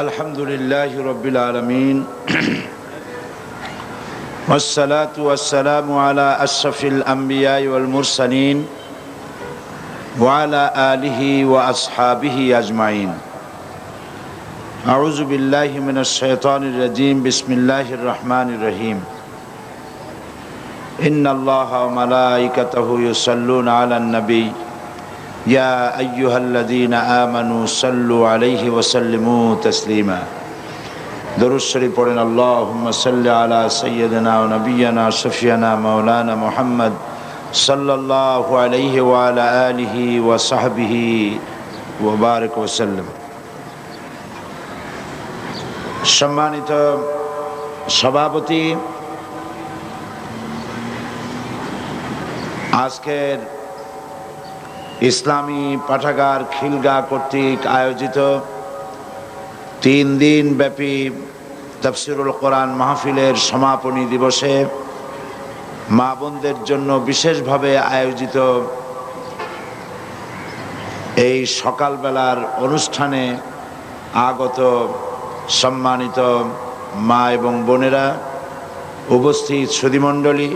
আলহামদুলিল্লাহি রাব্বিল আলামিন ওয়াসসালাতু ওয়াসসালামু আলা আশরাফিল আমবিয়া ওয়াল মুরসালিন ওয়া আলা আলিহি ওয়া আসহাবিহি আজমাইন। আউযু বিল্লাহি মিনাশ শাইতানির রাজীম। বিসমিল্লাহির রহমানির রহিম। ইন্নাল্লাহা ওয়া মালাইকাতাহু ইউসাল্লুনা আলান নবী ইয়া আইয়ুহাল্লাযীনা আমানু সাল্লু আলাইহি ওয়া সাল্লিমু তাসলিমা। দরুদ শরীফ পড়েন। আল্লাহুম্মা সাল্লি আলা সাইয়্যিদিনা ওয়া নাবিয়িনা শাফিয়ানা মাওলানা মুহাম্মদ সাল্লাল্লাহু আলাইহি ওয়া আলা আলিহি ওয়া সাহবিহি ওয়া বারাক ওয়া সাল্লাম। সম্মানিত সভাপতি, আজকের ইসলামী পাঠাগার খিলগাঁও কর্তৃক আয়োজিত 3 দিন ব্যাপী তাফসীরুল কোরআন মাহফিলের সমাপনী দিবসে মা বোনদের জন্য বিশেষভাবে আয়োজিত এই সকালবেলার অনুষ্ঠানে আগত সম্মানিত মা এবং বোনেরা, উপস্থিত সুধীমণ্ডলী,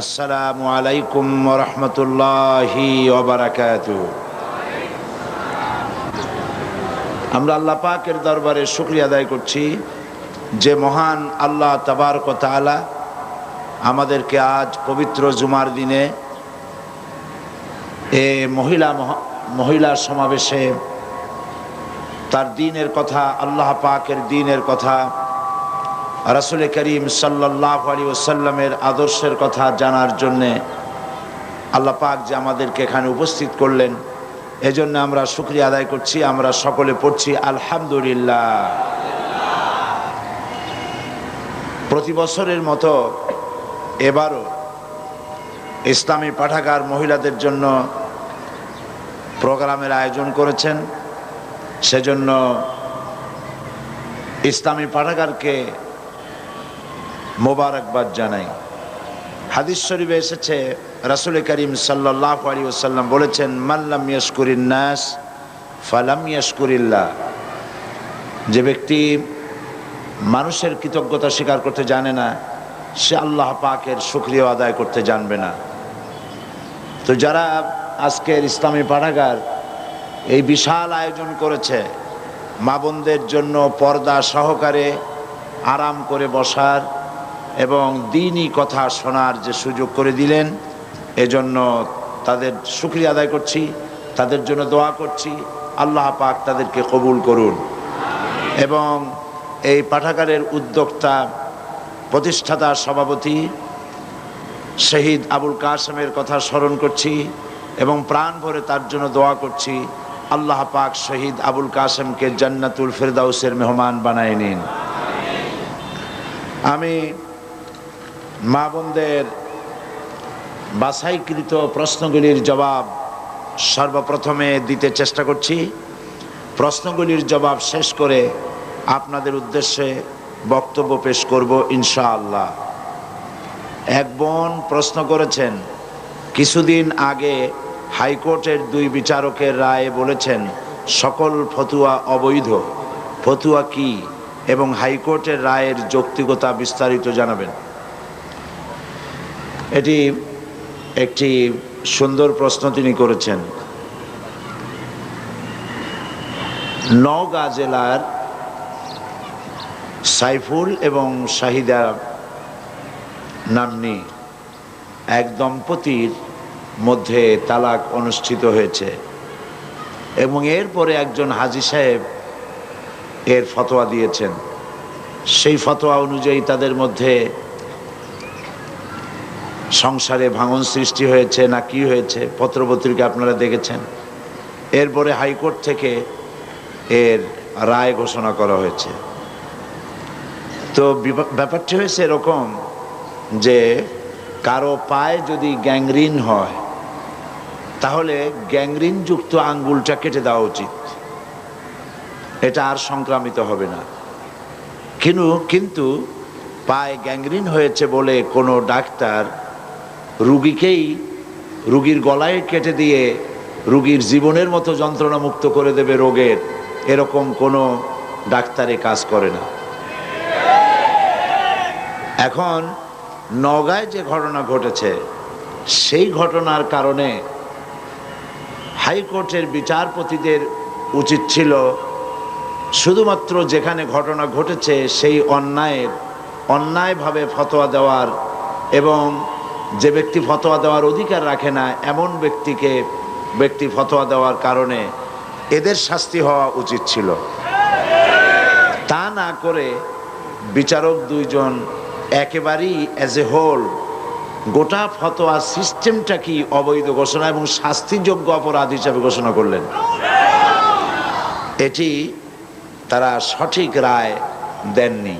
আসসালামু আলাইকুম ওয়া রাহমাতুল্লাহি ওয়া বারাকাতুহু। আমরা আল্লাহ পাকের দরবারে শুকরিয়া আদায় করছি যে মহান আল্লাহ তাবারক ওয়া তাআলা আমাদেরকে আজ পবিত্র জুমার দিনে মহিলা সমাবেশে তার দ্বীনের কথা, আল্লাহ পাকের দ্বীনের কথা, রাসূল করিম সাল্লাল্লাহু আলাইহি ওয়াসাল্লামের আদর্শের কথা জানার জন্যে আল্লাহ পাক যে আমাদেরকে এখানে উপস্থিত করলেন, এজন্য আমরা শুকরিয়া আদায় করছি। আমরা সকলে পড়ছি আলহামদুলিল্লাহ। প্রতি বছরের মতো এবারও ইসলামী পাঠাগার মহিলাদের জন্য প্রোগ্রামের আয়োজন করেছেন। সেজন্য ইসলামী পাঠাগারকে মোবারকবাদ জানাই। হাদিস শরীফে এসেছে, রাসূল করিম সাল্লাল্লাহু আলাইহি ওয়াসাল্লাম বলেছেন, মান লাম ইয়াশকুরিন নাস ফালাম ইয়াশকুরিল্লাহ। যে ব্যক্তি মানুষের কৃতজ্ঞতা স্বীকার করতে জানে না, সে আল্লাহ পাকের শুকরিয়া আদায় করতে জানবে না। তো যারা আজকের ইসলামী পাঠাগার এই বিশাল আয়োজন করেছে, মা বোনদের জন্য পর্দা সহকারে আরাম করে বসার এবং দ্বীনি কথা শোনার যে সুযোগ করে দিলেন, এজন্য তাদের শুকরিয়া আদায় করছি, তাদের জন্য দোয়া করছি। আল্লাহ পাক তাদেরকে কবুল করুন। এবং এই পাঠাগারের উদ্যোক্তা, প্রতিষ্ঠাতা, সভাপতি শহীদ আবুল কাসেমের কথা স্মরণ করছি এবং প্রাণ ভরে তার জন্য দোয়া করছি। আল্লাহ পাক শহীদ আবুল কাসেমকে জান্নাতুল ফেরদাউসের মেহমান বানায় নিন। আমি মা বোনদের বাছাইকৃত প্রশ্নগুলির জবাব সর্বপ্রথমে দিতে চেষ্টা করছি। প্রশ্নগুলির জবাব শেষ করে আপনাদের উদ্দেশ্যে বক্তব্য পেশ করব ইনশাআল্লাহ। এক বোন প্রশ্ন করেছেন, কিছুদিন আগে হাইকোর্টের 2 বিচারকের রায়ে বলেছেন সকল ফতুয়া অবৈধ। ফতুয়া কি এবং হাইকোর্টের রায়ের যৌক্তিকতা বিস্তারিত জানাবেন। এটি একটি সুন্দর প্রশ্ন তিনি করেছেন। নওগাঁ জেলার সাইফুল এবং শাহিদা নাম্নী এক দম্পতির মধ্যে তালাক অনুষ্ঠিত হয়েছে এবং এরপরে একজন হাজী সাহেব এর ফতোয়া দিয়েছেন। সেই ফতোয়া অনুযায়ী তাদের মধ্যে সংসারে ভাঙন সৃষ্টি হয়েছে না কি হয়েছে, পত্রপত্রিকা আপনারা দেখেছেন। এরপরে হাইকোর্ট থেকে এর রায় ঘোষণা করা হয়েছে। তো ব্যাপারটি হয়েছে এরকম যে কারো পায়ে যদি গ্যাংরিন হয়, তাহলে গ্যাংরিনযুক্ত আঙ্গুলটা কেটে দেওয়া উচিত, এটা আর সংক্রামিত হবে না। কিন্তু পায়ে গ্যাংরিন হয়েছে বলে কোনো ডাক্তার রুগীর গলায় কেটে দিয়ে রুগীর জীবনের মতো যন্ত্রণা মুক্ত করে দেবে রোগের, এরকম কোনো ডাক্তারে কাজ করে না। এখন নওগাঁয় যে ঘটনা ঘটেছে, সেই ঘটনার কারণে হাইকোর্টের বিচারপতিদের উচিত ছিল শুধুমাত্র যেখানে ঘটনা ঘটেছে সেই অন্যায়ভাবে ফতোয়া দেওয়ার, এবং যে ব্যক্তি ফতোয়া দেওয়ার অধিকার রাখে না এমন ব্যক্তি ফতোয়া দেওয়ার কারণে এদের শাস্তি হওয়া উচিত ছিল। তা না করে বিচারক দুইজন একেবারেই অ্যাজ এ হোল গোটা ফতোয়া সিস্টেমটা কি অবৈধ ঘোষণা এবং শাস্তিযোগ্য অপরাধ হিসাবে ঘোষণা করলেন। এটি তারা সঠিক রায় দেননি,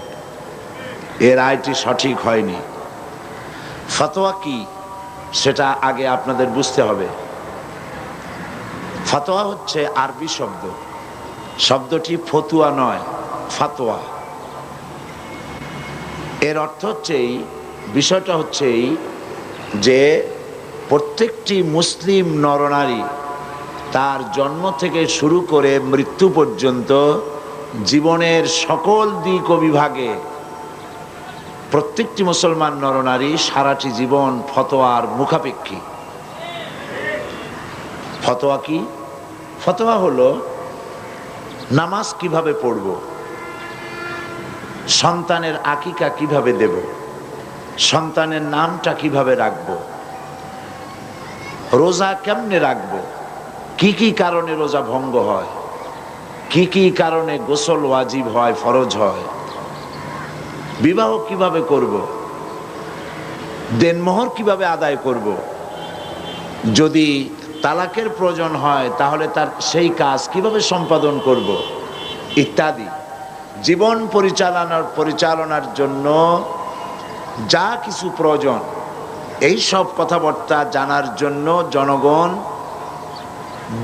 এ রায়টি সঠিক হয়নি। ফতোয়া কি সেটা আগে আপনাদের বুঝতে হবে। ফতোয়া হচ্ছে আরবি শব্দ, শব্দটি ফতুয়া নয়, ফাতোয়া। এর অর্থ হচ্ছেই, বিষয়টা হচ্ছেই যে প্রত্যেকটি মুসলিম নরনারী তার জন্ম থেকে শুরু করে মৃত্যু পর্যন্ত জীবনের সকল দিক ও বিভাগে প্রত্যেকটি মুসলমান নরনারী সারাটি জীবন ফতোয়ার মুখাপেক্ষী। ফতোয়া কি? ফতোয়া হলো নামাজ কিভাবে পড়ব, সন্তানের আকিকা কিভাবে দেব, সন্তানের নামটা কিভাবে রাখব, রোজা কেমনে রাখব, কি কি কারণে রোজা ভঙ্গ হয়, কি কি কারণে গোসল ওয়াজিব হয়, ফরজ হয়, বিবাহ কিভাবে করব, দেনমোহর কিভাবে আদায় করব, যদি তালাকের প্রয়োজন হয় তাহলে তার সেই কাজ কিভাবে সম্পাদন করব, ইত্যাদি। জীবন পরিচালনার জন্য যা কিছু প্রয়োজন, এই সব কথাবার্তা জানার জন্য জনগণ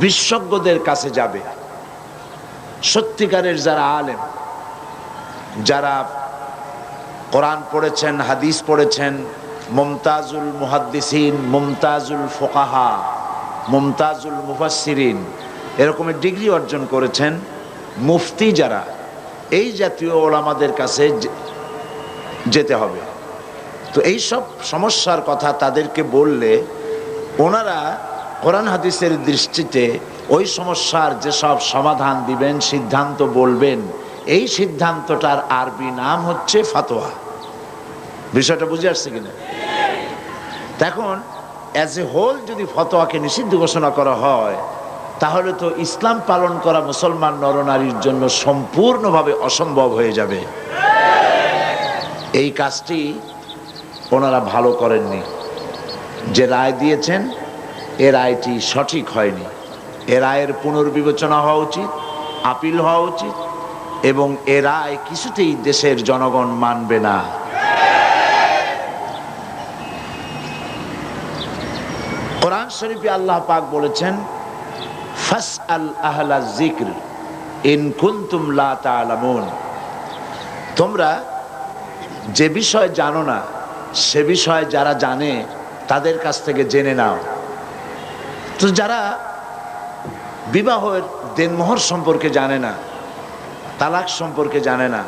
বিশেষজ্ঞদের কাছে যাবে। সত্যিকারের যারা আলেম, যারা কোরআন পড়েছেন, হাদিস পড়েছেন, মুমতাজুল মুহাদ্দিসিন, মুমতাজুল ফুকাহা, মুমতাজুল মুফাসসিরিন এরকমের ডিগ্রি অর্জন করেছেন, মুফতি যারা, এই জাতীয় ওলামাদের কাছে যেতে হবে। তো এই সব সমস্যার কথা তাদেরকে বললে ওনারা কোরআন হাদিসের দৃষ্টিতে ওই সমস্যার যেসব সমাধান দিবেন, সিদ্ধান্ত বলবেন, এই সিদ্ধান্তটার আরবি নাম হচ্ছে ফাতোয়া। বিষয়টা বুঝে আসছে কিনা? এখন অ্যাজ এ হোল যদি ফতোয়াকে নিষিদ্ধ ঘোষণা করা হয় তাহলে তো ইসলাম পালন করা মুসলমান নরনারীর জন্য সম্পূর্ণভাবে অসম্ভব হয়ে যাবে। এই কাজটি ওনারা ভালো করেননি। যে রায় দিয়েছেন এ রায়টি সঠিক হয়নি। এ রায়ের পুনর্বিবেচনা হওয়া উচিত, আপিল হওয়া উচিত, এবং এ রায় কিছুতেই দেশের জনগণ মানবে না। কোরআন শরীফে আল্লাহ পাক বলেছেন, ফাসআল আহলা যিকর ইন কুনতুম লা তা'লামুন, তোমরা যে বিষয় জানো না সে বিষয় যারা জানে তাদের কাছ থেকে জেনে নাও। তো যারা বিবাহের দেনমোহর সম্পর্কে জানে না, তালাক সম্পর্কে জানে না,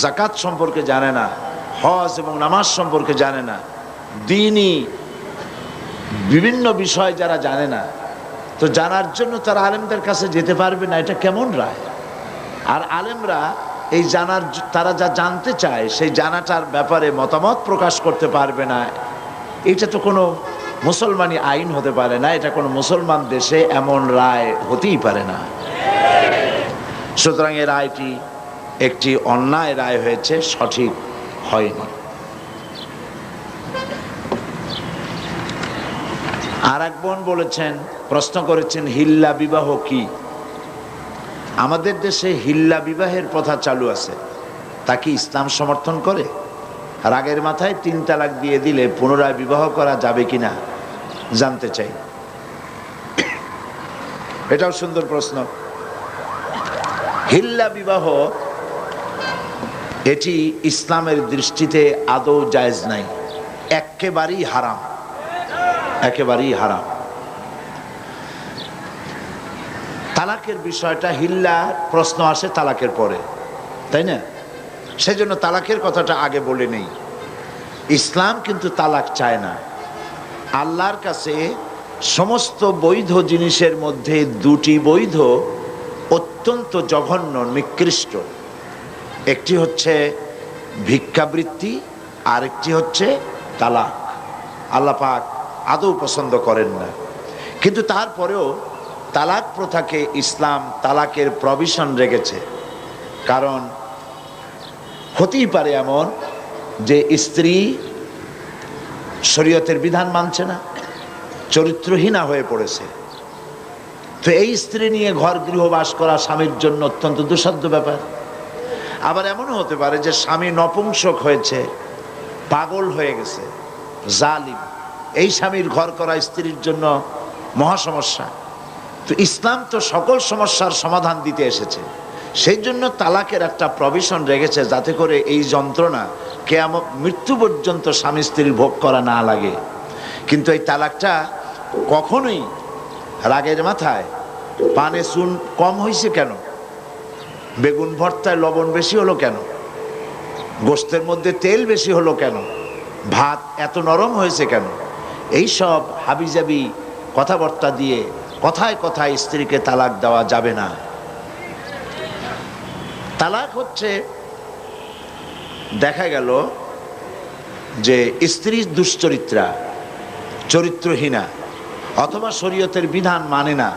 যাকাত সম্পর্কে জানে না, হজ এবং নামাজ সম্পর্কে জানে না, দ্বীনি বিভিন্ন বিষয় যারা জানে না, তো জানার জন্য তারা আলেমদের কাছে যেতে পারবে না, এটা কেমন রায়? আর আলেমরা এই তারা যা জানতে চায় সেই জানাটার ব্যাপারে মতামত প্রকাশ করতে পারবে না, এটা তো কোনো মুসলমানি আইন হতে পারে না, এটা কোনো মুসলমান দেশে এমন রায় হতেই পারে না। সুতরাং এই রায়টি একটি অন্যায় রায় হয়েছে, সঠিক হয়নি। আর এক বোন বলেছেন, প্রশ্ন করেছেন, হিল্লা বিবাহ কি? আমাদের দেশে হিল্লা বিবাহের প্রথা চালু আছে, তা কি ইসলাম সমর্থন করে? রাগের মাথায় 3 তালাক দিয়ে দিলে পুনরায় বিবাহ করা যাবে কিনা জানতে চাই। এটাও সুন্দর প্রশ্ন। হিল্লা বিবাহ এটি ইসলামের দৃষ্টিতে আদৌ জায়েজ নাই, একেবারেই হারাম, একেবারেই হারাম। তালাকের বিষয়টা হিল্লা প্রশ্ন আসে তালাকের পরে, তাই না? সেজন্য তালাকের কথাটা আগে বলে নেই। ইসলাম কিন্তু তালাক চায় না। আল্লাহর কাছে সমস্ত বৈধ জিনিসের মধ্যে দুটি বৈধ অত্যন্ত জঘন্য, নিকৃষ্ট। একটি হচ্ছে ভিক্ষাবৃত্তি, আরেকটি হচ্ছে তালাক। আল্লাহ পাক আদৌ পছন্দ করেন না। কিন্তু তারপরেও তালাক প্রথাকে ইসলাম তালাকের প্রভিশন রেখেছে। কারণ হতেই পারে এমন যে স্ত্রী শরীয়তের বিধান মানছে না, চরিত্রহীনা হয়ে পড়েছে। তো এই স্ত্রী নিয়ে ঘর গৃহবাস করা স্বামীর জন্য অত্যন্ত দুঃসাধ্য ব্যাপার। আবার এমনও হতে পারে যে স্বামী নপুংসক হয়েছে, পাগল হয়ে গেছে, জালিম। এই স্বামীর ঘর করা স্ত্রীর জন্য মহা সমস্যা। তো ইসলাম তো সকল সমস্যার সমাধান দিতে এসেছে। সেই জন্য তালাকের একটা প্রভিশন রেখেছে, যাতে করে এই যন্ত্রণা কিয়ামত মৃত্যু পর্যন্ত স্বামী স্ত্রীর ভোগ করা না লাগে। কিন্তু এই তালাকটা কখনোই রাগের মাথায় পানে চুন কম হয়েছে কেন, বেগুন ভর্তায় লবণ বেশি হলো কেন, গোশতের মধ্যে তেল বেশি হলো কেন, ভাত এত নরম হয়েছে কেন, এই সব হাবিজাবি কথাবার্তা দিয়ে কথায় কথায় স্ত্রীকে তালাক দেওয়া যাবে না। তালাক হচ্ছে, দেখা গেল যে স্ত্রী দুশ্চরিত্রা, চরিত্রহীনা, অথবা শরীয়তের বিধান মানে না,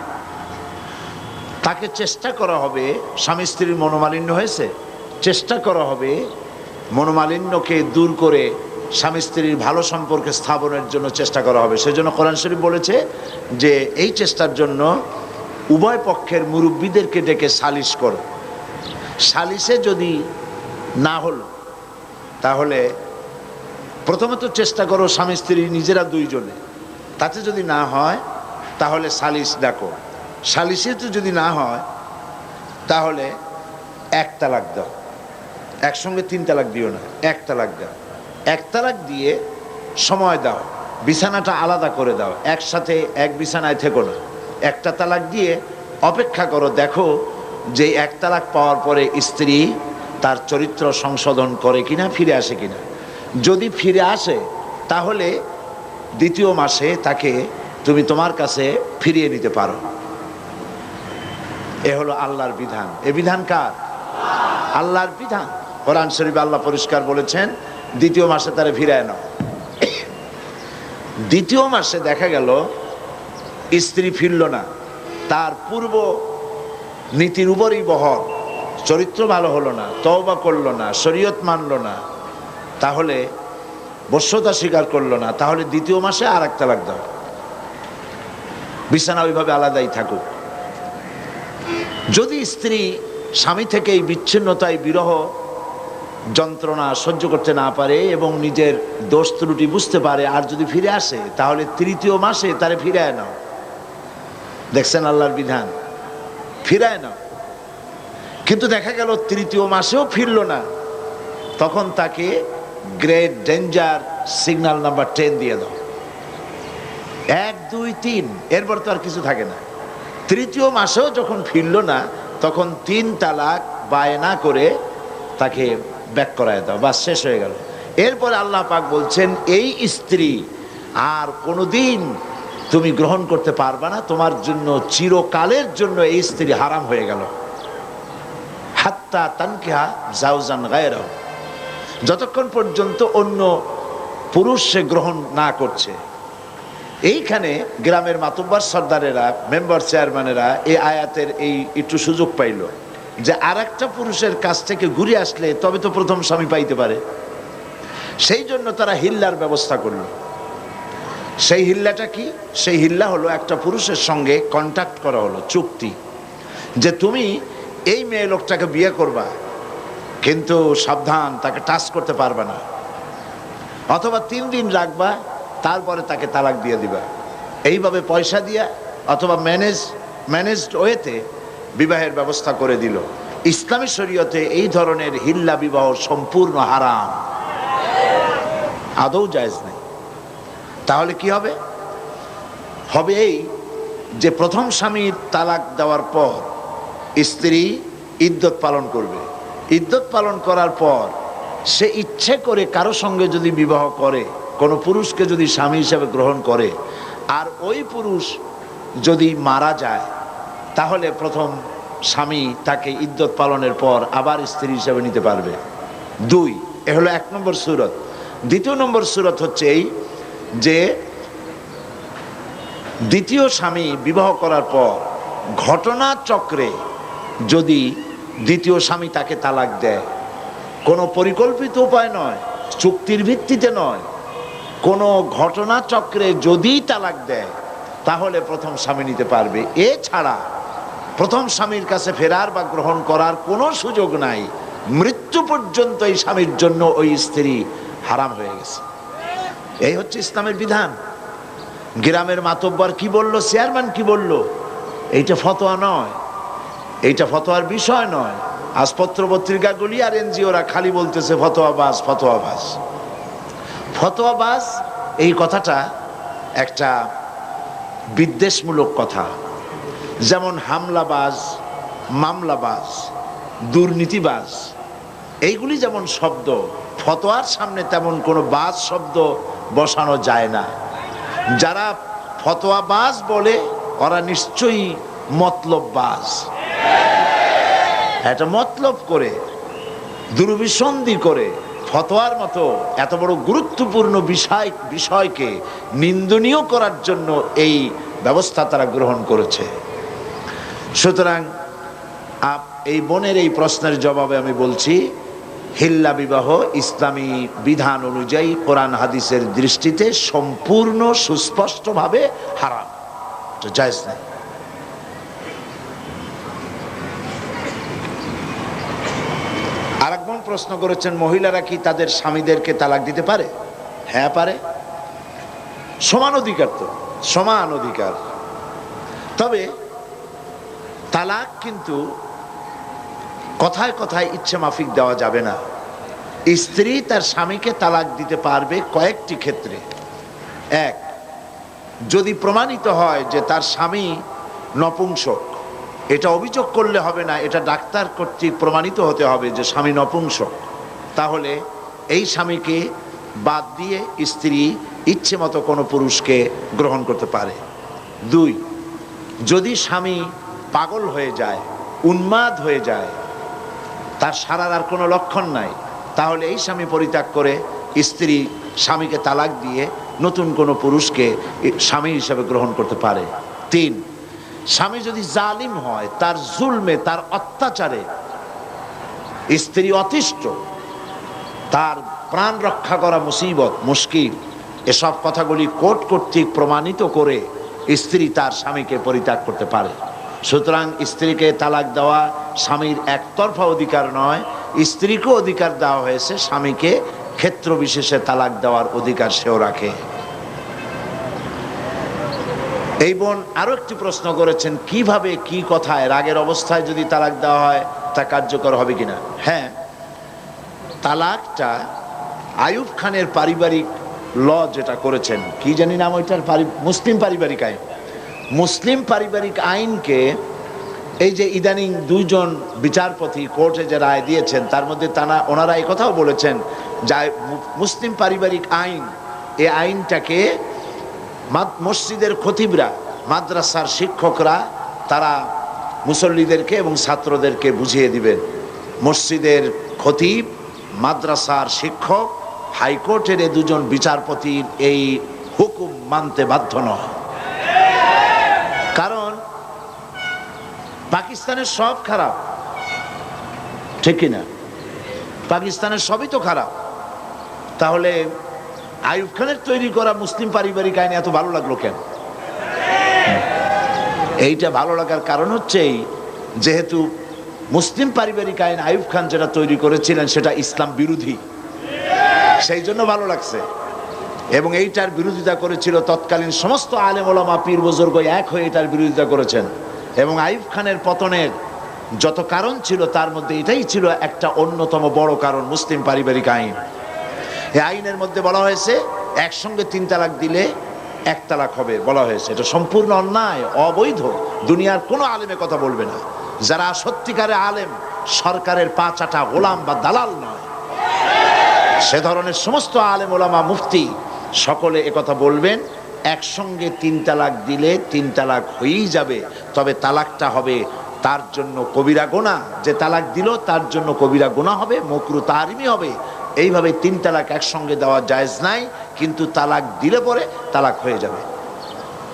তাকে চেষ্টা করা হবে, স্বামী স্ত্রীর মনোমালিন্য হয়েছে, চেষ্টা করা হবে মনোমালিন্যকে দূর করে স্বামী স্ত্রীর ভালো সম্পর্কে স্থাপনের জন্য চেষ্টা করা হবে। সেজন্য কোরআন শরীফ বলেছে যে এই চেষ্টার জন্য উভয় পক্ষের মুরব্বীদেরকে ডেকে সালিশ করো। সালিশে যদি না হলো, তাহলে প্রথমত চেষ্টা করো স্বামী স্ত্রী নিজেরা দুইজনে, তাতে যদি না হয় তাহলে সালিশ ডাকো। সালিশে তো যদি না হয় তাহলে এক তালাক দাও। একসঙ্গে তিন তালাক দিও না, এক তালাক দাও। এক তালাক দিয়ে সময় দাও, বিছানাটা আলাদা করে দাও, একসাথে এক বিছানায় থেকো না। একটা তালাক দিয়ে অপেক্ষা করো, দেখো যে এক তালাক পাওয়ার পরে স্ত্রী তার চরিত্র সংশোধন করে কিনা, ফিরে আসে কিনা। যদি ফিরে আসে তাহলে দ্বিতীয় মাসে তাকে তুমি তোমার কাছে ফিরিয়ে নিতে পারো। এ হলো আল্লাহর বিধান। এ বিধান কার? আল্লাহর বিধান। কোরআন শরীফে আল্লাহ পরিষ্কার বলেছেন, দ্বিতীয় মাসে তারে ফিরায় নাও। দ্বিতীয় মাসে দেখা গেল স্ত্রী ফিরল না, তার পূর্ব নীতির উপরই বহর, চরিত্র ভালো হলো না, তওবা করলো না, শরীয়ত মানলো না, তাহলে বশ্যতা স্বীকার করলো না, তাহলে দ্বিতীয় মাসে আর এক তালাক দাও। বিছানা ওইভাবে আলাদাই থাকুক। যদি স্ত্রী স্বামী থেকে এই বিচ্ছিন্নতায় বিরহ যন্ত্রণা সহ্য করতে না পারে এবং নিজের দোষ ত্রুটি বুঝতে পারে, আর যদি ফিরে আসে, তাহলে তৃতীয় মাসে তারে ফিরায় নাও। দেখছেন আল্লাহর বিধান, ফিরায় নাও। কিন্তু দেখা গেল তৃতীয় মাসেও ফিরল না, তখন তাকে গ্রেট ডেঞ্জার সিগন্যাল নাম্বার 10 দিয়ে দাও। 1, 2, 3, এরপর তো আর কিছু থাকে না। তৃতীয় মাসেও যখন ফিরল না, তখন 3 তালাক বায়না করে তাকে ব্যাক করায় দাও, বাস শেষ হয়ে গেল। এরপরে আল্লাহ পাক বলছেন, এই স্ত্রী আর কোনোদিন তুমি গ্রহণ করতে পারবা না, তোমার জন্য চিরকালের জন্য এই স্ত্রী হারাম হয়ে গেল। হাত্তা তানকিহা জাওজান গায়রাহু, যতক্ষণ পর্যন্ত অন্য পুরুষ সে গ্রহণ না করছে। এইখানে গ্রামের মাতব্বর সর্দারেরা, মেম্বার চেয়ারম্যানেরা এই আয়াতের এই একটু সুযোগ পাইল যে আর একটা পুরুষের কাছ থেকে ঘুরে আসলে তবে তো প্রথম স্বামী পাইতে পারে। সেই জন্য তারা হিল্লার ব্যবস্থা করল। সেই হিল্লাটা কি? সেই হিল্লা হলো একটা পুরুষের সঙ্গে কন্ট্যাক্ট করা হলো, চুক্তি, যে তুমি এই মেয়ে লোকটাকে বিয়ে করবা, কিন্তু সাবধান, তাকে টাচ করতে পারবে না, অথবা 3 দিন রাখবা, তারপরে তাকে তালাক দিয়ে দিবা। এইভাবে পয়সা দিয়া অথবা ম্যানেজড ওয়েতে বিবাহের ব্যবস্থা করে দিল। ইসলামী শরীয়তে এই ধরনের হিল্লা বিবাহ সম্পূর্ণ হারাম, আদৌ জায়েজ নেই। তাহলে কি হবে? হবে এই যে প্রথম স্বামীর তালাক দেওয়ার পর স্ত্রী ইদ্যত পালন করবে, ইদ্যত পালন করার পর সে ইচ্ছে করে কারো সঙ্গে যদি বিবাহ করে, কোনো পুরুষকে যদি স্বামী হিসেবে গ্রহণ করে, আর ওই পুরুষ যদি মারা যায়, তাহলে প্রথম স্বামী তাকে ইদ্যত পালনের পর আবার স্ত্রী হিসেবে নিতে পারবে। 2, এ হলো 1 নম্বর সূরত। 2 নম্বর সূরত হচ্ছে এই যে দ্বিতীয় স্বামী বিবাহ করার পর ঘটনাচক্রে যদি দ্বিতীয় স্বামী তাকে তালাক দেয়, কোনো পরিকল্পিত উপায় নয়, চুক্তির ভিত্তিতে নয়, কোনো ঘটনাচক্রে যদি তালাক দেয়, তাহলে প্রথম স্বামী নিতে পারবে। এছাড়া প্রথম স্বামীর কাছে ফেরার বা গ্রহণ করার কোনো সুযোগ নাই। মৃত্যু পর্যন্ত এই স্বামীর জন্য ওই স্ত্রী হারাম হয়ে গেছে। এই হচ্ছে ইসলামের বিধান। গ্রামের মাতব্বর কি বলল, চেয়ারম্যান কি বলল, এইটা ফতোয়া নয়, এইটা ফতোয়ার বিষয় নয়। আজ পত্র পত্রিকাগুলি আর এনজিওরা খালি বলতেছে ফতোয়াবাজ ফতোয়াবাজ ফতোয়াবাজ। এই কথাটা একটা বিদ্বেষমূলক কথা। যেমন হামলাবাজ, মামলাবাজ, দুর্নীতিবাজ, এইগুলি যেমন শব্দ, ফতোয়ার সামনে তেমন কোনো বাজ শব্দ বসানো যায় না। যারা ফতোয়াবাজ বলে ওরা নিশ্চয়ই মতলববাজ। এটা মতলব করে, দুর্বিসন্ধি করে ফতোয়ার মতো এত বড় গুরুত্বপূর্ণ বিষয়কে নিন্দনীয় করার জন্য এই ব্যবস্থা তারা গ্রহণ করেছে। সুতরাং এই বোনের এই প্রশ্নের জবাবে আমি বলছি, হিল্লা বিবাহ ইসলামী বিধান অনুযায়ী কোরআন হাদিসের দৃষ্টিতে সম্পূর্ণ সুস্পষ্টভাবে হারাম, জায়েজ নেই। আরেকজন প্রশ্ন করেছেন, মহিলারা কি তাদের স্বামীদেরকে তালাক দিতে পারে? হ্যাঁ পারে, সমান অধিকার, তো সমান অধিকার। তবে তালাক কিন্তু কথায় কথায় ইচ্ছে মাফিক দেওয়া যাবে না। স্ত্রী তার স্বামীকে তালাক দিতে পারবে কয়েকটি ক্ষেত্রে। 1, যদি প্রমাণিত হয় যে তার স্বামী নপুংসক, এটা অভিযোগ করলে হবে না, এটা ডাক্তার কর্তৃক প্রমাণিত হতে হবে যে স্বামী নপুংসক, তাহলে এই স্বামীকে বাদ দিয়ে স্ত্রী ইচ্ছে মতো কোনো পুরুষকে গ্রহণ করতে পারে। 2, যদি স্বামী পাগল হয়ে যায়, উন্মাদ হয়ে যায়, তার সারার আর কোনো লক্ষণ নাই, তাহলে এই স্বামী পরিত্যাগ করে স্ত্রী স্বামীকে তালাক দিয়ে নতুন কোনো পুরুষকে স্বামী হিসেবে গ্রহণ করতে পারে। 3, স্বামী যদি জালিম হয়, তার জুলমে, তার অত্যাচারে স্ত্রী অতিষ্ঠ, তার প্রাণ রক্ষা করা মুসিবত, মুশকিল, এসব কথাগুলি কোর্ট কর্তৃক প্রমাণিত করে স্ত্রী তার স্বামীকে পরিত্যাগ করতে পারে। সুতরাং স্ত্রীকে তালাক দেওয়া স্বামীর একতরফা অধিকার নয়, স্ত্রীকেও অধিকার দেওয়া হয়েছে, স্বামীকে ক্ষেত্র বিশেষে তালাক দেওয়ার অধিকার সেও রাখে। এই বোন আরো একটি প্রশ্ন করেছেন, কিভাবে কি কথায় রাগের অবস্থায় যদি তালাক দেওয়া হয় তা কার্যকর হবে কিনা? হ্যাঁ, তালাকটা আইয়ুব খানের পারিবারিক ল যেটা করেছেন, কি জানি নাম ওইটার, মুসলিম পারিবারিক আইন। মুসলিম পারিবারিক আইনকে এই যে ইদানিং 2 জন বিচারপতি কোর্টে যে রায় দিয়েছেন, তার মধ্যে ওনারা এই কথাও বলেছেন যে মুসলিম পারিবারিক আইন, এই আইনটাকে মসজিদের খতিবরা, মাদ্রাসার শিক্ষকরা তারা মুসল্লিদেরকে এবং ছাত্রদেরকে বুঝিয়ে দিবেন। মসজিদের খতিব, মাদ্রাসার শিক্ষক, হাইকোর্টের এই 2 জন বিচারপতির এই হুকুম মানতে বাধ্য নয়। কারণ পাকিস্তানের সব খারাপ, ঠিক কিনা? পাকিস্তানের সবই তো খারাপ, তাহলে আইয়ুব খানের তৈরি করা মুসলিম পারিবারিক আইন এত ভালো লাগলো কেন? এইটা ভালো লাগার কারণ হচ্ছে যেহেতু মুসলিম পারিবারিক আইন আইয়ুব খান যেটা তৈরি করেছিলেন সেটা ইসলাম বিরোধী, সেই জন্য ভালো লাগছে। এবং এইটার বিরোধিতা করেছিল তৎকালীন সমস্ত আলেম ওলামা, পীর বুজুর্গ এক হয়ে এটার বিরোধিতা করেছেন। এবং আইয়ুব খানের পতনের যত কারণ ছিল তার মধ্যে এটাই ছিল একটা অন্যতম বড় কারণ, মুসলিম পারিবারিক আইন। এই আইনের মধ্যে বলা হয়েছে একসঙ্গে 3 তালাক দিলে এক তালাক হবে বলা হয়েছে। এটা সম্পূর্ণ অন্যায়, অবৈধ। দুনিয়ার কোনো আলেমে কথা বলবে না। যারা সত্যিকারে আলেম, সরকারের পা চাটা গোলাম বা দালাল নয়, সে ধরনের সমস্ত আলেম ওলামা মুফতি সকলে একথা বলবেন, একসঙ্গে 3 তালাক দিলে 3 তালাক হয়েই যাবে, তবে তালাকটা হবে তার জন্য কবিরা গুনাহ। যে তালাক দিল তার জন্য কবিরা গুনাহ হবে, মাকরুহ তাহরিমি হবে। এইভাবে 3 তালাক একসঙ্গে দেওয়া জায়েজ নাই, কিন্তু তালাক দিলে পরে তালাক হয়ে যাবে।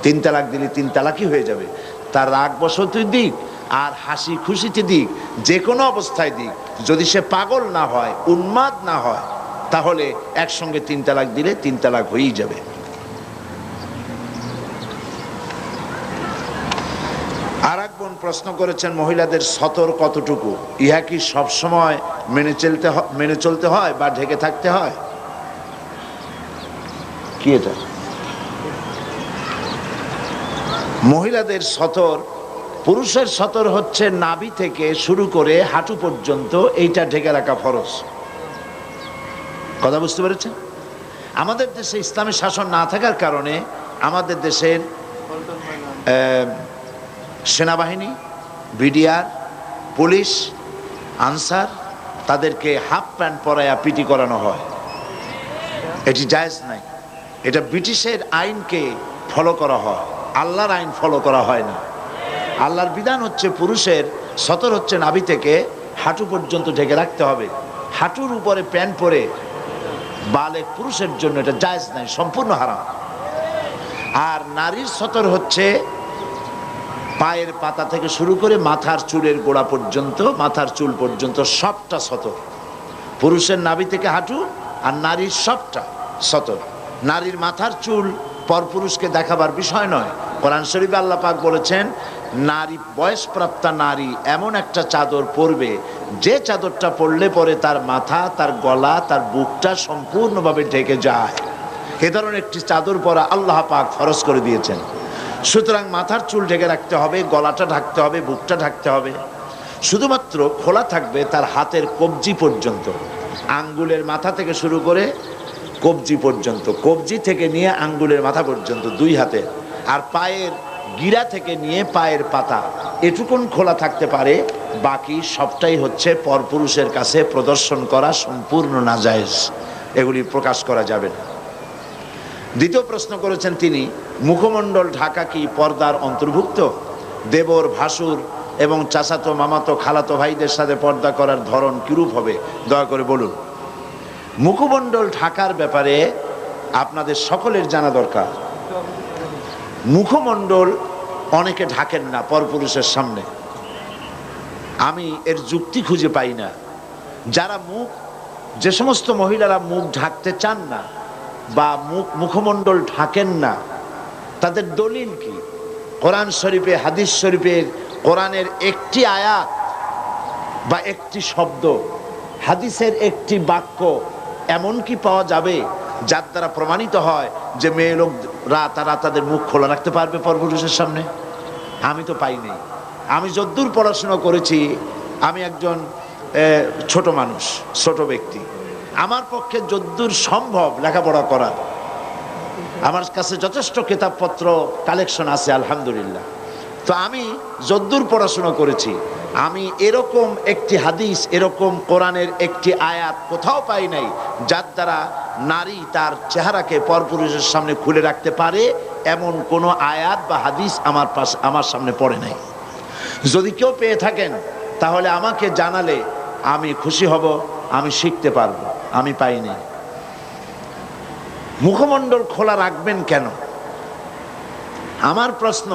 3 তালাক দিলে 3 তালাকই হয়ে যাবে। তার রাগ বসতির দিক আর হাসি খুশিতে দিক, যে কোনো অবস্থায় দিক, যদি সে পাগল না হয়, উন্মাদ না হয়, তাহলে একসঙ্গে 3 তালাক দিলে 3 তালাক হয়েই যাবে। আর এক বোন প্রশ্ন করেছেন, মহিলাদের সতর কতটুকু? ইহা কি সবসময় মেনে চলতে হয় বা ঢেকে থাকতে হয়? কি এটা? মহিলাদের সতর, পুরুষের সতর হচ্ছে নাভি থেকে শুরু করে হাঁটু পর্যন্ত, এইটা ঢেকে রাখা ফরজ। কথা বুঝতে পেরেছেন? আমাদের দেশে ইসলামী শাসন না থাকার কারণে আমাদের দেশের সেনাবাহিনী, বিডিআর, পুলিশ, আনসার, তাদেরকে হাফ প্যান্ট পরায়া পিটি করানো হয়। এটি জায়েজ নাই। এটা ব্রিটিশের আইনকে ফলো করা হয়, আল্লাহর আইন ফলো করা হয় না। আল্লাহর বিধান হচ্ছে পুরুষের সতর হচ্ছে নাভি থেকে হাঁটু পর্যন্ত ঢেকে রাখতে হবে। হাঁটুর উপরে প্যান্ট পরে বালেগ পুরুষের জন্য এটা জায়েজ নাই, সম্পূর্ণ হারাম। আর নারীর সতর হচ্ছে পায়ের পাতা থেকে শুরু করে মাথার চুলের গোড়া পর্যন্ত, মাথার চুল পর্যন্ত সবটা সতর। পুরুষের নাভি থেকে হাঁটু আর নারীর সবটা সতর। নারীর মাথার চুল পরপুরুষকে দেখাবার বিষয় নয়। কোরআন শরীফে আল্লাহ পাক বলেছেন, নারী, বয়সপ্রাপ্তা নারী এমন একটা চাদর পরবে, যে চাদরটা পরলে পরে তার মাথা, তার গলা, তার বুকটা সম্পূর্ণভাবে ঢেকে যায়। এ ধরনের একটি চাদর পরা আল্লাহ পাক ফরজ করে দিয়েছেন। সুতরাং মাথার চুল ঢেকে রাখতে হবে, গলাটা ঢাকতে হবে, বুকটা ঢাকতে হবে। শুধুমাত্র খোলা থাকবে তার হাতের কবজি পর্যন্ত, আঙ্গুলের মাথা থেকে শুরু করে কবজি পর্যন্ত, কবজি থেকে নিয়ে আঙ্গুলের মাথা পর্যন্ত 2 হাতে। আর পায়ের গিরা থেকে নিয়ে পায়ের পাতা এটুকুন খোলা থাকতে পারে, বাকি সবটাই হচ্ছে পরপুরুষের কাছে প্রদর্শন করা সম্পূর্ণ নাজায়েজ, এগুলি প্রকাশ করা যাবে না। দ্বিতীয় প্রশ্ন করেছেন তিনি, মুখমণ্ডল ঢাকা কি পর্দার অন্তর্ভুক্ত? দেবর, ভাসুর এবং চাচাতো, মামাতো, খালাতো ভাইদের সাথে পর্দা করার ধরন কিরূপ হবে, দয়া করে বলুন। মুখমণ্ডল ঢাকার ব্যাপারে আপনাদের সকলের জানা দরকার। মুখমণ্ডল অনেকে ঢাকেন না পরপুরুষের সামনে, আমি এর যুক্তি খুঁজে পাই না। যারা যে সমস্ত মহিলারা মুখ ঢাকতে চান না বা মুখমণ্ডল ঢাকেন না, তাদের দলিল কি? কোরআন শরীফে, হাদিস শরীফের, কোরআনের একটি আয়াত বা একটি শব্দ, হাদিসের একটি বাক্য এমন কি পাওয়া যাবে যার দ্বারা প্রমাণিত হয় যে মেয়ে লোকরা তারা তাদের মুখ খোলা রাখতে পারবে পরপুরুষের সামনে? আমি তো পাইনি। আমি যদ্দূর পড়াশোনা করেছি, আমি একজন ছোট মানুষ, ছোট ব্যক্তি, আমার পক্ষে যদ্দূর সম্ভব লেখাপড়া করার, আমার কাছে যথেষ্ট কিতাবপত্র কালেকশন আছে আলহামদুলিল্লাহ। তো আমি যদ্দূর পড়াশোনা করেছি, আমি এরকম একটি হাদিস, এরকম কোরআনের একটি আয়াত কোথাও পাই নাই যার দ্বারা নারী তার চেহারাকে পরপুরুষের সামনে খুলে রাখতে পারে, এমন কোনো আয়াত বা হাদিস আমার সামনে পড়ে নাই। যদি কেউ পেয়ে থাকেন তাহলে আমাকে জানালে আমি খুশি হব, আমি শিখতে পারবো। আমি পাইনি। মুখমণ্ডল খোলা রাখবেন কেন? আমার প্রশ্ন,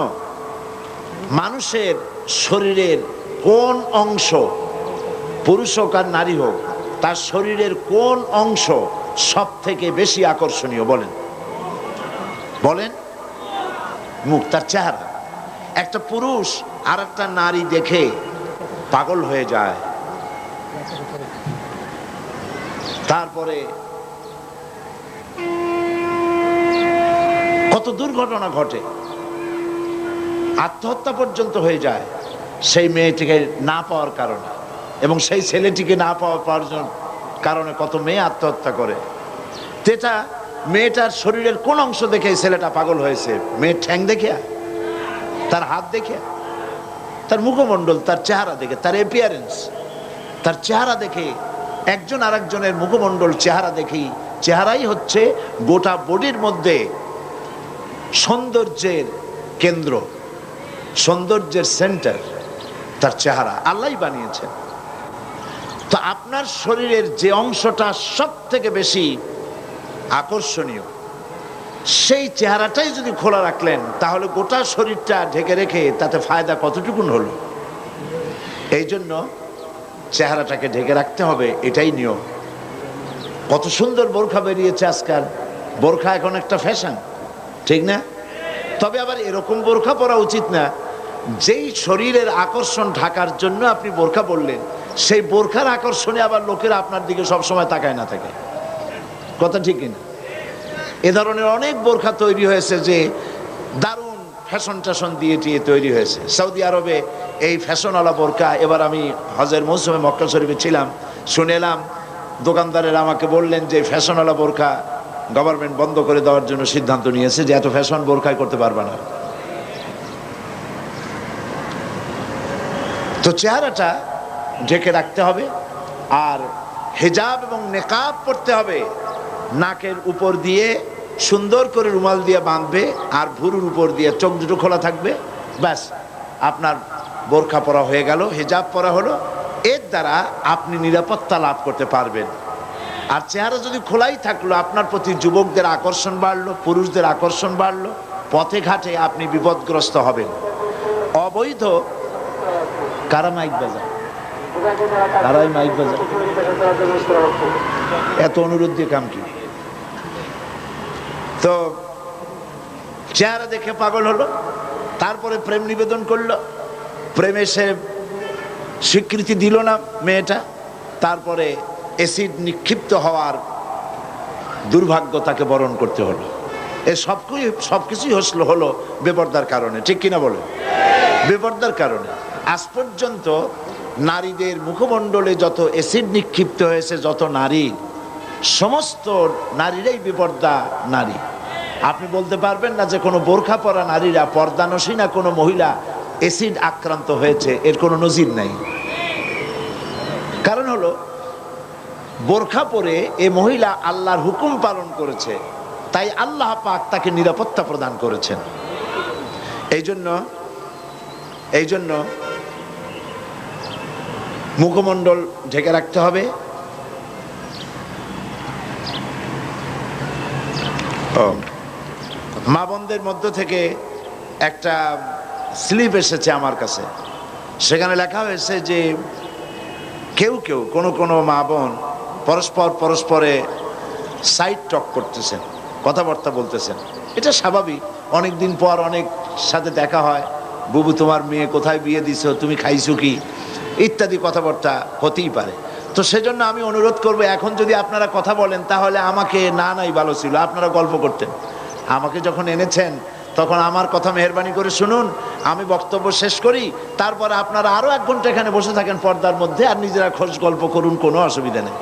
মানুষের শরীরের কোন অংশ, পুরুষ হোক আর নারী হোক, তার শরীরের কোন অংশ সব থেকে বেশি আকর্ষণীয়? বলেন বলেন। মুখ, তার চেহারা। একটা পুরুষ আর একটা নারী দেখে পাগল হয়ে যায়, তারপরে কত দুর্ঘটনা ঘটে, আত্মহত্যা পর্যন্ত হয়ে যায় সেই মেয়েটিকে না পাওয়ার কারণে, এবং সেই ছেলেটিকে না পাওয়ার কারণে কত মেয়ে আত্মহত্যা করে। এটা মেয়েটার শরীরের কোন অংশ দেখে ছেলেটা পাগল হয়েছে? মেয়ের ঠ্যাং দেখে, তার হাত দেখে, তার মুখমণ্ডল, তার চেহারা দেখে, তার অ্যাপিয়ারেন্স, তার চেহারা দেখে। একজন আরেকজনের মুখমণ্ডল চেহারা দেখি, চেহারাই হচ্ছে গোটা বডির মধ্যে সৌন্দর্যের কেন্দ্র, সৌন্দর্যের সেন্টার তার চেহারা। আল্লাহই বানিয়েছেন। তো আপনার শরীরের যে অংশটা সব থেকে বেশি আকর্ষণীয়, সেই চেহারাটাই যদি খোলা রাখলেন, তাহলে গোটা শরীরটা ঢেকে রেখে তাতে ফায়দা কতটুকুন হলো? এই জন্য চেহারাটাকে ঢেকে রাখতে হবে, এটাই নিয়ম। কত সুন্দর বোরখা বেরিয়েছে আজকাল। বোরখা এখন একটা ফ্যাশন, ঠিক না? তবে আবার এরকম বোরখা পরা উচিত না যেই শরীরের আকর্ষণ ঢাকার জন্য আপনি বোরখা পরলেন, সেই বোরখার আকর্ষণে আবার লোকেরা আপনার দিকে সবসময় তাকায় না থাকে। কথা ঠিক কিনা? এ ধরনের অনেক বোরখা তৈরি হয়েছে যে দারুণ ফ্যাশন ট্যাশন দিয়ে তৈরি হয়েছে। সৌদি আরবে এই ফ্যাশনওয়ালা বোরখা, এবার আমি হজের মৌসুমে মক্কা শরীফে ছিলাম, শুনেলাম দোকানদারেরা আমাকে বললেন যে ফ্যাশনওয়ালা বোরখা গভর্নমেন্ট বন্ধ করে দেওয়ার জন্য সিদ্ধান্ত নিয়েছে, যে এত ফ্যাশন বোরখাই করতে পারবে না। তো চেহারাটা ঢেকে রাখতে হবে, আর হিজাব এবং নেকাব পড়তে হবে। নাকের উপর দিয়ে সুন্দর করে রুমাল দিয়ে বাঁধবে, আর ভুরুর উপর দিয়ে চোখ দুটো খোলা থাকবে, ব্যাস আপনার বোরখা পরা হয়ে গেল, হিজাব পরা হলো। এর দ্বারা আপনি নিরাপত্তা লাভ করতে পারবেন। আর চেহারা যদি খোলাই থাকলো, আপনার প্রতি যুবকদের আকর্ষণ বাড়লো, পুরুষদের আকর্ষণ বাড়লো, পথে ঘাটে আপনি বিপদগ্রস্ত হবেন। অবৈধ কারা মাইক বাজায়, কারাই মাইক বাজায়, এত অনুরোধ দিয়ে কাম কি? তো চেহারা দেখে পাগল হলো, তারপরে প্রেম নিবেদন করলো, প্রেমে সে স্বীকৃতি দিল না মেয়েটা, তারপরে অ্যাসিড নিক্ষিপ্ত হওয়ার দুর্ভাগ্য তাকে বরণ করতে হলো। এ সবকিছুই হলো বেপরদার কারণে, ঠিক কিনা বলে? বেপরদার কারণে। আজ পর্যন্ত নারীদের মুখমণ্ডলে যত অ্যাসিড নিক্ষিপ্ত হয়েছে, যত নারী, সমস্ত নারীরাই বেপর্দা নারী। আপনি বলতে পারবেন না যে কোনো বোরখা পরা নারীরা, পর্দানসীনা কোনো মহিলা অ্যাসিড আক্রান্ত হয়েছে, এর কোনো নজির নাই। কারণ হলো বোরখা পরে এ মহিলা আল্লাহর হুকুম পালন করেছে, তাই আল্লাহ পাক তাকে নিরাপত্তা প্রদান করেছেন। এই জন্য মুখমণ্ডল ঢেকে রাখতে হবে। মা বোনদের মধ্য থেকে একটা স্লিপ এসেছে আমার কাছে, সেখানে লেখা হয়েছে যে কেউ কোনো মা বোন পরস্পরে সাইড টক করতেছেন, কথাবার্তা বলতেছেন। এটা স্বাভাবিক, অনেক দিন পর অনেক সাথে দেখা হয়, বুবু তোমার মেয়ে কোথায় বিয়ে দিছো, তুমি খাইছো কি, ইত্যাদি কথাবার্তা হতেই পারে। তো সেজন্য আমি অনুরোধ করবো, এখন যদি আপনারা কথা বলেন তাহলে আমাকে নাই ভালো ছিল, আপনারা গল্প করতেন। আমাকে যখন এনেছেন তখন আমার কথা মেহরবানি করে শুনুন, আমি বক্তব্য শেষ করি, তারপরে আপনারা আরো 1 ঘন্টা এখানে বসে থাকেন পর্দার মধ্যে, আর নিজেরা খোঁজ গল্প করুন, কোনো অসুবিধা নেই।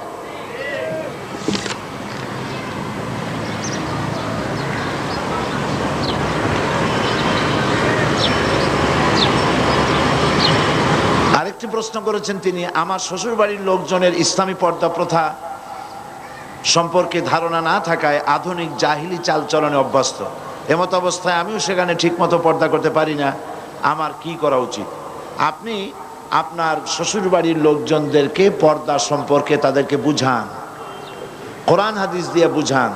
আরেকটি প্রশ্ন করেছেন তিনি, আমার শ্বশুর বাড়ির লোকজনের ইসলামী পর্দা প্রথা সম্পর্কে ধারণা না থাকায় আধুনিক জাহিলি চালচলনে অভ্যস্ত। এমত অবস্থায় আমিও সেখানে ঠিকমতো পর্দা করতে পারি না, আমার কি করা উচিত? আপনি আপনার শ্বশুর বাড়ির লোকজনদেরকে পর্দা সম্পর্কে তাদেরকে বুঝান, কোরআন হাদিস দিয়ে বুঝান,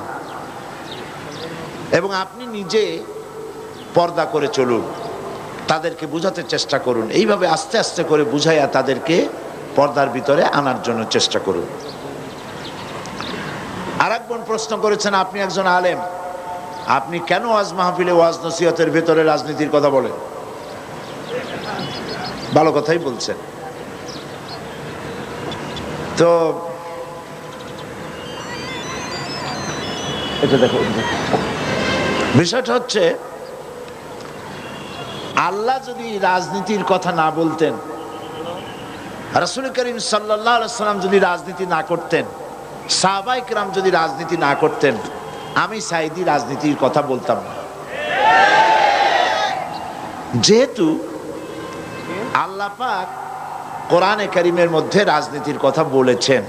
এবং আপনি নিজে পর্দা করে চলুন, তাদেরকে বুঝাতে চেষ্টা করুন। এইভাবে আস্তে আস্তে করে বুঝাইয়া তাদেরকে পর্দার ভিতরে আনার জন্য চেষ্টা করুন। আরেক বোন প্রশ্ন করেছেন, আপনি একজন আলেম, আপনি কেন ওয়াজ মাহফিলে ওয়াজ নসিহতের ভেতরে রাজনীতির কথা বলেন? ভালো কথাই বলছেন। তো এটা দেখো, বিষয়টা হচ্ছে আল্লাহ যদি রাজনীতির কথা না বলতেন, রাসূল করিম সাল্লাল্লাহু আলাইহি ওয়াসাল্লাম যদি রাজনীতি না করতেন, সাহাবায়ে কেরাম যদি রাজনীতি না করতেন, আমি সাঈদী রাজনীতির কথা বলতাম না, যেহেতু আল্লাহ পাক কোরআনে কারীমের মধ্যে রাজনীতির কথা বলেছেন,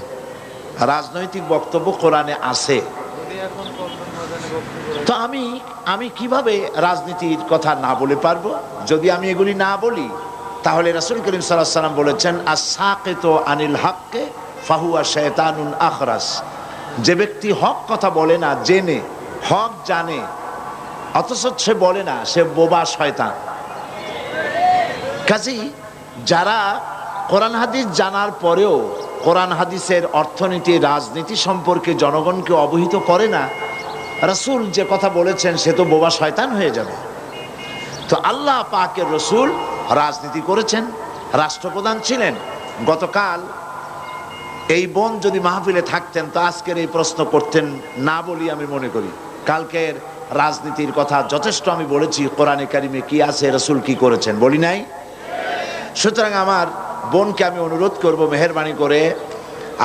রাজনৈতিক বক্তব্য কোরআনে আছে। তো আমি কিভাবে রাজনীতির কথা না বলে পারবো? যদি আমি এগুলি না বলি, তাহলে রাসূল করিম সাল্লাল্লাহু আলাইহি ওয়াসাল্লাম বলেছেন, আস-সাকিতু আনিল হাক্কি ফাহুয়া শায়তানুন আখরাস। যে ব্যক্তি হক কথা বলে না, জেনে হক জানে অথচ সে বলে না, সে বোবা শয়তান। কাজেই যারা কোরআন হাদিস জানার পরেও কোরআন হাদিসের অর্থনীতি, রাজনীতি সম্পর্কে জনগণকে অবহিত করে না, রাসূল যে কথা বলেছেন সে তো বোবা শয়তান হয়ে যাবে। তো আল্লাহ পাকের রাসূল রাজনীতি করেছেন, রাষ্ট্রপ্রধান ছিলেন। গতকাল এই বোন যদি মাহফিলে থাকতেন তো আজকের এই প্রশ্ন করতেন না বলি আমি মনে করি। কালকের রাজনীতির কথা যথেষ্ট আমি বলেছি, কোরআনে কারিমে কি আছে, রাসূল কি করেছেন, বলি নাই? সুতরাং আমার বোনকে আমি অনুরোধ করব, মেহেরবানি করে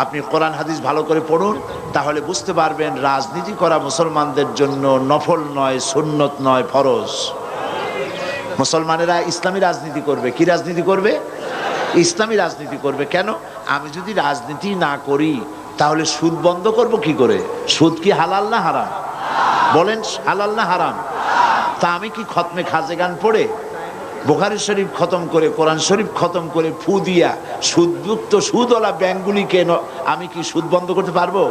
আপনি কোরআন হাদিস ভালো করে পড়ুন, তাহলে বুঝতে পারবেন রাজনীতি করা মুসলমানদের জন্য নফল নয়, সুন্নত নয়, ফরজ। মুসলমানেরা ইসলামী রাজনীতি করবে। কি রাজনীতি করবে? ইসলামী রাজনীতি করবে। কেন? আমি যদি রাজনীতি না করি তাহলে সুদ বন্ধ করব কি করে? সুদ কি হালাল না হারাম? বলেন, হালাল না হারাম? তা আমি কি খতমে খাজেগান পড়ে, বুখারী শরীফ খতম করে, কোরআন শরীফ খতম করে ফু দিয়া সুদযুক্ত সুদওয়ালা ব্যাংকগুলিকে আমি কি সুদ বন্ধ করতে পারবো?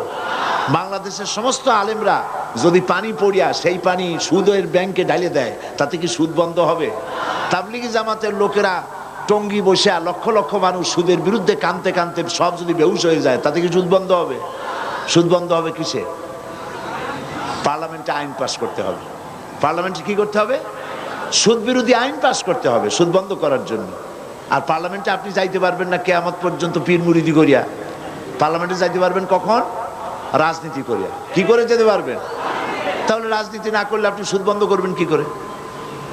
বাংলাদেশের সমস্ত আলেমরা যদি পানি পড়িয়া সেই পানি সুদের ব্যাংকে ঢালিয়ে দেয়, তাতে কি সুদ বন্ধ হবে? তাবলিগি জামাতের লোকেরা টঙ্গি বসে লক্ষ লক্ষ মানুষ সুদের বিরুদ্ধে কাঁদতে কাঁদতে সব যদি বেহুশ হয়ে যায়, তাতে কি সুদ বন্ধ হবে? সুদ বন্ধ হবে কিসে? পার্লামেন্টে আইন পাস করতে হবে। পার্লামেন্টে কি করতে হবে? সুদ বিরোধী আইন পাস করতে হবে সুদ বন্ধ করার জন্য। আর পার্লামেন্টে আপনি যাইতে পারবেন না কিয়ামত পর্যন্ত পীর মুরিদি করিয়া। পার্লামেন্টে যাইতে পারবেন কখন? রাজনীতি করিয়া। কি করে যেতে পারবেন? তাহলে রাজনীতি না করলে আপনি সুদ বন্ধ করবেন কি করে?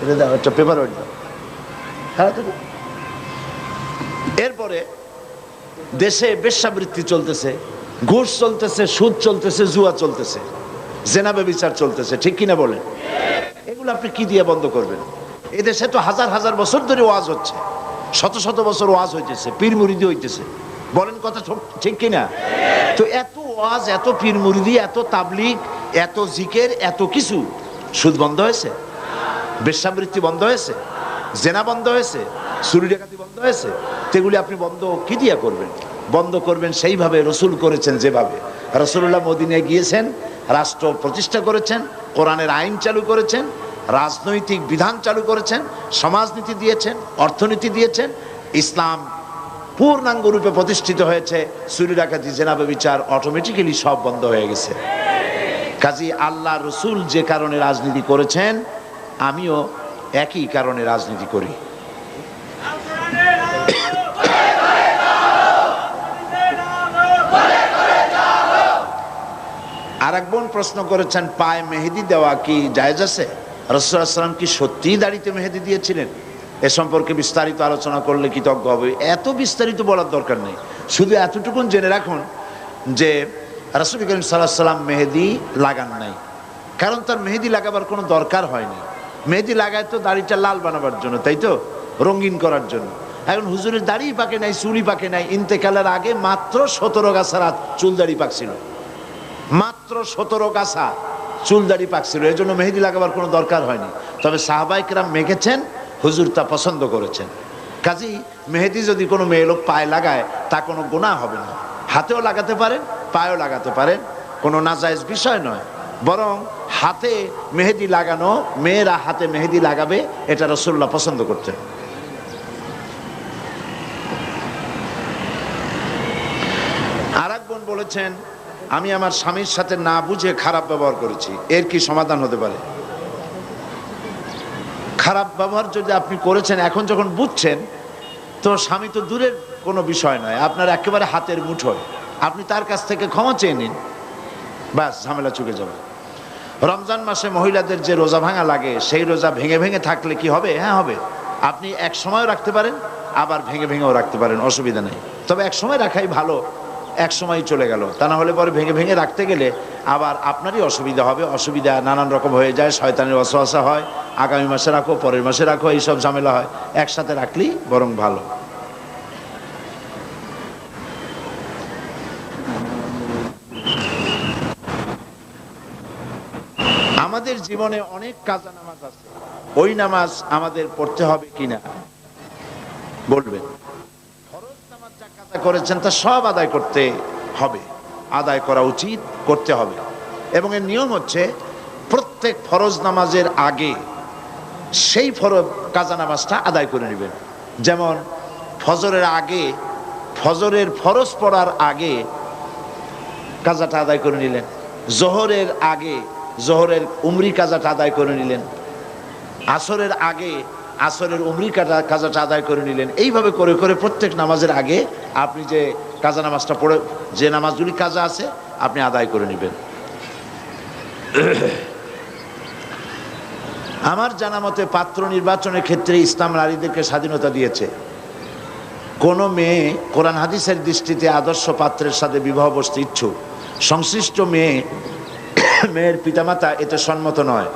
এটা দাও, একটা পেপার ওয়ার্ড দাও। এরপরে দেশে বেশ্যাবৃত্তি চলতেছে, ঘুষ চলতেছে, সুদ চলতেছে, জুয়া চলতেছে, জেনা ব্যভিচার চলতেছে, ঠিক কিনা বলেন? এগুলো আপনি কি দিয়ে বন্ধ করবেন? এদেশে তো হাজার হাজার বছর ধরে ওয়াজ হচ্ছে, শত শত বছর ওয়াজ হইতেছে, পীর মুরিদি হইতেছে, বলেন কথা ঠিক কিনা? তো এত ওয়াজ, এত পীর মুরিদি, এত তাবলিগ, এত জিকের, এত কিছু, সুদ বন্ধ হয়েছে? বেশ্যাবৃত্তি বন্ধ হয়েছে? জেনা বন্ধ হয়েছে? চুরি ডাকাতি বন্ধ হয়েছে? সেগুলি আপনি বন্ধ কি দিয়া করবেন? বন্ধ করবেন সেইভাবে রাসূল করেছেন, যেভাবে রাসূলুল্লাহ মদিনায় গিয়েছেন, রাষ্ট্র প্রতিষ্ঠা করেছেন, কোরআনের আইন চালু করেছেন, রাজনৈতিক বিধান চালু করেছেন, সমাজনীতি দিয়েছেন, অর্থনীতি দিয়েছেন, ইসলাম পূর্ণাঙ্গ রূপে প্রতিষ্ঠিত হয়েছে। চুরি ডাকাতি, জেনা ব্যভিচার অটোমেটিক্যালি সব বন্ধ হয়ে গেছে। কাজী আল্লাহ রসুল যে কারণে রাজনীতি করেছেন, আমিও একই কারণে রাজনীতি করি। আর এক বোন প্রশ্ন করেছেন, পায়ে মেহেদি দেওয়া কি জায়েজ আছে? রাসূলুল্লাহ সাল্লাল্লাহু আলাইহি ওয়াসাল্লাম কি সত্যিই দাড়িতে মেহেদি দিয়েছিলেন? এ সম্পর্কে বিস্তারিত আলোচনা করলে কৃতজ্ঞ হবে। এত বিস্তারিত বলার দরকার নেই, শুধু এতটুকুন জেনে রাখুন যে রাসূল করিম সাল্লাল্লাহু আলাইহি ওয়াসাল্লাম মেহেদি লাগান নাই, কারণ তার মেহেদি লাগাবার কোনো দরকার হয়নি। মেহেদি লাগায় তো দাড়িটা লাল বানাবার জন্য, তাই তো, রঙিন করার জন্য। এখন হুজুরের দাড়ি পাকে নাই, চুলি পাকে নাই, ইন্তেকালের আগে মাত্র 17 গাছা চুল দাড়ি পাকছিল, মাত্র 17 গাছা চুল দাড়ি পাকছিল, এই জন্য মেহেদি লাগাবার কোনো দরকার হয়নি। তবে সাহাবায়ে কেরাম মেখেছেন, হুজুর তা পছন্দ করেছেন। কাজেই মেহেদি যদি কোনো মেয়ে লোক পায়ে লাগায় তা কোনো গুনাহ হবে না। হাতেও লাগাতে পারেন, পায়েও লাগাতে পারেন, কোনো নাজায়েজ বিষয় নয়। বরং হাতে মেহেদি লাগানো, মেয়েরা হাতে মেহেদি লাগাবে, এটা রাসূলুল্লাহ পছন্দ করতেন। আর এক বোন বলেছেন, আমি আমার স্বামীর সাথে না বুঝে খারাপ ব্যবহার করেছি, এর কি সমাধান হতে পারে? খারাপ ব্যবহার যদি আপনি করেছেন, এখন যখন বুঝছেন, তো স্বামী তো দূরের কোনো বিষয় নয়, আপনার একেবারে হাতের মুঠোয়, আপনি তার কাছ থেকে ক্ষমা চেয়ে নিন, ব্যাস ঝামেলা চুকে যাবে। রমজান মাসে মহিলাদের যে রোজা ভাঙা লাগে, সেই রোজা ভেঙে ভেঙে থাকলে কি হবে? হ্যাঁ হবে। আপনি এক সময়ও রাখতে পারেন, আবার ভেঙে ভেঙেও রাখতে পারেন, অসুবিধা নেই। তবে এক সময় রাখাই ভালো, এক সময় চলে গেল, তা না হলে পরে ভেঙে ভেঙে রাখতে গেলে আবার আপনারই অসুবিধা হবে, অসুবিধা নানান রকম হয়ে যায়, শয়তানের ওয়াসওয়াসা হয়, আগামী মাসে রাখো, পরের মাসে রাখো, এইসব ঝামেলা হয়। একসাথে রাখলেই বরং ভালো। আমাদের জীবনে অনেক কাজা নামাজ আছে, ওই নামাজ আমাদের পড়তে হবে কিনা বলবেন। ফরজ নামাজ যা কাজা করেছেন তা সব আদায় করতে হবে, আদায় করা উচিত, করতে হবে। এবং এর নিয়ম হচ্ছে প্রত্যেক ফরজ নামাজের আগে সেই ফরজ কাজা নামাজটা আদায় করে নেবেন। যেমন ফজরের আগে, ফজরের ফরজ পড়ার আগে কাজাটা আদায় করে নিলেন, জোহরের আগে জোহরের উমরি কাজাটা আদায় করে নিলেন, আসরের আগে আসরের উমরি কাজাটা আদায় করে নিলেন। এইভাবে করে করে প্রত্যেক নামাজের আগে আপনি যে কাজা নামাজটা পড়ে, যে নামাজগুলি কাজা আছে আপনি আদায় করে নেবেন। আমার জানা মতে পাত্র নির্বাচনের ক্ষেত্রে ইসলাম নারীদেরকে স্বাধীনতা দিয়েছে। কোনো মেয়ে কোরআন হাদিসের দৃষ্টিতে আদর্শ পাত্রের সাথে বিবাহ বসতে ইচ্ছুক, সংশ্লিষ্ট মেয়ের পিতামাতা এতে সম্মত নয়।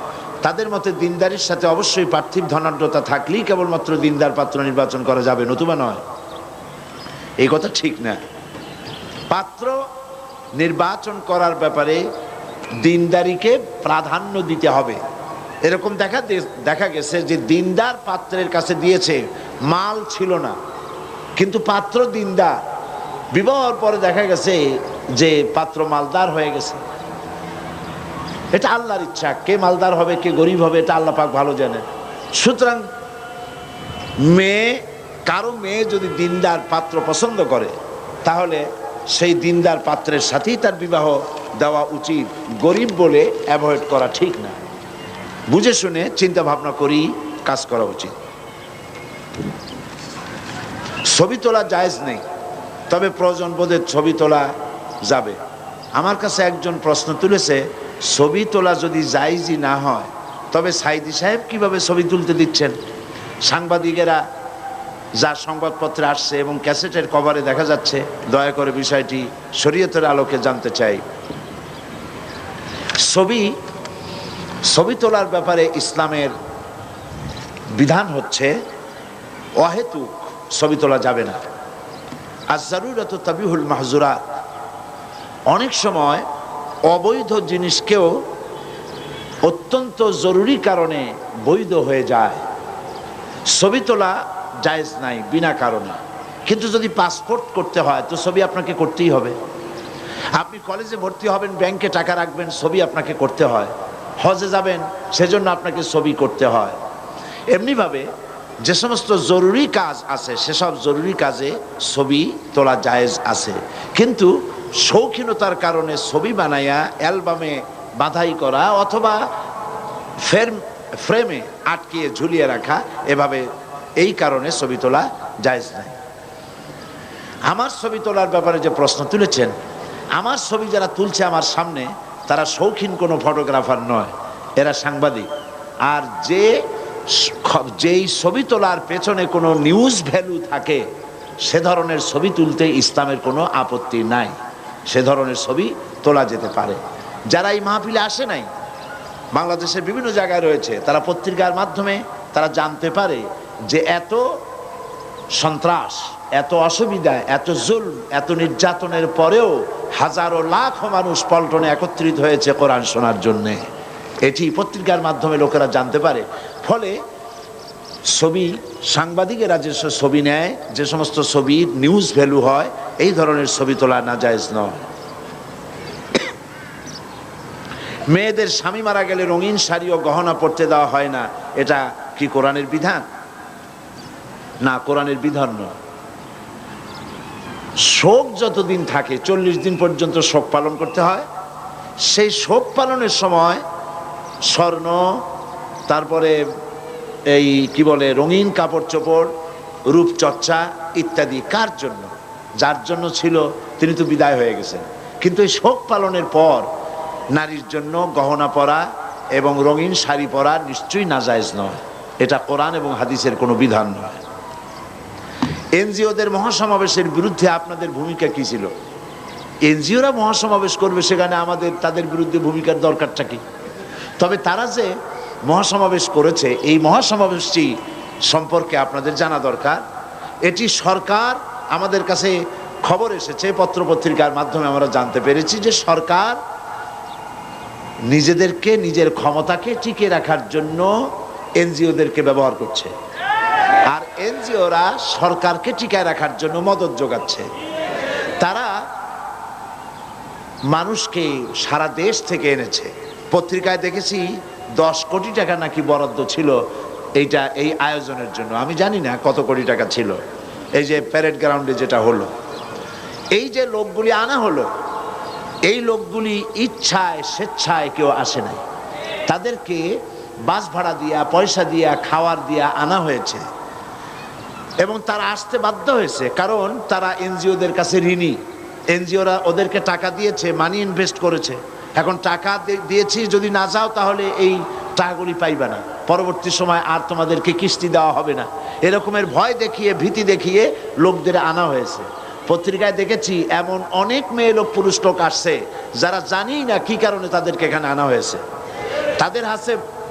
তাদের মতে দিনদারির সাথে অবশ্যই পার্থিব ধনাঢ্যতা থাকলেই কেবলমাত্র দিনদার পাত্র নির্বাচন করা যাবে, নতুবা নয়। এই কথা ঠিক না। পাত্র নির্বাচন করার ব্যাপারে দিনদারিকে প্রাধান্য দিতে হবে। এরকম দেখা গেছে যে দিনদার পাত্রের কাছে দিয়েছে, মাল ছিল না, কিন্তু পাত্র দিনদার। বিবাহের পরে দেখা গেছে যে পাত্র মালদার হয়ে গেছে। এটা আল্লাহর ইচ্ছা, কে মালদার হবে কে গরিব হবে এটা আল্লাহ পাক ভালো জানেন। সুতরাং কারো মেয়ে যদি দিনদার পাত্র পছন্দ করে তাহলে সেই দিনদার পাত্রের সাথেই তার বিবাহ দেওয়া উচিত, গরিব বলে অ্যাভয়েড করা ঠিক না। বুঝে শুনে চিন্তা ভাবনা করি কাজ করা উচিত। ছবি তোলা জায়েজ নেই, তবে প্রয়োজন বোধে ছবি তোলা যাবে। আমার কাছে একজন প্রশ্ন তুলেছে, ছবি তোলা যদি জায়েজই না হয় তবে সাইদি সাহেব কিভাবে ছবি তুলতে দিচ্ছেন? সাংবাদিকেরা যা সংবাদপত্রে আসছে এবং ক্যাসেটের কভারে দেখা যাচ্ছে, দয়া করে বিষয়টি শরীয়তের আলোকে জানতে চাই। ছবি তোলার ব্যাপারে ইসলামের বিধান হচ্ছে অহেতুক ছবি তোলা যাবে না। আর জারুরাত তাবিহুল মাহজুরাত, অনেক সময় অবৈধ জিনিসকেও অত্যন্ত জরুরি কারণে বৈধ হয়ে যায়। ছবি তোলা জায়েজ নাই বিনা কারণে, কিন্তু যদি পাসপোর্ট করতে হয় তো ছবি আপনাকে করতেই হবে। আপনি কলেজে ভর্তি হবেন, ব্যাংকে টাকা রাখবেন, ছবি আপনাকে করতে হয়। হজে যাবেন, সেজন্য আপনাকে ছবি করতে হয়। এমনিভাবে যে সমস্ত জরুরি কাজ আছে সেসব জরুরি কাজে ছবি তোলা জায়েজ আছে, কিন্তু শৌখিনতার কারণে ছবি বানাইয়া অ্যালবামে বাঁধাই করা অথবা ফ্রেমে আটকিয়ে ঝুলিয়ে রাখা, এভাবে এই কারণে ছবি তোলা জায়েজ নাই। আমার ছবি তোলার ব্যাপারে যে প্রশ্ন তুলেছেন, আমার ছবি যারা তুলছে আমার সামনে তারা শৌখিন কোনো ফটোগ্রাফার নয়, এরা সাংবাদিক। আর যেই ছবি তোলার পেছনে কোনো নিউজ ভ্যালু থাকে সে ধরনের ছবি তুলতে ইসলামের কোনো আপত্তি নাই, সে ধরনের ছবি তোলা যেতে পারে। যারা এই মাহফিলে আসে নাই, বাংলাদেশের বিভিন্ন জায়গায় রয়েছে, তারা পত্রিকার মাধ্যমে তারা জানতে পারে যে এত সন্ত্রাস, এত অসুবিধা, এত জুলম, এত নির্যাতনের পরেও হাজারো লাখ মানুষ পল্টনে একত্রিত হয়েছে কোরআন শোনার জন্যে। এটি পত্রিকার মাধ্যমে লোকেরা জানতে পারে। ফলে ছবি, সাংবাদিকেরা যে ছবি নেয়, যে সমস্ত ছবির নিউজ ভ্যালু হয়, এই ধরনের ছবি তোলা নাজায়েজ নয়। মেয়েদের স্বামী মারা গেলে রঙিন শাড়ি ও গহনা পরতে দেওয়া হয় না, এটা কি কোরআনের বিধান? না, কোরআনের বিধান নয়। শোক যতদিন থাকে, 40 দিন পর্যন্ত শোক পালন করতে হয়। সেই শোক পালনের সময় স্বর্ণ, তারপরে এই কি বলে রঙিন কাপড় চোপড়, রূপচর্চা ইত্যাদি কার জন্য? যার জন্য ছিল তিনি তো বিদায় হয়ে গেছেন। কিন্তু এই শোক পালনের পর নারীর জন্য গহনা পরা এবং রঙিন শাড়ি পরা নিশ্চয়ই নাজায়েজ নয়। এটা কোরআন এবং হাদিসের কোনো বিধান নয়। এনজিওদের মহাসমাবেশের বিরুদ্ধে আপনাদের ভূমিকা কি ছিল? এনজিওরা মহাসমাবেশ করবে, সেখানে আমাদের তাদের বিরুদ্ধে ভূমিকার দরকারটা কি? তবে তারা যে মহাসমাবেশ করেছে, এই মহাসমাবেশটি সম্পর্কে আপনাদের জানা দরকার। এটি সরকার, আমাদের কাছে খবর এসেছে, পত্রপত্রিকার মাধ্যমে আমরা জানতে পেরেছি যে সরকার নিজেদেরকে, নিজের ক্ষমতাকে টিকে রাখার জন্য এনজিওদেরকে ব্যবহার করছে, আর এনজিওরা সরকারকে টিকায় রাখার জন্য মদত যোগাচ্ছে। তারা মানুষকে সারা দেশ থেকে এনেছে। পত্রিকায় দেখেছি 10 কোটি টাকা নাকি বরাদ্দ ছিল এই আয়োজনের জন্য। আমি জানি না কত কোটি টাকা ছিল। এই যে প্যারেড গ্রাউন্ডে যেটা হলো, এই যে লোকগুলি আনা হলো, এই লোকগুলি ইচ্ছায় স্বেচ্ছায় কেউ আসে নাই। তাদেরকে বাস ভাড়া দিয়া, পয়সা দিয়া, খাওয়ার দিয়া আনা হয়েছে, এবং তারা আসতে বাধ্য হয়েছে কারণ তারা এনজিওদের কাছে ঋণী। এনজিওরা ওদেরকে টাকা দিয়েছে, মানি ইনভেস্ট করেছে। এখন টাকা দিয়েছি, যদি না যাও তাহলে এই টাকাগুলি পাইবে না, পরবর্তী সময় আর তোমাদেরকে কিস্তি দেওয়া হবে না, এরকমের ভয় দেখিয়ে, ভীতি দেখিয়ে লোকদের আনা হয়েছে। পত্রিকায় দেখেছি এমন অনেক মেয়ে লোক, পুরুষ লোক আসছে যারা জানি না কি কারণে তাদেরকে এখানে আনা হয়েছে।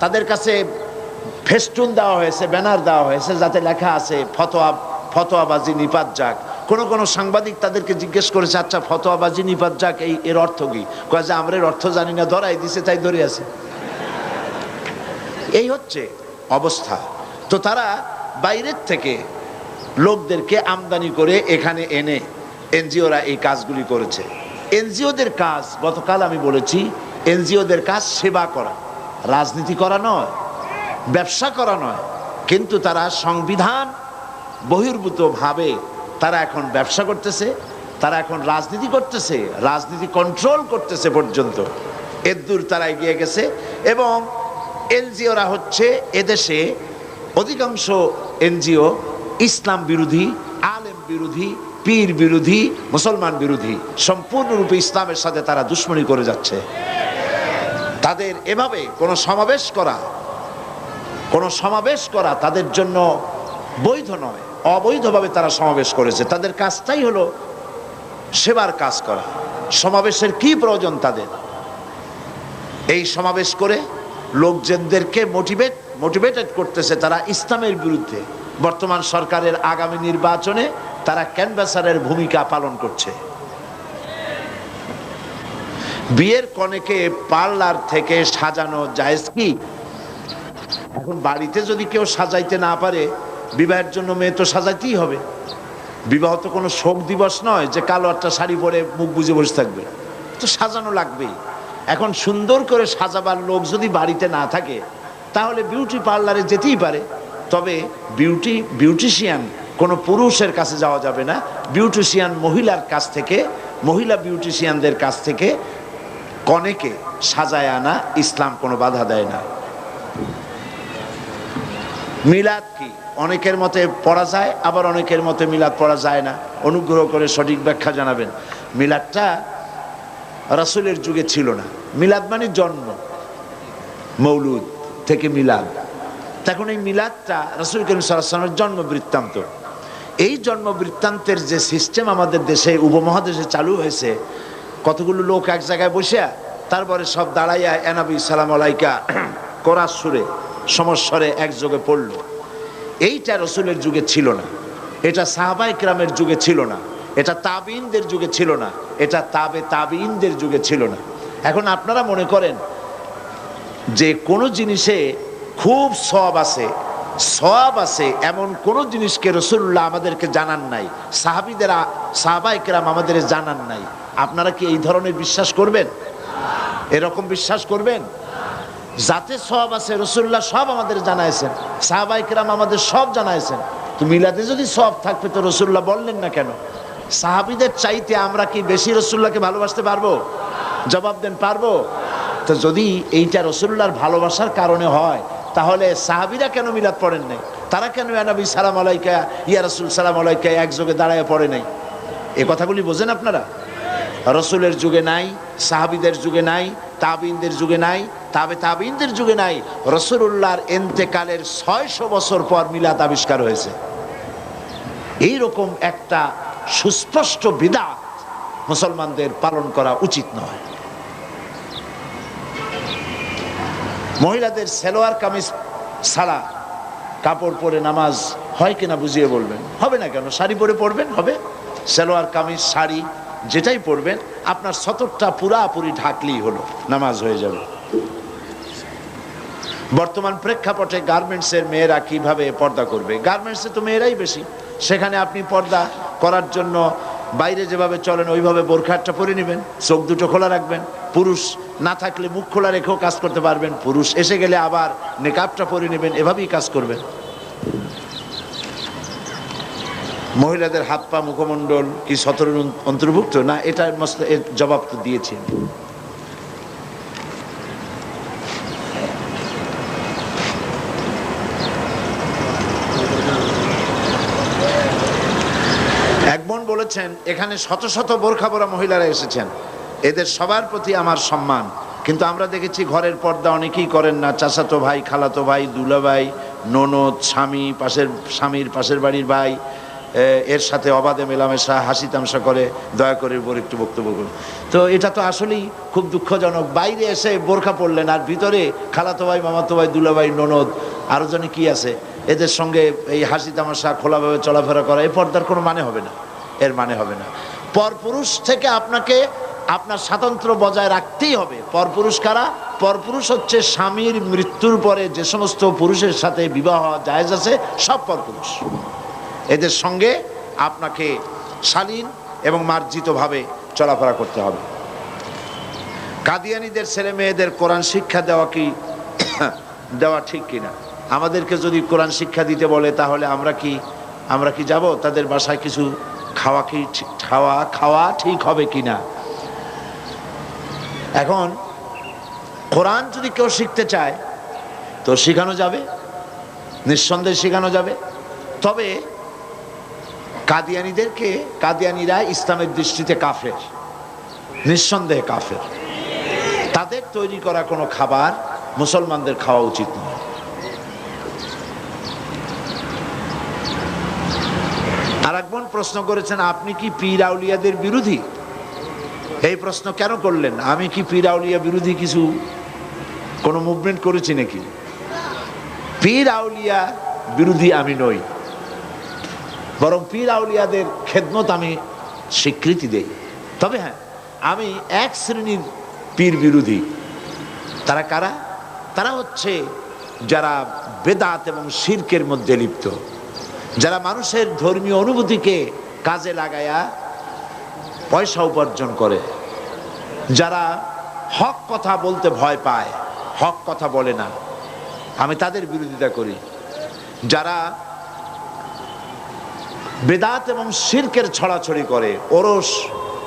তাদের কাছে ফেস্টুন দেওয়া হয়েছে, ব্যানার দেওয়া হয়েছে, যাতে লেখা আছে ফতোয়াবাজি নিপাত যাক। কোন সাংবাদিক তাদেরকে জিজ্ঞেস করেছে, আচ্ছা ফতোয়াবাজি নিপাত যাক এর অর্থ কি? কয় যে আমরা এর অর্থ জানি না, ধরাই দিছে তাই ধরে আছে। এই হচ্ছে অবস্থা। তো তারা বাইরের থেকে লোকদেরকে আমদানি করে এখানে এনে এনজিওরা এই কাজগুলি করেছে। এনজিওদের কাজ, গতকাল আমি বলেছি, এনজিওদের কাজ সেবা করা, রাজনীতি করা নয়, ব্যবসা করা নয়। কিন্তু তারা সংবিধান বহির্ভূত ভাবে তারা এখন ব্যবসা করতেছে, তারা এখন রাজনীতি করতেছে, রাজনীতি কন্ট্রোল করতেছে পর্যন্ত, এদূর তারা এগিয়ে গেছে। এবং এনজিওরা হচ্ছে এদেশে অধিকাংশ এনজিও ইসলাম বিরোধী, আলেম বিরোধী, পীর বিরোধী, মুসলমান বিরোধী, সম্পূর্ণরূপে ইসলামের সাথে তারা দুশ্মনী করে যাচ্ছে। তাদের এভাবে কোনো সমাবেশ করা তাদের জন্য বৈধ নয়, অবৈধভাবে তারা সমাবেশ করেছে। তাদের কাজটাই হলো সেবার কাজ করা। সমাবেশের কি প্রয়োজন তাদের? এই সমাবেশ করে লোকজনদেরকে মোটিভেটেড করতেছে তারা ইসলামের বিরুদ্ধে। বর্তমান সরকারের আগামী নির্বাচনে তারা ক্যানভাসারের ভূমিকা পালন করছে। বিয়ের কনেকে পার্লার থেকে সাজানো জায়েজ কি? এখন বাড়িতে যদি কেউ সাজাইতে না পারে, বিবাহের জন্য মেয়ে তো সাজাইতেই হবে। বিবাহ তো কোনো শোক দিবস নয় যে কালো একটা শাড়ি পরে মুখ বুজে বসে থাকবে, তো সাজানো লাগবেই। এখন সুন্দর করে সাজাবার লোক যদি বাড়িতে না থাকে, তাহলে বিউটি পার্লারে যেতেই পারে। তবে বিউটিশিয়ান কোনো পুরুষের কাছে যাওয়া যাবে না। বিউটিশিয়ান মহিলা বিউটিশিয়ানদের কাছ থেকে কনেকে সাজায় আনা ইসলাম কোনো বাধা দেয় না। মিলাদ কি? অনেকের মতে পড়া যায়, আবার অনেকের মতে মিলাদ পড়া যায় না। অনুগ্রহ করে সঠিক ব্যাখ্যা জানাবেন। মিলাদটা রাসূলের যুগে ছিল না। মিলাদ মানে জন্ম, মৌলুদ থেকে মিলাদ। তখন এই মিলাদটা রাসূল করিম সাল্লাল্লাহু আলাইহি ওয়াসাল্লামের জন্ম বৃত্তান্ত। এই জন্ম বৃত্তান্তের যে সিস্টেম আমাদের দেশে, উপমহাদেশে চালু হয়েছে, কতগুলো লোক এক জায়গায় বসে, তারপরে সব দাঁড়াইয়া এনাবি সালাম আলাইকা কোরআন সুরে সমস্বরে একযোগে পড়ল। এইটা রাসূলের যুগে ছিল না, এটা সাহাবায়ে কেরামের যুগে ছিল না, এটা তাবিঈনদের যুগে ছিল না, এটা তাবিঈনদের যুগে ছিল না। এখন আপনারা মনে করেন যে কোনো জিনিসে খুব সওয়াব আছে এমন কোন জিনিসকে রাসূলুল্লাহ আমাদেরকে জানান নাই, সাহাবায়ে কেরাম আমাদের জানান নাই। আপনারা কি এই ধরনের বিশ্বাস করবেন? এরকম বিশ্বাস করবেন? যাতে সওয়াব আছে রাসূলুল্লাহ সব আমাদের জানাইছেন, সাহাবায়ে কেরাম আমাদের সব জানাইছেন। তো মিলাদে যদি সওয়াব থাকবে তো রাসূলুল্লাহ বললেন না কেন? সাহাবীদের চাইতে আমরা কি বেশি রাসূলুল্লাহকে ভালোবাসতে পারবো? জবাব দেন, পারবো? তো যদি এইটা রাসূলুল্লাহর ভালোবাসার কারণে হয়, তাহলে সাহাবীরা কেন মিলাদ পড়েন নাই? তারা কেন ইয়া নবী সালাম আলাইকা, ইয়া রাসূল সালাম আলাইকা একযোগে দাঁড়ায় পড়ে নাই? এই কথাগুলি বোঝেন আপনারা? রাসূলের যুগে নাই, সাহাবীদের যুগে নাই, তাবিঈনদের যুগে নাই, তাবিঈনদের যুগে নাই। রাসূলুল্লাহর ইন্তেকালের 600 বছর পর মিলাদ আবিষ্কার হয়েছে। এইরকম একটা সুস্পষ্ট বিদআত মুসলমানদের পালন করা উচিত নয়। মহিলাদের সালোয়ার কামিজ ছাড়া কাপড় পরে নামাজ হয় কিনা বুঝিয়ে বলবেন। হবে না কেন? শাড়ি পরে পড়বেন, হবে। সালোয়ার কামিজ শাড়ি যেটাই পরবেন আপনার সতরটা পুরাপুরি ঢাকলেই হলো, নামাজ হয়ে যাবে। বর্তমান প্রেক্ষাপটে গার্মেন্টসের মেয়েরা কিভাবে পর্দা করবে? গার্মেন্টসে তো মেয়েরাই বেশি, সেখানে আপনি পর্দা করার জন্য বাইরে যেভাবে চলেন ওইভাবে বোরখা একটা পরে নেবেন, চোখ দুটো খোলা রাখবেন। পুরুষ না থাকলে মুখ খোলা রেখেও কাজ করতে পারবেন, পুরুষ এসে গেলে আবার নেকাবটা পরে নেবেন, এভাবেই কাজ করবেন। মহিলাদের হাত পা মুখমণ্ডল কি সতরের অন্তর্ভুক্ত না? এটার এর জবাব তো দিয়েছি। এক বোন বলেছেন, এখানে শত শত বোরখা পরা মহিলারা এসেছেন, এদের সবার প্রতি আমার সম্মান, কিন্তু আমরা দেখেছি ঘরের পর্দা অনেকেই করেন না। চাচাতো ভাই, খালাতো ভাই, দুলাভাই, ননদ, স্বামী, স্বামীর পাশের বাড়ির ভাই, এর সাথে অবাধে মেলামেশা, হাসি তামসা করে। দয়া করে উপর একটু বক্তব্য করুন। তো এটা তো আসলেই খুব দুঃখজনক। বাইরে এসে বোরখা পড়লেন আর ভিতরে খালাতো ভাই, মামাতো ভাই, দুলাভাই, ননদ, আরও জনে কি আছে, এদের সঙ্গে এই হাসি তামাশা খোলাভাবে চলাফেরা করা, এই পর্দার কোনো মানে হবে না, এর মানে হবে না। পরপুরুষ থেকে আপনাকে আপনার স্বাতন্ত্র্য বজায় রাখতেই হবে। পরপুরুষ কারা? পরপুরুষ হচ্ছে স্বামীর মৃত্যুর পরে যে সমস্ত পুরুষের সাথে বিবাহ জায়েজ আছে, সব পরপুরুষ। এদের সঙ্গে আপনাকে শালীন এবং মার্জিতভাবে চলাফেরা করতে হবে। কাদিয়ানীদের ছেলে মেয়েদের কোরআন শিক্ষা দেওয়া ঠিক কিনা? আমাদেরকে যদি কোরআন শিক্ষা দিতে বলে তাহলে আমরা কি যাব তাদের বাসায়? কিছু খাওয়া ঠিক হবে কিনা? এখন কোরআন যদি কেউ শিখতে চায় তো শেখানো যাবে, নিঃসন্দেহে শেখানো যাবে। তবে কাদিয়ানীরা ইসলামের দৃষ্টিতে কাফের, নিঃসন্দেহে কাফের। তাদের তৈরি করা কোনো খাবার মুসলমানদের খাওয়া উচিত নয়। আর এক বোন প্রশ্ন করেছেন, আপনি কি পীর আউলিয়াদের বিরোধী? এই প্রশ্ন কেন করলেন? আমি কি পীর আউলিয়া বিরোধী কোনো মুভমেন্ট করেছি নাকি? পীর আউলিয়া বিরোধী আমি নই, বরং পীর আউলিয়াদের খেদমত আমি স্বীকৃতি দেই। তবে হ্যাঁ, আমি এক শ্রেণীর পীর বিরোধী। তারা কারা? তারা হচ্ছে যারা বেদাত এবং শিরকের মধ্যে লিপ্ত, যারা মানুষের ধর্মীয় অনুভূতিকে কাজে লাগায়া পয়সা উপার্জন করে, যারা হক কথা বলতে ভয় পায়, হক কথা বলে না, আমি তাদের বিরোধিতা করি। যারা বেদাত এবং শিরকের ছড়াছড়ি করে, ওরস,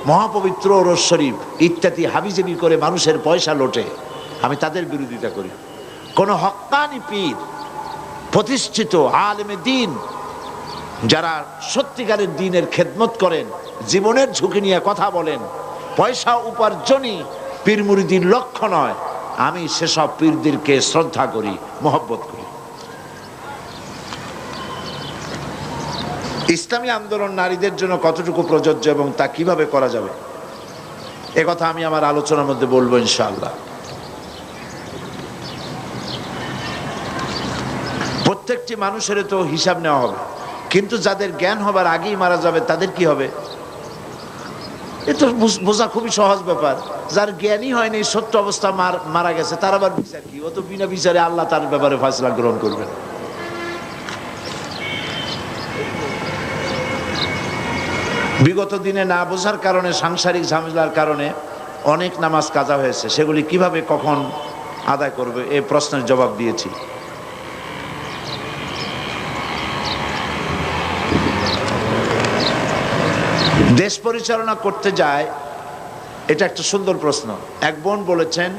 মহাপবিত্র ওরস শরীফ ইত্যাদি হাবিজাবি করে মানুষের পয়সা লোটে, আমি তাদের বিরোধিতা করি। কোন হক্কানি পীর, প্রতিষ্ঠিত আলেমে দ্বীন, যারা সত্যিকারের দ্বীনের খেদমত করেন, জীবনের ঝুঁকি নিয়ে কথা বলেন, পয়সা উপার্জনই পীর মুরিদির লক্ষ্য নয়, আমি সেসব পীরদেরকে শ্রদ্ধা করি, মহব্বত করি। ইসলামী আন্দোলন নারীদের জন্য কতটুকু প্রযোজ্য এবং তা কিভাবে করা যাবে, এ কথা আমি আমার আলোচনার মধ্যে বলবো ইনশাআল্লাহ। প্রত্যেকটি মানুষের তো হিসাব নেওয়া হবে, কিন্তু যাদের জ্ঞান হবার আগেই মারা যাবে তাদের কি হবে? এ তো বোঝা খুবই সহজ ব্যাপার। যার জ্ঞানই হয়নি, সত্য অবস্থা মারা গেছে, তার আবার বিচার কি? ও তো বিনা বিচারে আল্লাহ তার ব্যাপারে ফয়সালা গ্রহণ করবেন। বিগত দিনে না বোঝার কারণে, সাংসারিক ঝামেলার কারণে অনেক নামাজ কাজা হয়েছে, সেগুলি কিভাবে কখন আদায় করবে এই প্রশ্নের জবাব দিয়েছি। দেশ পরিচালনা করতে যায়, এটা একটা সুন্দর প্রশ্ন। এক বোন বলেছেন,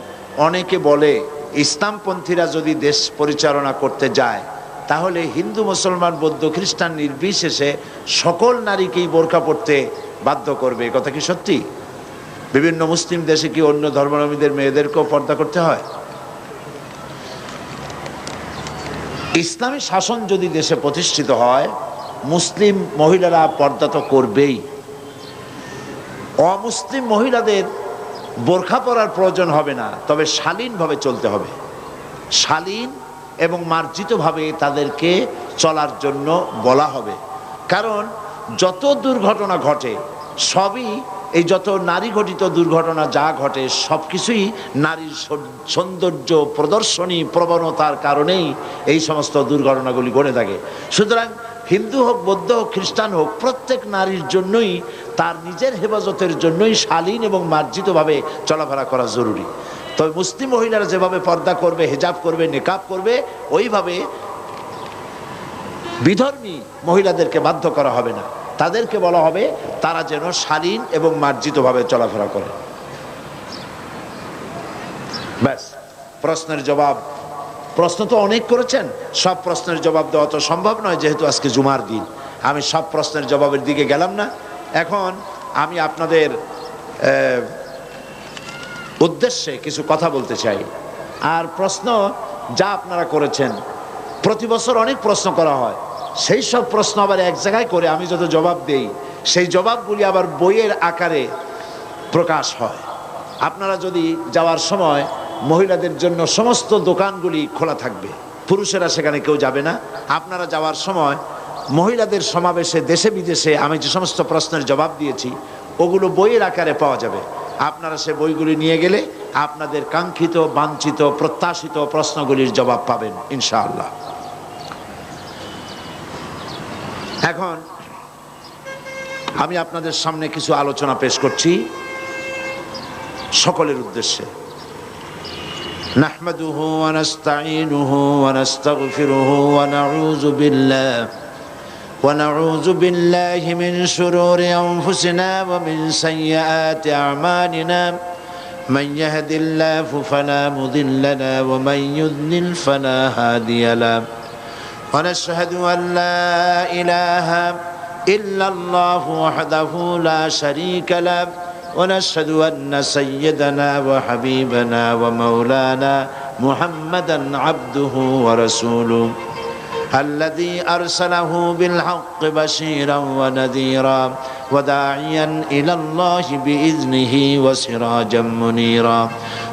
অনেকে বলে ইসলামপন্থীরা যদি দেশ পরিচালনা করতে যায় তাহলে হিন্দু, মুসলমান, বৌদ্ধ, খ্রিস্টান নির্বিশেষে সকল নারীকেই বোরকা পড়তে বাধ্য করবে। কথা কি সত্যি? বিভিন্ন মুসলিম দেশে কি অন্য ধর্মাবলম্বীদের মেয়েদেরকেও পর্দা করতে হয়? ইসলামী শাসন যদি দেশে প্রতিষ্ঠিত হয়, মুসলিম মহিলারা পর্দা তো করবেই। অমুসলিম মহিলাদের বোরখা পরার প্রয়োজন হবে না, তবে শালীনভাবে চলতে হবে। শালীন এবং মার্জিতভাবে তাদেরকে চলার জন্য বলা হবে। কারণ যত দুর্ঘটনা ঘটে সবই এই যত নারী ঘটিত দুর্ঘটনা যা ঘটে সব কিছুই নারীর সৌন্দর্য প্রদর্শনী প্রবণতার কারণেই এই সমস্ত দুর্ঘটনাগুলি ঘটে থাকে। সুতরাং হিন্দু হোক, বৌদ্ধ হোক, খ্রিস্টান হোক, প্রত্যেক নারীর জন্যই তার নিজের হেফাজতের জন্যই শালীন এবং মার্জিতভাবে চলাফেরা করা জরুরি। তবে মুসলিম মহিলারা যেভাবে পর্দা করবে, হেজাব করবে, নিকাব করবে, ওইভাবে বিধর্মী মহিলাদেরকে বাধ্য করা হবে না। তাদেরকে বলা হবে তারা যেন শালীন এবং মার্জিতভাবে চলাফেরা করে। ব্যাস, প্রশ্নের জবাব। প্রশ্ন তো অনেক করেছেন, সব প্রশ্নের জবাব দেওয়া তো সম্ভব নয়, যেহেতু আজকে জুমার দিন। আমি সব প্রশ্নের জবাবের দিকে গেলাম না। এখন আমি আপনাদের উদ্দেশ্যে কিছু কথা বলতে চাই। আর প্রশ্ন যা আপনারা করেছেন, প্রতি বছর অনেক প্রশ্ন করা হয়, সেই সব প্রশ্ন আবার এক জায়গায় করে আমি যত জবাব দেই, সেই জবাবগুলি আবার বইয়ের আকারে প্রকাশ হয়। আপনারা যদি যাওয়ার সময়, মহিলাদের জন্য সমস্ত দোকানগুলি খোলা থাকবে, পুরুষেরা সেখানে কেউ যাবে না। আপনারা যাওয়ার সময় মহিলাদের সমাবেশে দেশে বিদেশে আমি যে সমস্ত প্রশ্নের জবাব দিয়েছি ওগুলো বইয়ের আকারে পাওয়া যাবে। আপনারা সে বইগুলি নিয়ে গেলে আপনাদের কাঙ্ক্ষিত, বাঞ্ছিত, প্রত্যাশিত প্রশ্নগুলির জবাব পাবেন ইনশাআল্লাহ। এখন আমি আপনাদের সামনে কিছু আলোচনা পেশ করছি সকলের উদ্দেশ্যে। নাহমাদুহু ওয়া নাস্তাঈনুহু ওয়া নাস্তাগফিরুহু ওয়া নাউযু বিল্লাহি মিন শুরুরি আনফুসিনা ওয়া মিন সাইয়্যাতি আ'মালিনা মান ইয়াহদিল্লাহু ফালা মুদিল্লা লাহু ওয়া মান ইউদ্লিল ফালা হাদিয়া লাহু ওয়া নাশহাদু আন লা ইলাহা ইল্লাল্লাহু ওয়াহদাহু লা শারীকা লাহু ونشهد أن سيدنا وحبيبنا ومولانا محمدا عبده ورسوله الذي أرسله بالحق بشيرا ونذيرا وداعيا إلى الله بإذنه وسراجا منيرا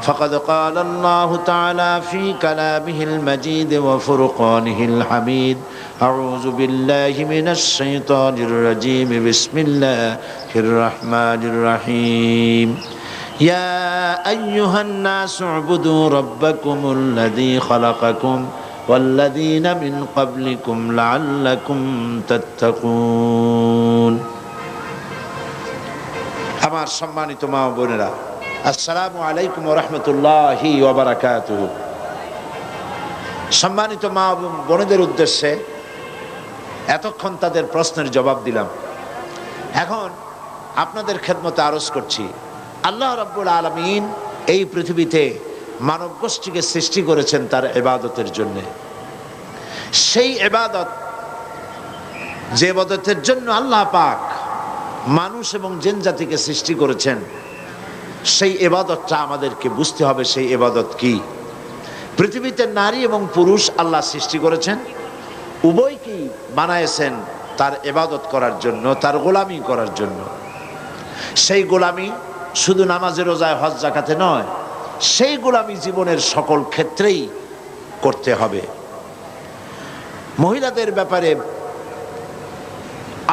فقد قال الله تعالى في كلامه المجيد وفرقانه الحميد أعوذ بالله من الشيطان الرجيم بسم الله الرحمن الرحيم يا أيها الناس اعبدوا ربكم الذي خلقكم والذين من قبلكم لعلكم تتقون আমার সম্মানিত মা ও বোনেরা, আসসালামু আলাইকুম ওয়া রাহমাতুল্লাহি ওয়া বারাকাতুহু। সম্মানিত মা ও বোনেদের উদ্দেশ্যে এতক্ষণ তাদের প্রশ্নের জবাব দিলাম। এখন আপনাদের খেদমতে আরজ করছি, আল্লাহ রাব্বুল আলামিন এই পৃথিবীতে মানব গোষ্ঠীকে সৃষ্টি করেছেন তার ইবাদতের জন্য। সেই ইবাদত, যে ইবাদতের জন্য আল্লাহ পাক মানুষ এবং জিন জাতিকে সৃষ্টি করেছেন, সেই ইবাদতটা আমাদেরকে বুঝতে হবে। সেই ইবাদত কি? পৃথিবীতে নারী এবং পুরুষ আল্লাহ সৃষ্টি করেছেন, উভয়কেই বানায়েছেন তার ইবাদত করার জন্য, তার গোলামি করার জন্য। সেই গোলামি শুধু নামাজে, রোজায়, হজ, যাকাতে নয়, সেই গোলামি জীবনের সকল ক্ষেত্রেই করতে হবে। মহিলাদের ব্যাপারে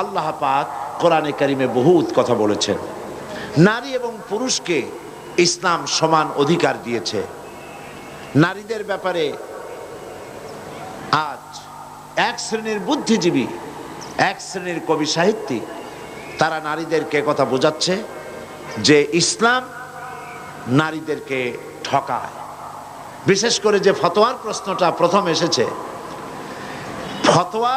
আল্লাহ পাক কোরআনে কারিমে বহুত কথা বলেছেন। নারী এবং পুরুষকে ইসলাম সমান অধিকার দিয়েছে। নারীদের ব্যাপারে আজ এক শ্রেণীর বুদ্ধিজীবী, এক শ্রেণীর কবি সাহিত্যিক, তারা নারীদেরকে কথা বোঝাচ্ছে যে ইসলাম নারীদেরকে ঠকায়। বিশেষ করে যে ফতোয়ার প্রশ্নটা প্রথম এসেছে, ফতোয়া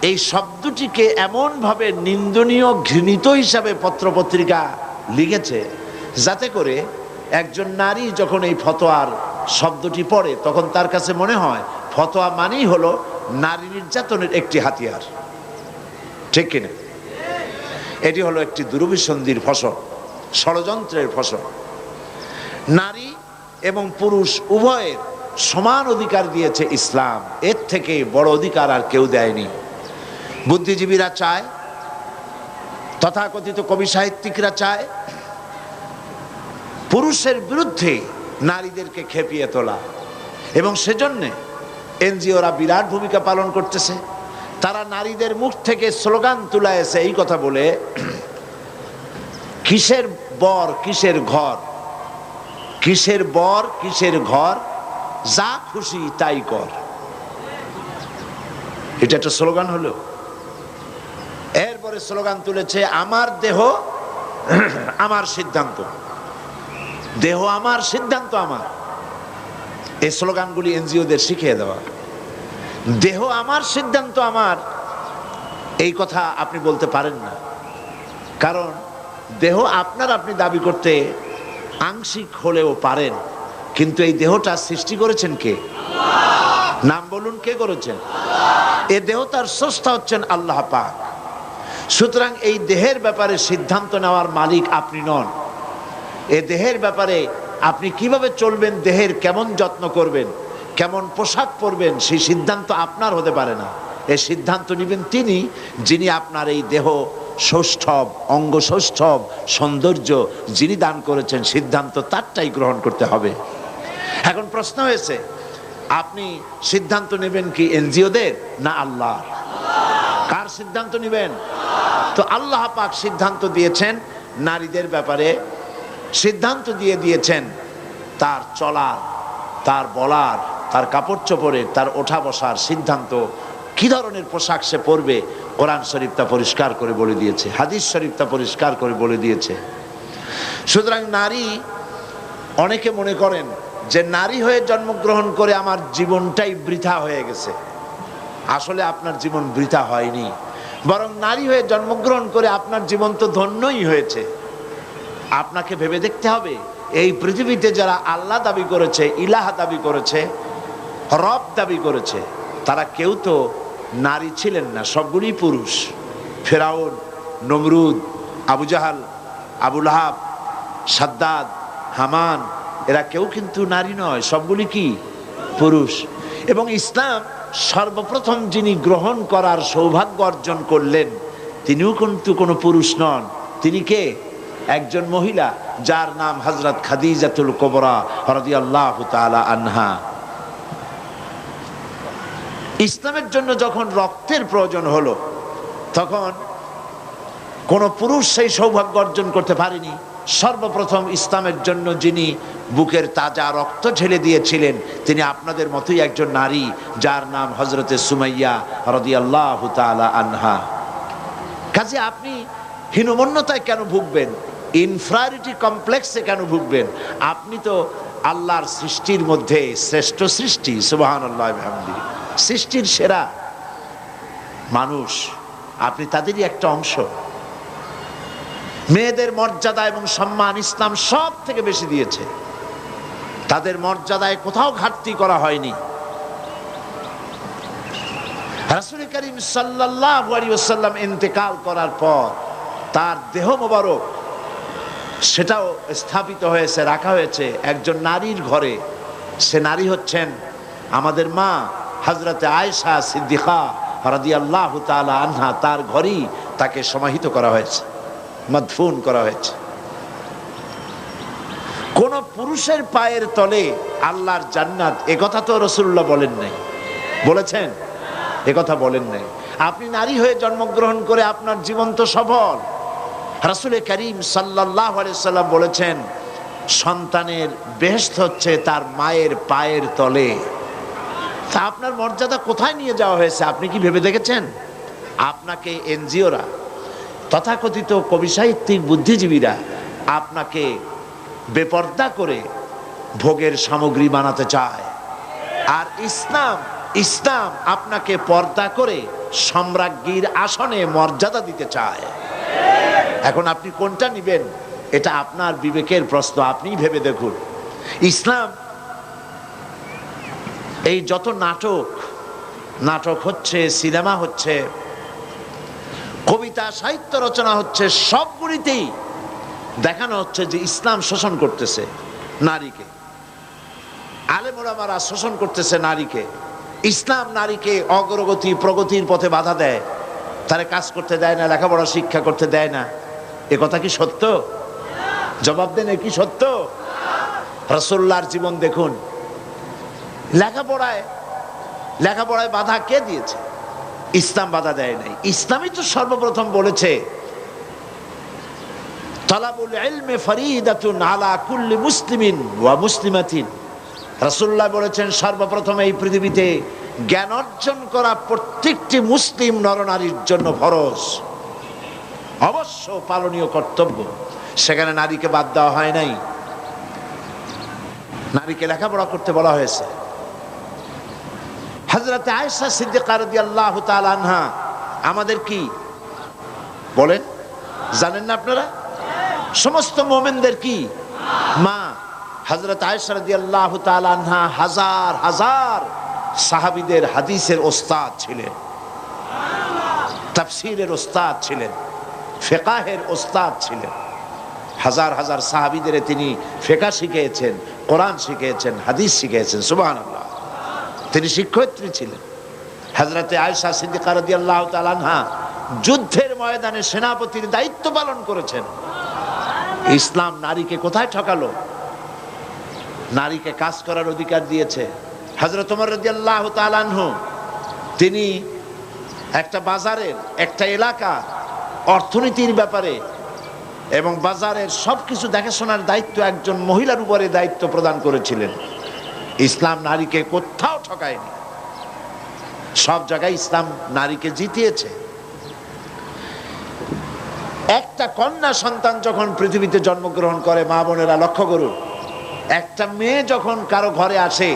এই শব্দটিকে এমনভাবে নিন্দনীয়, ঘৃণিত হিসাবে পত্রপত্রিকা লিখেছে, যাতে করে একজন নারী যখন এই ফতোয়ার শব্দটি পড়ে তখন তার কাছে মনে হয় ফতোয়া মানেই হলো নারী নির্যাতনের একটি হাতিয়ার। ঠিক কিনা? এটি হলো একটি দুরভিসন্ধির ফসল, ষড়যন্ত্রের ফসল। নারী এবং পুরুষ উভয়ের সমান অধিকার দিয়েছে ইসলাম। এর থেকে বড় অধিকার আর কেউ দেয়নি। বুদ্ধিজীবীরা চায় তথাকথিত কবি সাহিত্যিকরা চায় পুরুষের বিরুদ্ধে নারীদেরকে খেপিয়ে তোলা, এবং সেজন্য এনজিওরা বিরাট ভূমিকা পালন করতেছে। তারা নারীদের মুখ থেকে স্লোগান তুলাইছে এই কথা বলে, কিসের বর কিসের ঘর, কিসের বর কিসের ঘর, যা খুশি তাই কর। এটা একটা স্লোগান হলো। এরপরে স্লোগান তুলেছে আমার দেহ আমার সিদ্ধান্ত, দেহ আমার সিদ্ধান্ত আমার। এই স্লোগানগুলি এনজিওদের শিখিয়ে দেওয়া। দেহ আমার সিদ্ধান্ত আমার, এই কথা আপনি বলতে পারেন না, কারণ দেহ আপনার আপনি দাবি করতে আংশিক হলেও পারেন, কিন্তু এই দেহটা সৃষ্টি করেছেন কে? নাম বলুন, কে করেছেন? এ দেহ তার স্রষ্টা হচ্ছেন আল্লাহ পাক। সুতরাং এই দেহের ব্যাপারে সিদ্ধান্ত নেওয়ার মালিক আপনি নন। এ দেহের ব্যাপারে আপনি কিভাবে চলবেন, দেহের কেমন যত্ন করবেন, কেমন পোশাক পরবেন, সেই সিদ্ধান্ত আপনার হতে পারে না। এই সিদ্ধান্ত নেবেন তিনি, যিনি আপনার এই দেহ সৌষ্ঠব, অঙ্গ সৌষ্ঠব, সৌন্দর্য যিনি দান করেছেন। সিদ্ধান্ত তারটাই গ্রহণ করতে হবে। এখন প্রশ্ন হয়েছে, আপনি সিদ্ধান্ত নেবেন কি এনজিওদের না আল্লাহ? কার সিদ্ধান্ত নেবেন? তো আল্লাহ পাক সিদ্ধান্ত দিয়েছেন নারীদের ব্যাপারে, সিদ্ধান্ত দিয়েছেন তার চলার, তার বলার, তার কাপড় চোপড়ের, তার ওঠা বসার সিদ্ধান্ত, কি ধরনের পোশাক সে পরবে। কোরআন শরীফ তা পরিষ্কার করে বলে দিয়েছে, হাদিস শরীফ তা পরিষ্কার করে বলে দিয়েছে। সুতরাং নারী, অনেকে মনে করেন যে নারী হয়ে জন্মগ্রহণ করে আমার জীবনটাই বৃথা হয়ে গেছে। আসলে আপনার জীবন বৃথা হয়নি, বরং নারী হয়ে জন্মগ্রহণ করে আপনার জীবন তো ধন্যই হয়েছে। আপনাকে ভেবে দেখতে হবে, এই পৃথিবীতে যারা আল্লাহ দাবি করেছে, ইলাহ দাবি করেছে, রব দাবি করেছে, তারা কেউ তো নারী ছিলেন না, সবগুলি পুরুষ। ফেরাউন, নমরুদ, আবু জাহাল, আবু লাহাব, সাদ্দাদ, হামান, এরা কেউ কিন্তু নারী নয়, সবগুলি কি পুরুষ। এবং ইসলাম সর্বপ্রথম যিনি গ্রহণ করার সৌভাগ্য অর্জন করলেন, তিনিও কিন্তু কোনো পুরুষ নন। তিনি কে? একজন মহিলা, যার নাম হযরত খাদিজাতুল কুবরা রাদিয়াল্লাহু তাআলা আনহা। ইসলামের জন্য যখন রক্তের প্রয়োজন হলো, তখন কোন পুরুষ সেই সৌভাগ্য অর্জন করতে পারেনি। সর্বপ্রথম ইসলামের জন্য যিনি বুকের তাজা রক্ত ঢেলে দিয়েছিলেন, তিনি আপনাদের মতোই একজন নারী, যার নাম হযরতে সুমাইয়া রাদিয়াল্লাহু তাআলা আনহা। কাজে আপনি হীনমন্যতায় কেন ভুগবেন? ইনফ্রারিটি কমপ্লেক্সে কেন ভুগবেন? আপনি তো আল্লাহর সৃষ্টির মধ্যে শ্রেষ্ঠ সৃষ্টি, সুবহানাল্লাহ বিহামদিহি, সৃষ্টির সেরা মানুষ, আপনি তাদেরই একটা অংশ। মেয়েদের মর্যাদা এবং সম্মান ইসলাম সব থেকে বেশি দিয়েছে। তাদের মর্যাদায় কোথাও ঘাটতি করা হয়নি। রাসূল করিম সাল্লাল্লাহু আলাইহি ওয়াসাল্লাম ইন্তেকাল করার পর তার দেহ মোবারক, সেটাও স্থাপিত হয়েছে, রাখা হয়েছে একজন নারীর ঘরে। সে নারী হচ্ছেন আমাদের মা হযরতে আয়েশা সিদ্দিকা রাদিয়াল্লাহু তাআলা আনহা। তার ঘরেই তাকে সমাহিত করা হয়েছে, মাদফুন করা হয়েছে। কোন পুরুষের পায়ের তলে আল্লাহর জান্নাত, একথা তো রাসূলুল্লাহ বলেন নাই। বলেছেন? একথা বলেন নাই। আপনি নারী হয়ে জন্মগ্রহণ করে আপনার জীবন তো সফল। রাসূল করিম সাল্লাল্লাহু আলাইহি সাল্লাম বলেছেন, সন্তানের বেহেশত হচ্ছে তার মায়ের পায়ের তলে। তা আপনার মর্যাদা কোথায় নিয়ে যাওয়া হয়েছে আপনি কি ভেবে দেখেছেন? আপনাকে এনজিওরা, তথাকথিত কবি সাহিত্যিক, বুদ্ধিজীবীরা আপনাকে বেপর্দা করে ভোগের সামগ্রী বানাতে চায়। আর ইসলাম আপনাকে পর্দা করে সম্রাজ্ঞীর আসনে মর্যাদা দিতে চায়। এখন আপনি কোনটা নেবেন, এটা আপনার বিবেকের প্রশ্ন, আপনিই ভেবে দেখুন। ইসলাম এই যত নাটক হচ্ছে, সিনেমা হচ্ছে, কবিতা সাহিত্য রচনা হচ্ছে, সবগুলিতেই দেখানো হচ্ছে যে ইসলাম শোষণ করতেছে নারীকে। আলেম ওলামারা শোষণ করতেছে নারীকে। ইসলাম নারীকে অগ্রগতি, প্রগতির পথে বাধা দেয়। তারে কাজ করতে দেয় না, লেখাপড়া শিক্ষা করতে দেয় না। এ কথা কি সত্য? জবাব দেন, এ কি সত্য? রাসূলুল্লাহর জীবন দেখুন। লেখাপড়ায় বাধা কে দিয়েছে? ইসলাম বাধা দেয় নাই। ইসলামই তো সর্বপ্রথম বলেছে তালাবুল ইলমি ফরিদাতুন আলা কুল্লি মুসলিমিন ওয়া মুসলিমাতিন। রাসূলুল্লাহ বলেছেন সর্বপ্রথম এই পৃথিবীতে জ্ঞান অর্জন করা প্রত্যেকটি মুসলিম নরনারীর জন্য ফরজ, অবশ্য পালনীয় কর্তব্য। সেখানে নারীকে বাদ দেওয়া হয় নাই, নারীকে লেখাপড়া করতে বলা হয়েছে। হযরত আয়েশা সিদ্দিকা রাদিয়াল্লাহু তাআলা আনহা আমাদের কি বলেন জানেন না আপনারা? সমস্ত মুমিনদের কি মা। হযরত আয়েশা রাদিয়াল্লাহু তাআলা আনহা হাজার হাজার সাহাবীদের হাদিসের ওস্তাদ ছিলেন, তাফসীরের ওস্তাদ ছিলেন, ফিকহের ওস্তাদ ছিলেন। হাজার হাজার সাহাবীদের তিনি ফিকহ শিখিয়েছেন, কোরআন শিখিয়েছেন, হাদিস শিখিয়েছেন। সুবহানাল্লাহ। তিনি শিক্ষয়িত্রী ছিলেন। হযরত আয়েশা সিদ্দিকা রাদিয়াল্লাহু তাআলা আনহা যুদ্ধের ময়দানে সেনাপতির দায়িত্ব পালন করেছেন। ইসলাম নারীকে কোথায় ঠকালো? নারীকে কাজ করার অধিকার দিয়েছে। হযরত ওমর রাদিয়াল্লাহু তাআলা আনহু তিনি একটা বাজারের, একটা এলাকা অর্থনীতির ব্যাপারে এবং বাজারের সবকিছু দেখাশোনার দায়িত্ব একজন মহিলার উপরে দায়িত্ব প্রদান করেছিলেন। ইসলাম নারীকে কোথাও ঠকায়নি, সব জায়গায় ইসলাম নারীকে জিতিয়েছে। একটা কন্যা সন্তান যখন পৃথিবীতে জন্মগ্রহণ করে, মা বোনেরা লক্ষ্য করুন, একটা মেয়ে যখন কারো ঘরে আসে,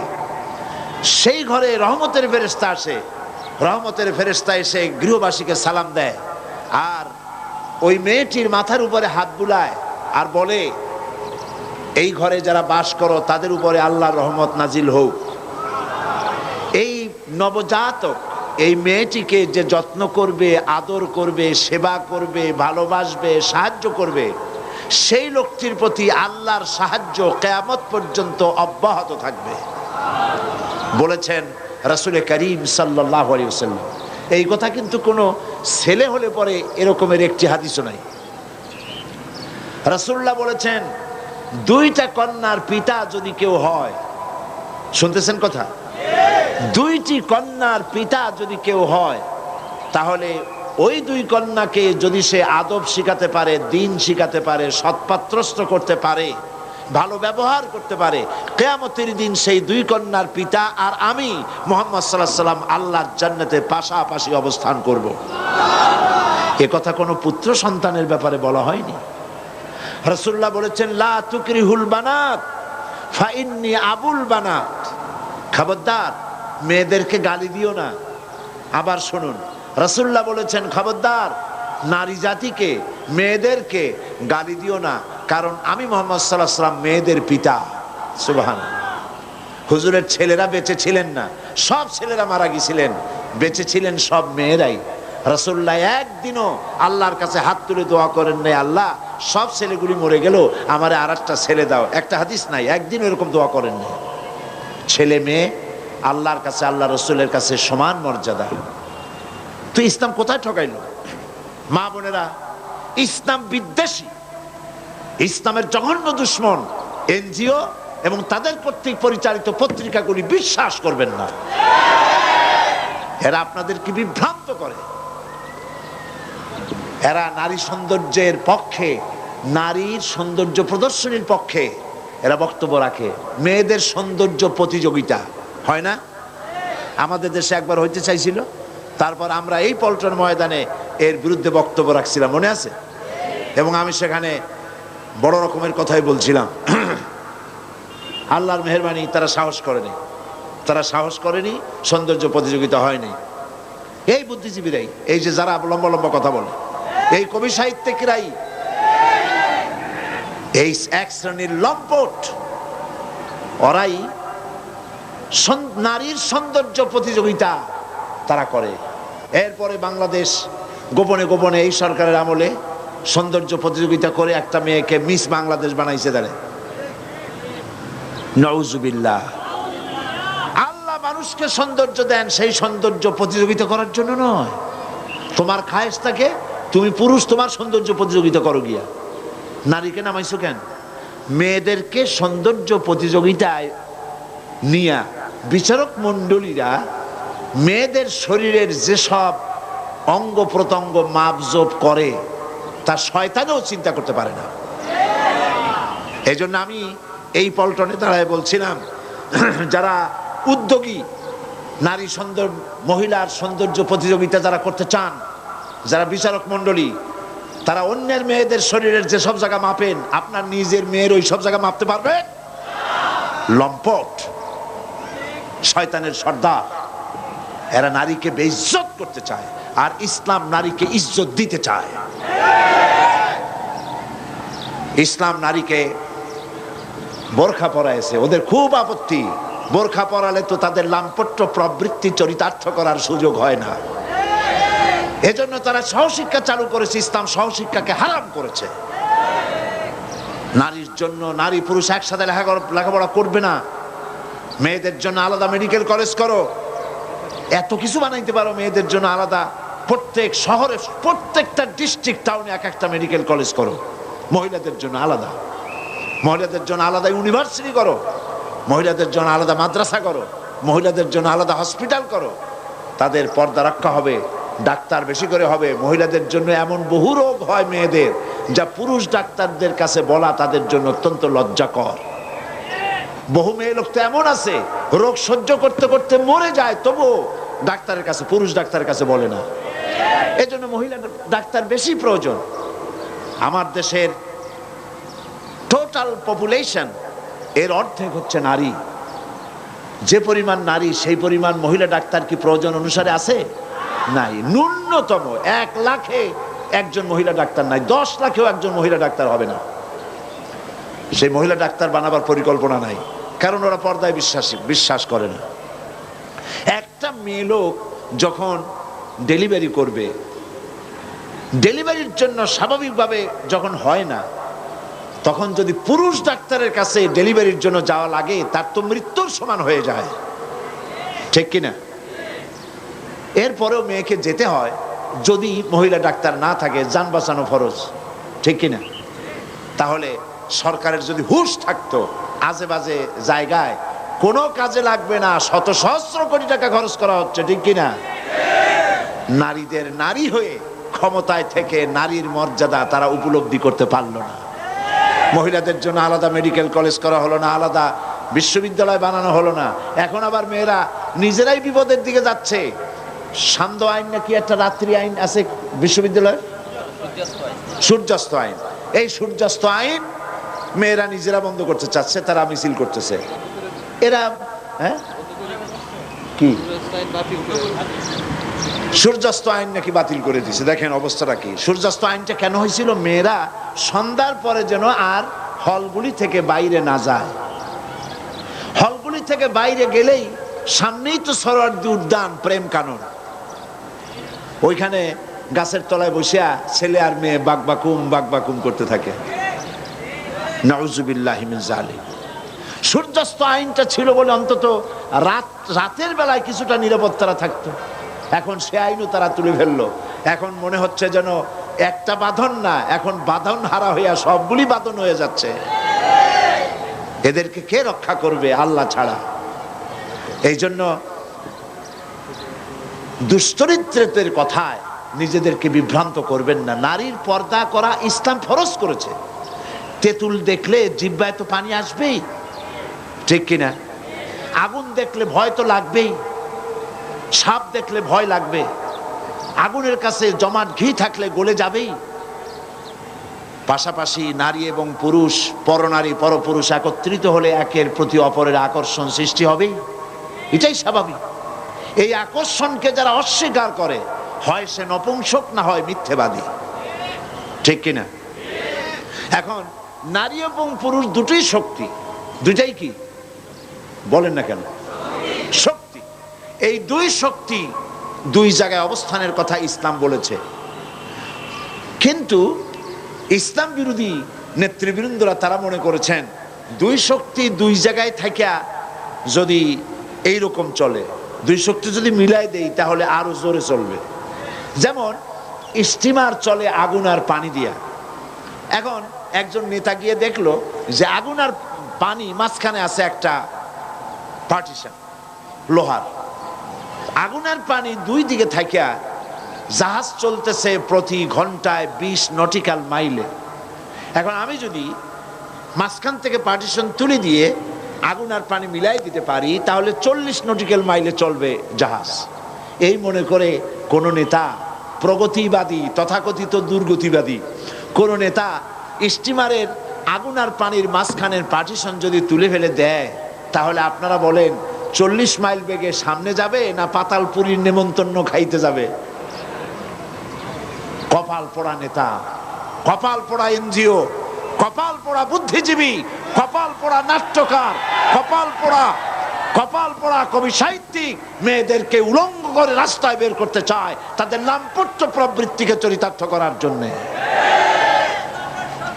সেই ঘরে রহমতের ফেরেশতা আসে। রহমতের ফেরেশতা এসে গৃহবাসীকে সালাম দেয় আর ওই মেয়েটির মাথার উপরে হাত বুলায় আর বলে, এই ঘরে যারা বাস করো তাদের উপরে আল্লাহর রহমত নাজিল হোক। এই নবজাতক এই মেয়েটিকে যে যত্ন করবে, আদর করবে, সেবা করবে, ভালোবাসবে, সাহায্য করবে, সেই লোকটির প্রতি আল্লাহর সাহায্য কিয়ামত পর্যন্ত অব্যাহত থাকবে বলেছেন রাসূল করিম সাল্লাল্লাহু আলাইহি ওয়াসাল্লাম। এই কথা কিন্তু কোনো ছেলে হলে পরে এরকমের একটি হাদিসও নাই। রাসূলুল্লাহ বলেছেন, দুইটা কন্যার পিতা যদি কেউ হয়, শুনতেছেন কথা? দুইটি কন্যার পিতা যদি কেউ হয়, তাহলে ওই দুই কন্যাকে যদি সে আদব শিখাতে পারে, দ্বীন শিখাতে পারে, সৎপাত্রস্থ করতে পারে, ভালো ব্যবহার করতে পারে, কিয়ামতের দিন সেই দুই কন্যার পিতা আর আমি মুহাম্মদ সাল্লাল্লাহু আলাইহি ওয়াসাল্লাম আল্লাহর জান্নাতে পাশাপাশি অবস্থান করব। এ কথা কোনো পুত্র সন্তানের ব্যাপারে বলা হয়নি। রাসূলুল্লাহ বলেছেন, লা তুকরিহুল বানাত ফা ইন্নী আবুল বানাত। খবরদার মেয়েদেরকে গালি দিও না। আবার শুনুন, রাসূলুল্লাহ বলেছেন, খবরদার নারী জাতিকে, মেয়েদেরকে গালি দিও না, কারণ আমি মুহাম্মদ সাল্লাল্লাহু আলাইহি ওয়াসাল্লাম মেয়েদের পিতা। সুবহানাল্লাহ। হুজুরের ছেলেরা বেঁচে ছিলেন না, সব ছেলেরা মারা গিয়েছিলেন, বেঁচে ছিলেন সব মেয়েরাই। রাসূলুল্লাহ একদিনও আল্লাহর কাছে হাত তুলে দোয়া করেন নাই, আল্লাহ সব ছেলেগুলি মরে গেল, আমারে আরেকটা ছেলে দাও। একটা হাদিস নাই, একদিন এরকম দোয়া করেন নাই। ছেলে মেয়ে আল্লাহর কাছে, আল্লাহ রসুলের কাছে সমান মর্যাদা। তো ইসলাম কোথায় ঠকাইলো? মা বোনেরা, ইসলাম বিদ্বেষী, ইসলামের জঘন্য দুশ্মন এনজিও এবং তাদের কর্তৃক পরিচালিত পত্রিকাগুলি বিশ্বাস করবেন না। এরা আপনাদেরকে বিভ্রান্ত করে। এরা নারী সৌন্দর্যের পক্ষে, নারীর সৌন্দর্য প্রদর্শনীর পক্ষে এরা বক্তব্য রাখে। মেয়েদের সৌন্দর্য প্রতিযোগিতা হয় না? আমাদের দেশে একবার হইতে চাইছিল, তারপর আমরা এই পল্টন ময়দানে এর বিরুদ্ধে বক্তব্য রাখছিলাম, মনে আছে? এবং আমি সেখানে বড় রকমের কথাই বলছিলাম। আল্লাহর মেহেরবানি তারা সাহস করেনি, সৌন্দর্য প্রতিযোগিতা হয়নি। এই বুদ্ধিজীবীরাই, এই যে যারা লম্বা লম্বা কথা বলে, এই কবি সাহিত্যিকরাই এই এক শ্রেণীর লম্পট, ওরাই নারীর সৌন্দর্য প্রতিযোগিতা তারা করে। এরপরে বাংলাদেশ গোপনে গোপনে এই সরকারের আমলে সৌন্দর্য প্রতিযোগিতা করে একটা মেয়েকে মিস বাংলাদেশ বানাইছে। দাঁড়ে নাউজুবিল্লাহ। আল্লাহ মানুষকে সৌন্দর্য দেন সেই সৌন্দর্য প্রতিযোগিতা করার জন্য নয়, তোমার খায়েশটাকে তুমি পুরুষ তোমার সৌন্দর্য প্রতিযোগিতা করো গিয়া, নারীকে নামাইছো কেন? মেয়েদেরকে সৌন্দর্য প্রতিযোগিতায় নিয়া বিচারক মণ্ডলীরা মেয়েদের শরীরের যেসব অঙ্গ প্রত্যঙ্গ মাপজোপ করে তা শয়তানও চিন্তা করতে পারে না। এই জন্য আমি এই পল্টনে দাঁড়ায় বলছিলাম, যারা উদ্যোগী নারী মহিলার সৌন্দর্য প্রতিযোগিতা যারা করতে চান, যারা বিচারক মণ্ডলী, তারা অন্যের মেয়েদের শরীরের যেসব জায়গা মাপেন, আপনার নিজের মেয়ের ওই সব জায়গা মাপতে পারবে? লম্পট, শয়তানের সর্দার। এরা নারীকে বেইজ্জত করতে চায়, আর ইসলাম নারীকে ইজ্জত দিতে চায়। ইসলাম নারীকে বোরখা পরাইছে, ওদের খুব আপত্তি। বোরখা পরালে তো তাদের লাম্পট্য প্রবৃত্তি চরিতার্থ করার সুযোগ হয় না। এজন্য তারা সহশিক্ষা চালু করেছে, ইসলাম সহশিক্ষাকে হারাম করেছে। নারীর জন্য নারী পুরুষ একসাথে লেখাপড়া করবে না, মেয়েদের জন্য আলাদা মেডিকেল কলেজ করো, এত কিছু বানাইতে পারো মেয়েদের জন্য আলাদা, প্রত্যেক শহরে প্রত্যেকটা ডিস্ট্রিক্ট টাউনে এক একটা মেডিকেল কলেজ করো, মহিলাদের জন্য আলাদা, মহিলাদের জন্য আলাদা ইউনিভার্সিটি করো, মহিলাদের জন্য আলাদা মাদ্রাসা করো, মহিলাদের জন্য আলাদা হসপিটাল করো। তাদের পর্দা রক্ষা হবে, ডাক্তার বেশি করে হবে। মহিলাদের জন্য এমন বহু রোগ হয় মেয়েদের, যা পুরুষ ডাক্তারদের কাছে বলা তাদের জন্য অত্যন্ত লজ্জাকর। বহু মেয়ে লোক তো এমন আছে, রোগ সহ্য করতে করতে মরে যায়, তবুও ডাক্তারের কাছে, পুরুষ ডাক্তারের কাছে বলে না। এই জন্য মহিলা ডাক্তার বেশি প্রয়োজন। আমার দেশের টোটাল পপুলেশন এর অর্ধেক হচ্ছে নারী। যে পরিমাণ নারী, সেই পরিমাণ মহিলা ডাক্তার কি প্রয়োজন অনুসারে আছে? নাই। ন্যূনতম 1 লাখে একজন মহিলা ডাক্তার নাই, 10 লাখেও একজন মহিলা ডাক্তার হবে না। সেই মহিলা ডাক্তার বানাবার পরিকল্পনা নাই, কারণ ওরা পর্দায় বিশ্বাস করে না। একটা মেয়ে লোক যখন ডেলিভারি করবে, ডেলিভারির জন্য স্বাভাবিকভাবে যখন হয় না, তখন যদি পুরুষ ডাক্তারের কাছে ডেলিভারির জন্য যাওয়া লাগে, তার তো মৃত্যুর সমান হয়ে যায়, ঠিক কিনা? এরপরেও মেয়েকে যেতে হয়, যদি মহিলা ডাক্তার না থাকে, যান বাঁচানো ফরজ, ঠিক কিনা? তাহলে সরকারের যদি হুঁশ থাকতো, আজে বাজে জায়গায় কোনো কাজে লাগবে না, শত সহস্র কোটি টাকা খরচ করা হচ্ছে, ঠিক কিনা? নারীদের নারী হয়ে ক্ষমতায় থেকে নারীর মর্যাদা তারা উপলব্ধি করতে পারলো না। মহিলাদের জন্য আলাদা মেডিকেল কলেজ করা হলো না, আলাদা বিশ্ববিদ্যালয় বানানো হলো না। এখন আবার মেয়েরা নিজেরাই বিপদের দিকে যাচ্ছে। সান্ধ্য আইন নাকি একটা রাত্রি আইন আছে বিশ্ববিদ্যালয়, সূর্যাস্ত আইন। এই সূর্যাস্ত আইন মেয়েরা নিজেরা বন্ধ করতে চাচ্ছে, তারা মিছিল করতেছে। এরা কি সূর্যাস্ত আইন নাকি বাতিল করে দিছে। দেখেন অবস্থাটা কি। সূর্যাস্ত আইনটা কেন হয়েছিল? মেয়েরা সন্ধ্যার পরে যেন আর হলগুলি থেকে বাইরে না যায়। হলগুলি থেকে বাইরে গেলেই সামনেই তো সোহরাওয়ার্দী উদ্যান, প্রেম কানন, ওইখানে গাছের তলায় বসিয়া ছেলে আর মেয়ে বাকবাকুম করতে থাকে। নাউজুবিল্লাহি মিন যালিক। সূর্যাস্ত আইনটা ছিল বলে অন্তত রাতের বেলায় কিছুটা নিরাপত্তা থাকতো। এখন সে আইনও তারা তুলে ফেললো। এখন মনে হচ্ছে যেন একটা বাঁধন না, এখন বাঁধন হারা হইয়া সবগুলি বাঁধন হয়ে যাচ্ছে। এদেরকে কে রক্ষা করবে? আল্লাহ ছাড়া। এই জন্য দুশ্চরিত্রের কথায় নিজেদেরকে বিভ্রান্ত করবেন না। নারীর পর্দা করা ইসলাম ফরজ করেছে। তেঁতুল দেখলে জিহ্বায় তো পানি আসবেই, ঠিক কিনা? আগুন দেখলে ভয় তো লাগবেই, সাপ দেখলে ভয় লাগবে, আগুনের কাছে জমাট ঘি থাকলে গলে যাবেই। পাশাপাশি নারী এবং পুরুষ, পরনারী পরপুরুষ একত্রিত হলে একের প্রতি অপরের আকর্ষণ সৃষ্টি হবেই, এটাই স্বাভাবিক। এই আকর্ষণকে যারা অস্বীকার করে, হয় সে নপুংসক না হয় মিথ্যেবাদী, ঠিক কিনা? এখন নারী এবং পুরুষ দুটোই শক্তি, দুটাই কি বলেন না কেন? শক্তি। এই দুই শক্তি দুই জায়গায় অবস্থানের কথা ইসলাম বলেছে। কিন্তু ইসলাম বিরোধী নেতৃবৃন্দরা তারা মনে করেছেন দুই শক্তি দুই জায়গায় থাকিয়া যদি এইরকম চলে, দুই শক্তি যদি মিলাই দেই তাহলে আরো জোরে চলবে। যেমন স্টিমার চলে আগুন আর পানি দিয়া। এখন একজন নেতা গিয়ে দেখলো যে আগুন আর পানি মাঝখানে আছে একটা পার্টিশন লোহার, আগুন আর পানি দুই দিকে থাকিয়া জাহাজ চলতেছে প্রতি ঘন্টায় 20 নটিক্যাল মাইলে। এখন আমি যদি মাঝখান থেকে পার্টিশন তুলে দিয়ে আগুন আর পানি মিলাই দিতে পারি তাহলে 40 নটিক্যাল মাইলে চলবে জাহাজ। এই মনে করে কোন নেতা প্রগতিবাদী তথাকথিত দুর্গতিবাদী কোন নেতা স্টিমারের আগুন আর পানির মাঝখানের পার্টিশন যদি তুলে ফেলে দেয় তাহলে আপনারা বলেন 40 মাইল বেগে সামনে যাবে না পাতালপুরীর নেমন্তন্ন খাইতে যাবে? কপাল পোড়া নেতা, কপাল পোড়া এনজিও, কপাল পোড়া বুদ্ধিজীবী, কপাল পোড়া নাট্যকার, কপাল পোড়া কবি সাহিত্যিক মেয়েদেরকে উলঙ্গ করে রাস্তায় বের করতে চায় তাদের লাম্পট্য প্রবৃত্তিকে চরিতার্থ করার জন্য।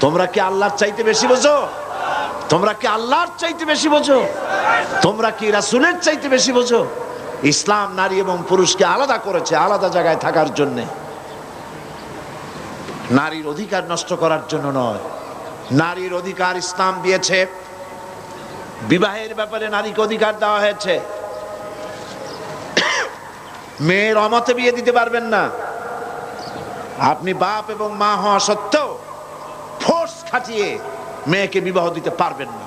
তোমরা কি আল্লাহর চাইতে বেশি বোঝো? তোমরা কি আল্লাহর চাইতে বেশি বোঝো? তোমরা কি রাসূলের চাইতে বেশি বোঝো? ইসলাম নারী এবং পুরুষকে আলাদা করেছে আলাদা জায়গায় থাকার জন্য, নারীর অধিকার নষ্ট করার জন্য নয়। নারীর অধিকার ইসলাম দিয়েছে, বিবাহের ব্যাপারে নারীকে অধিকার দেওয়া হয়েছে। মেয়ের অমতে বিয়ে দিতে পারবেন না। আপনি বাপ এবং মা হওয়া সত্ত্বেও ফোর্স খাটিয়ে মেয়েকে বিবাহ দিতে পারবেন না।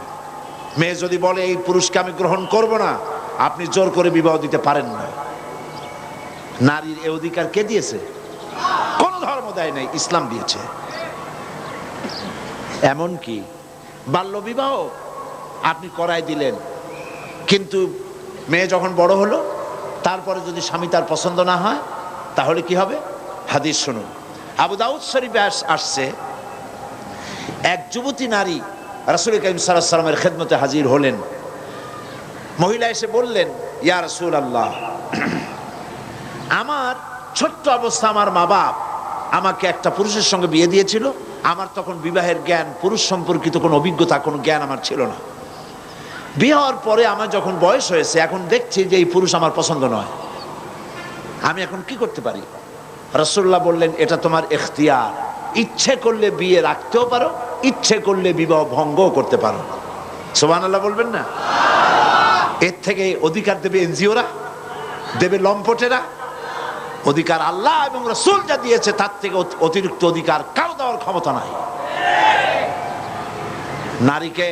মেয়ে যদি বলে এই পুরুষকে আমি গ্রহণ করব না, আপনি জোর করে বিবাহ দিতে পারেন না। নারীর এই অধিকার কে দিয়েছে? কোন ধর্ম দেয় নাই, ইসলাম দিয়েছে। এমন কি বাল্য বিবাহ আপনি করাই দিলেন, কিন্তু মেয়ে যখন বড় হলো তারপরে যদি স্বামী তার পছন্দ না হয় তাহলে কি হবে? হাদিস শুনুন, আবু দাউদ শরীফে আসছে, এক যুবতী নারী রাসূল কারীম সাল্লাল্লাহু আলাইহি ওয়াসাল্লামের খেদমতে হাজির হলেন। মহিলা এসে বললেন, ইয়া রাসূলুল্লাহ, আমার ছোট্ট অবস্থা আমার মা বাপ আমাকে একটা পুরুষের সঙ্গে বিয়ে দিয়েছিল। আমার তখন বিবাহের জ্ঞান, পুরুষ সম্পর্কিত কোনো অভিজ্ঞতা, কোনো জ্ঞান আমার ছিল না। বিয়ে হওয়ার পরে আমার যখন বয়স হয়েছে, এখন দেখছি যে এই পুরুষ আমার পছন্দ নয়, আমি এখন কি করতে পারি? রাসূলুল্লাহ বললেন, এটা তোমার ইখতিয়ার, ইচ্ছে করলে বিয়ে রাখতেও পারো, ইচ্ছে করলে বিবাহ ভঙ্গও করতে পারো। সুবহানাল্লাহ বলবেন না? এর থেকে অধিকার দেবে এনজিওরা, দেবে লম্পটেরা? অধিকার আল্লাহ এবং রাসূল যা দিয়েছে তার থেকে অতিরিক্ত অধিকার কারো দেওয়ার ক্ষমতা নাই। নারীকে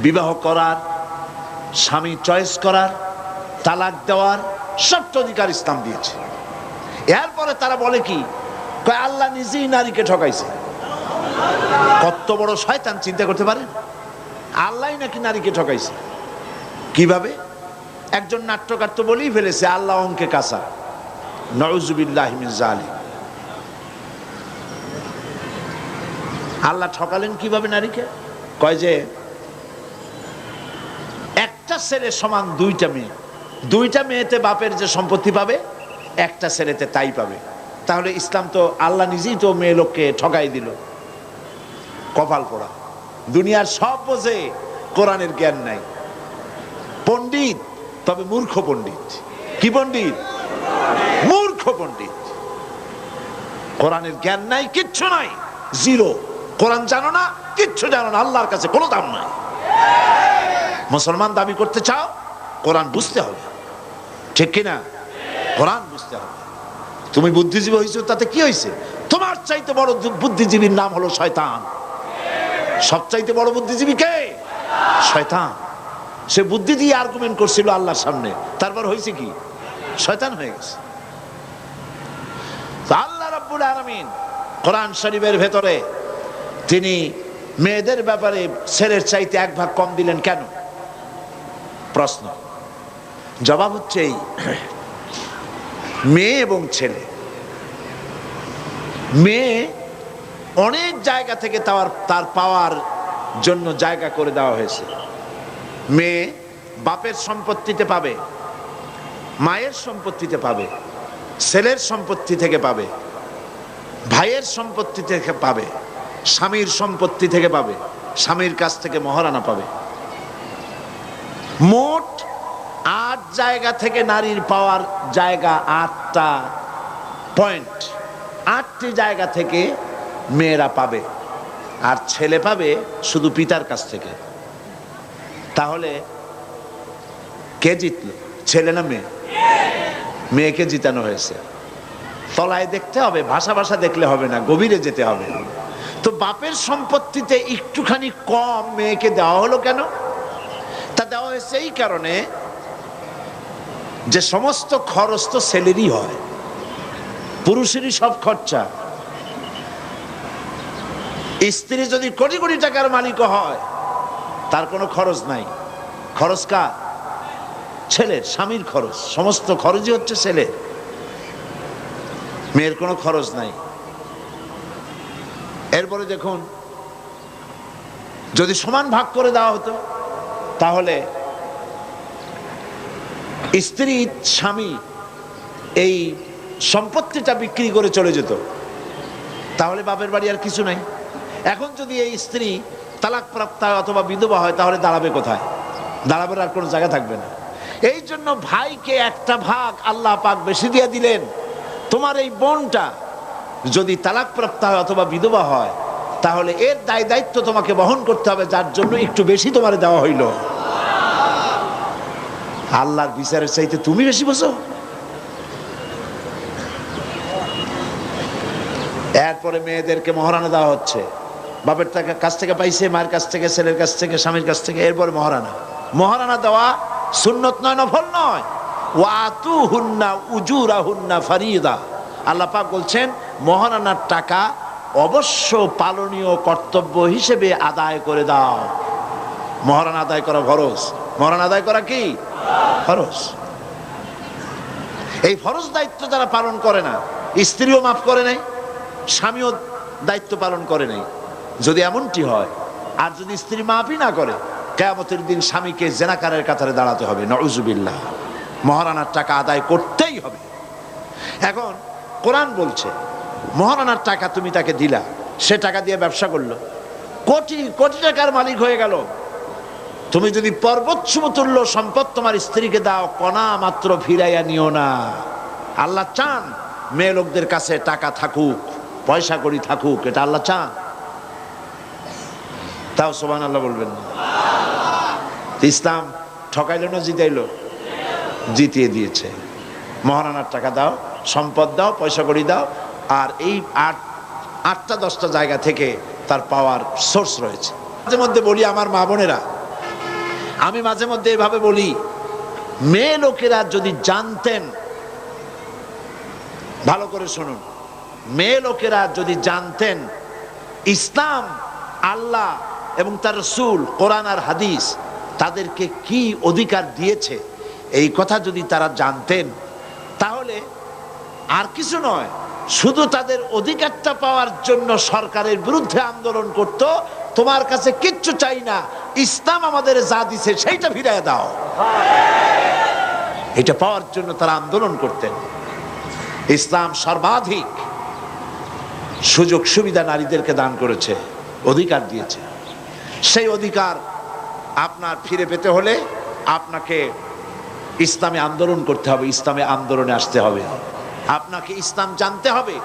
বিবাহ করার, স্বামী চয়েস করার, তালাক দেওয়ার সব অধিকার ইসলাম দিয়েছে। এরপরে তারা বলে কি, আল্লাহ নিজেই নারীকে ঠকাইছে। কত বড় শয়তান চিন্তা করতে পারেন? আল্লাহ নাকি নারীকে ঠকাইছে। কিভাবে? একজন নাট্যকার তো বলেই ফেলেছে আল্লাহ অঙ্কে কাঁচা। নাউযুবিল্লাহি মিন যালিক। আল্লাহ ঠকালেন কিভাবে নারীকে? কয় যে একটা ছেলে সমান দুইটা মেয়ে, দুইটা মেয়েতে বাপের যে সম্পত্তি পাবে একটা ছেলেতে তাই পাবে। তাহলে ইসলাম তো আল্লাহ নিজেই তো মেয়ে লোককে ঠকাই দিল। কপাল পোড়া, দুনিয়ার সব বোঝে, কোরআনের জ্ঞান নাই। পণ্ডিত, তবে মূর্খ পণ্ডিত। কি পণ্ডিত? মূর্খ পণ্ডিত। কোরআনের জ্ঞান নাই, কিচ্ছু নাই, জিরো। কোরআন জানো না, কিচ্ছু জানো না, আল্লাহর কাছে কোনো দাম নাই। মুসলমান দাবি করতে চাও, কোরআন বুঝতে হবে, ঠিক কিনা? কোরআন বুঝতে হবে। তুমি বুদ্ধিজীবী হয়েছো, তাতে কি হয়েছে? তোমার চাইতে বড় বুদ্ধিজীবীর নাম হলো শয়তান। সবচাইতে বড় বুদ্ধিজীবী কে? শয়তান। সে বুদ্ধি দিয়ে আর্গুমেন্ট করছিল আল্লাহর সামনে, তারপর হয়েছে কি? শয়তান হয়ে গেছে। আল্লাহ রাব্বুল আলামিন কোরআন শরীফের ভেতরে তিনি মেয়েদের ব্যাপারে ছেলের চাইতে এক ভাগ কম দিলেন কেন? প্রশ্ন। জবাব হচ্ছে এই, মেয়ে এবং ছেলে, মেয়ে অনেক জায়গা থেকে তার পাওয়ার জন্য জায়গা করে দেওয়া হয়েছে। মেয়ে বাপের সম্পত্তিতে পাবে, মায়ের সম্পত্তিতে পাবে, ছেলের সম্পত্তি থেকে পাবে, ভাইয়ের সম্পত্তি থেকে পাবে, স্বামীর সম্পত্তি থেকে পাবে, স্বামীর কাছ থেকে মহারানা পাবে। মোট 8 জায়গা থেকে নারীর পাওয়ার জায়গা 8টা। পয়েন্ট, 8টি জায়গা থেকে মেয়েরা পাবে, আর ছেলে পাবে শুধু পিতার কাছ থেকে। তাহলে কে জিতলো, ছেলে না মেয়ে? মেয়েকে জিতানো হয়েছে। তলায় দেখতে হবে, ভাষা ভাষা দেখলে হবে না, গভীরে যেতে হবে। তো বাপের সম্পত্তিতে একটুখানি কম মেয়েকে দেওয়া হলো কেন? তা দেওয়া হয়েছে এই কারণে যে সমস্ত খরচ তো ছেলেরই হয়, পুরুষেরই সব খরচা। স্ত্রী যদি কোটি কোটি টাকার মালিক হয়, তার কোনো খরচ নাই। খরচ কার? ছেলের, স্বামীর খরচ। সমস্ত খরচই হচ্ছে ছেলের, মেয়ের কোনো খরচ নাই। এরপরে দেখুন, যদি সমান ভাগ করে দেওয়া হতো, তাহলে স্ত্রী স্বামী এই সম্পত্তিটা বিক্রি করে চলে যেত, তাহলে বাপের বাড়ি আর কিছু নাই। এখন যদি এই স্ত্রী তালাকপ্রাপ্ত হয় অথবা বিধবা হয়, তাহলে দাঁড়াবে কোথায়? দাঁড়াবে আর কোনো জায়গা থাকবে না। এই জন্য ভাইকে একটা ভাগ আল্লাহ পাক বেশি দিয়ে দিলেন। তোমার এই বোনটা যদি তালাকপ্রাপ্ত হয় অথবা বিধবা হয়, তাহলে এর দায় দায়িত্ব তোমাকে বহন করতে হবে, যার জন্য একটু বেশি তোমার দেওয়া হইল। আল্লাহর বিচারের চাইতে তুমি বেশি বোঝো। এরপরে মেয়েদেরকে মহারানা দেওয়া হচ্ছে। বাপের কাছ থেকে পাইছে, মায়ের কাছ থেকে, ছেলের কাছ থেকে, স্বামীর কাছ থেকে। এরপরে মহারানা দেওয়া সুন্নত নয়, নফল নয়। ওয়াতুহুন্না উজুরাহুন্না ফারিদা। আল্লাহ পাক বলছেন মহারানার টাকা অবশ্য পালনীয় কর্তব্য হিসেবে আদায় করে দাও। মহারানা আদায় করা ফরজ। মহারানা আদায় করা কি ফরজ? এই ফরজ দায়িত্ব যারা পালন করে না, স্ত্রীও মাফ করে নাই, স্বামীও দায়িত্ব পালন করে নাই। যদি এমনটি হয়, আর যদি স্ত্রী মাফই না করে, কিয়ামতের দিন স্বামীকে জেনাকারের কাতারে দাঁড়াতে হবে। নাউজুবিল্লাহ। মহারানার টাকা আদায় করতেই হবে। এখন কোরআন বলছে মহারানার টাকা তুমি তাকে দিলা, সে টাকা দিয়ে ব্যবসা করলো, কোটি কোটি টাকার মালিক হয়ে গেল। তুমি যদি পর্বত সমতুল্য সম্পদ তোমার স্ত্রীকে দাও, কণা মাত্র ফিরাইয়া নিও না। আল্লাহ চান মেয়ে লোকদের কাছে টাকা থাকুক, পয়সা করি থাকুক, এটা আল্লাহ চান। তাও সুবহানাল্লাহ বলবেন না? ইসলাম ঠকাইলো না জিতাইলো? জিতিয়ে দিয়েছে। মহারানার টাকা দাও, সম্পদ দাও, পয়সা করি দাও, আর এই 8টা 10টা জায়গা থেকে তার পাওয়ার সোর্স রয়েছে। মাঝে মধ্যে বলি আমার মা বোনেরা, আমি মাঝে মধ্যে এভাবে বলি, মেয়ে লোকেরা যদি জানতেন, ভালো করে শুনুন, মেয়ে লোকেরা যদি জানতেন ইসলাম, আল্লাহ এবং তার রাসূল, কোরআন আর হাদিস তাদেরকে কি অধিকার দিয়েছে, এই কথা যদি তারা জানতেন, তাহলে আর কিছু নয়, শুধু তাদের অধিকারটা পাওয়ার জন্য সরকারের বিরুদ্ধে আন্দোলন করত। তোমার কাছে কিচ্ছু চাই না, ইসলাম আমাদের যা দিছে সেইটা ফিরিয়ে দাও, এটা পাওয়ার জন্য তারা আন্দোলন করতেন। ইসলাম সর্বাধিক সুযোগ সুবিধা নারীদেরকে দান করেছে, অধিকার দিয়েছে। সেই অধিকার আপনার ফিরে পেতে হলে আপনাকে ইসলামে আন্দোলন করতে হবে, ইসলামে আন্দোলনে আসতে হবে। আপনাকে ইসলাম জানতে হবে,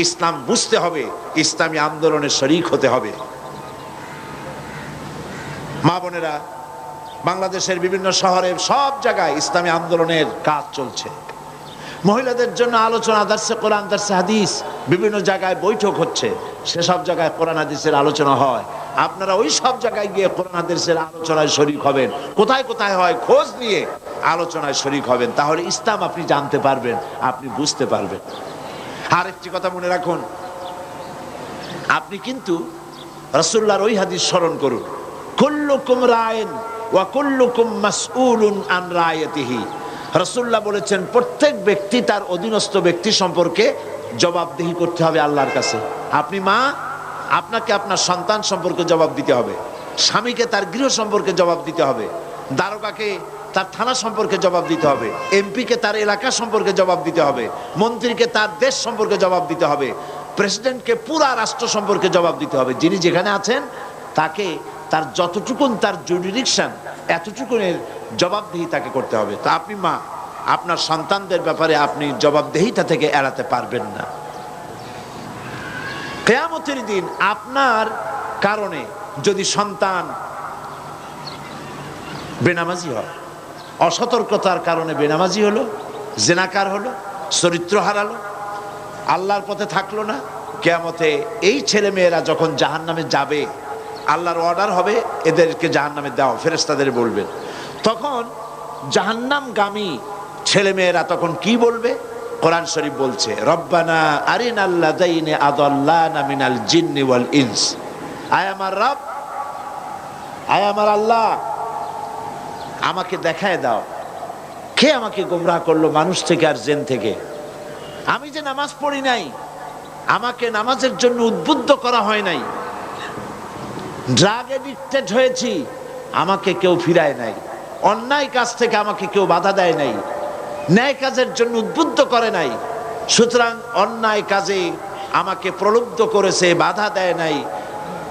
ইসলাম বুঝতে হবে, ইসলামী আন্দোলনে শরীক হতে হবে। মা বোনেরা, বাংলাদেশের বিভিন্ন শহরে সব জায়গায় ইসলামী আন্দোলনের কাজ চলছে। মহিলাদের জন্য আলোচনা, দার্সে কোরআন, দার্সে হাদিস, বিভিন্ন জায়গায় বৈঠক হচ্ছে, সেসব জায়গায় কোরআন হাদিসের আলোচনা হয়। আপনারা ওই সব জায়গায় গিয়ে কোরআন হাদিসের আলোচনায় শরীক হবেন। কোথায় কোথায় হয় খোঁজ নিয়ে আলোচনায় শরীক হবেন, তাহলে ইসলাম আপনি জানতে পারবেন, আপনি বুঝতে পারবেন। আর একটি কথা মনে রাখুন, আপনি কিন্তু রাসূলুল্লাহর ওই হাদিস স্মরণ করুন, কুল্লুকুম রাইন ওয়া কুল্লুকুম মাসউলুন আন রায়াতিহি। রাসূলুল্লাহ বলেছেন প্রত্যেক ব্যক্তি তার অধীনস্থ ব্যক্তি সম্পর্কে জবাবদিহি করতে হবে আল্লাহর কাছে। আপনি মা, আপনাকে আপনার সন্তান সম্পর্কে জবাব দিতে হবে, স্বামীকে তার গৃহ সম্পর্কে জবাব দিতে হবে, দারোগাকে তার থানা সম্পর্কে জবাব দিতে হবে, এমপিকে তার এলাকা সম্পর্কে জবাব দিতে হবে, মন্ত্রীকে তার দেশ সম্পর্কে জবাব দিতে হবে, প্রেসিডেন্টকে পুরা রাষ্ট্র সম্পর্কে জবাব দিতে হবে। যিনি যেখানে আছেন তাকে তার যতটুকুন তার জুরিডিকশন, এতটুকুনের জবাবদিহি তাকে করতে হবে। তা আপনি মা, আপনার সন্তানদের ব্যাপারে আপনি জবাবদেহিতা থেকে এড়াতে পারবেন না। কিয়ামতের দিন আপনার কারণে যদি সন্তান বেনামাজি হয়, অসতর্কতার কারণে বেনামাজি হলো, জেনাকার হলো, চরিত্র হারালো, আল্লাহর পথে থাকলো না, কিয়ামতে এই ছেলে মেয়েরা যখন জাহান্নামে যাবে, আল্লাহর অর্ডার হবে এদেরকে জাহান্নামে দাও, ফেরেশতাদের বলবেন। তখন জাহান্নামগামী ছেলে মেয়েরা তখন কি বলবে? কোরআন শরীফ বলছে, রব্বানা আরিনাল্লাযাইনি আদাল্লানা মিনাল জিন্নি ওয়াল ইনস। আয় আমার রব, আয় আমার আল্লাহ, আমাকে দেখায় দাও কে আমাকে গোমরাহ করলো মানুষ থেকে আর জিন থেকে। আমি যে নামাজ পড়ি নাই, আমাকে নামাজের জন্য উদ্বুদ্ধ করা হয় নাই, ড্রাগ এডিক্টেড হয়েছি, আমাকে কেউ ফিরায় নাই, অন্যায় কাজ থেকে আমাকে কেউ বাধা দেয় নাই, ন্যায় কাজের জন্য উদ্বুদ্ধ করে নাই, সুতরাং অন্যায় কাজে আমাকে প্রলুব্ধ করেছে, বাধা দেয় নাই।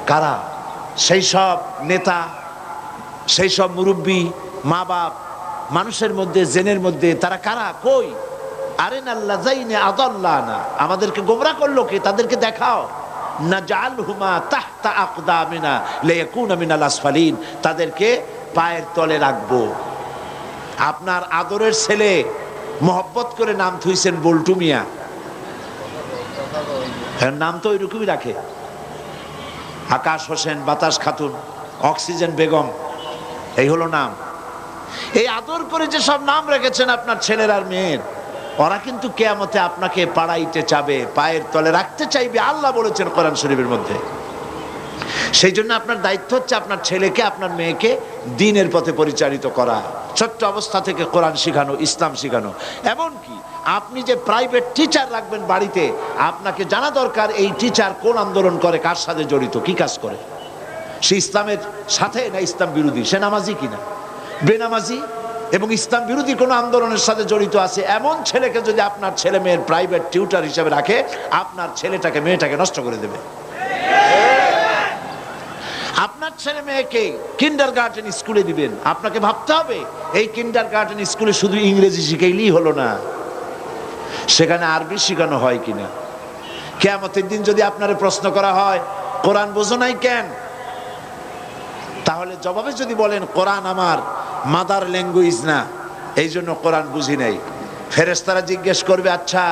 কারা? সেই সব নেতা, সেই সব মুরব্বী, মা বাপ, মানুষের মধ্যে, জেনের মধ্যে, তারা কারা? কই? আরিনাল্লাযাইনি আদাল্লানা, আমাদেরকে গোমরাহ করলো কে? তাদেরকে দেখাও। নাজআলহুমা তাহতা আকদামিনা লিয়াকুনা মিনাল আসফালিন, তাদেরকে পায়ের তলে রাখবো। আপনার আদরের ছেলে মহব্বত করে নাম থুইছেন বল্টু মিয়া, নাম তো ওইরকমই রাখে, আকাশ হোসেন, বাতাস খাতুন, অক্সিজেন বেগম, এই হলো নাম। এই আদর করে যে সব নাম রেখেছেন আপনার ছেলের আর মেয়ের, ওরা কিন্তু কিয়ামতে আপনাকে পাড়াইতে চাবে, পায়ের তলে রাখতে চাইবে, আল্লাহ বলেছেন কোরআন শরীফের মধ্যে। সেই জন্য আপনার দায়িত্ব হচ্ছে আপনার ছেলেকে, আপনার মেয়েকে দ্বীনের পথে পরিচালিত করা, ছোট্ট অবস্থা থেকে কোরআন শিখানো, ইসলাম শিখানো। এমনকি আপনি যে প্রাইভেট টিচার রাখবেন বাড়িতে, আপনাকে জানা দরকার এই টিচার কোন আন্দোলন করে, কার সাথে জড়িত, কি কাজ করে, সে ইসলামের সাথে না ইসলাম বিরোধী, সে নামাজি কিনা, বেনামাজি এবং ইসলাম বিরোধী কোন আন্দোলনের সাথে জড়িত আছে। এমন ছেলেকে যদি আপনার ছেলে মেয়ের প্রাইভেট টিউটার হিসেবে রাখে, আপনার ছেলেটাকে, মেয়েটাকে নষ্ট করে দেবে। আপনার ছেলে মেয়েকে কিন্ডারগার্টেন স্কুলে দিবেন, আপনাকে ভাবতে হবে এই কিন্ডারগার্টেন স্কুলে শুধু ইংরেজি শিখাইলেই হলো না, সেখানে আরবি শেখানো হয় কিনা। কিয়ামতের দিন যদি আপনারে প্রশ্ন করা হয় কোরআন বোঝো নাই কেন, তাহলে জবাবে যদি বলেন কোরআন আমার মাদার ল্যাঙ্গুয়েজ না, এই জন্য কোরআন বুঝি নাই, ফেরেশতারা জিজ্ঞেস করবে, আচ্ছা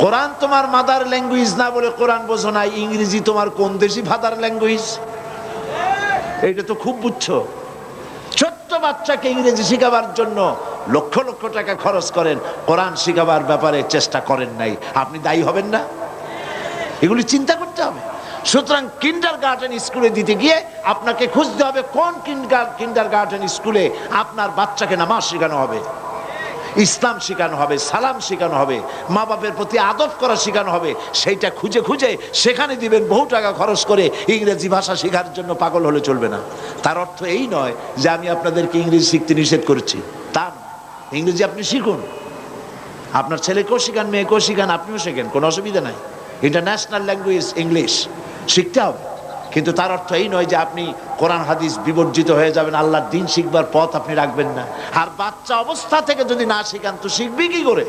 কোরআন তোমার মাদার ল্যাঙ্গুয়েজ না বলে কোরআন বোঝো নাই, ইংরেজি তোমার কোন দেশি ফাদার ল্যাঙ্গুয়েজ? এইটা তো খুব বুঝছো। ছোট্ট বাচ্চাকে ইংরেজি শিখাবার জন্য লক্ষ লক্ষ টাকা খরচ করেন, কোরআন শিখাবার ব্যাপারে চেষ্টা করেন নাই, আপনি দায়ী হবেন না? এগুলি চিন্তা করতে হবে। সুতরাং কিন্ডারগার্টেন স্কুলে দিতে গিয়ে আপনাকে খুঁজতে হবে কোন কিন্ডারগার্টেন স্কুলে আপনার বাচ্চাকে নামাজ শেখানো হবে, ইসলাম শেখানো হবে, সালাম শেখানো হবে, মা বাপের প্রতি আদব করা শেখানো হবে। সেইটা খুঁজে খুঁজে সেখানে দিবেন, বহু টাকা খরচ করে। ইংরেজি ভাষা শেখার জন্য পাগল হলে চলবে না। তার অর্থ এই নয় যে আমি আপনাদেরকে ইংরেজি শিখতে নিষেধ করছি, তা না। ইংরেজি আপনি শিখুন, আপনার ছেলেকেও শিখান, মেয়েকেও শিখান, আপনিও শেখেন, কোনো অসুবিধা নাই। ইন্টারন্যাশনাল ল্যাঙ্গুয়েজ ইংলিশ শিখতে হবে, কিন্তু তার অর্থ এই নয় যে আপনি কোরআন হাদিস বিবর্জিত হয়ে যাবেন, আল্লাহর দ্বীন শিখবার পথ আপনি রাখবেন না। আর বাচ্চা অবস্থা থেকে যদি না শিখান তো শিখবি কি করে,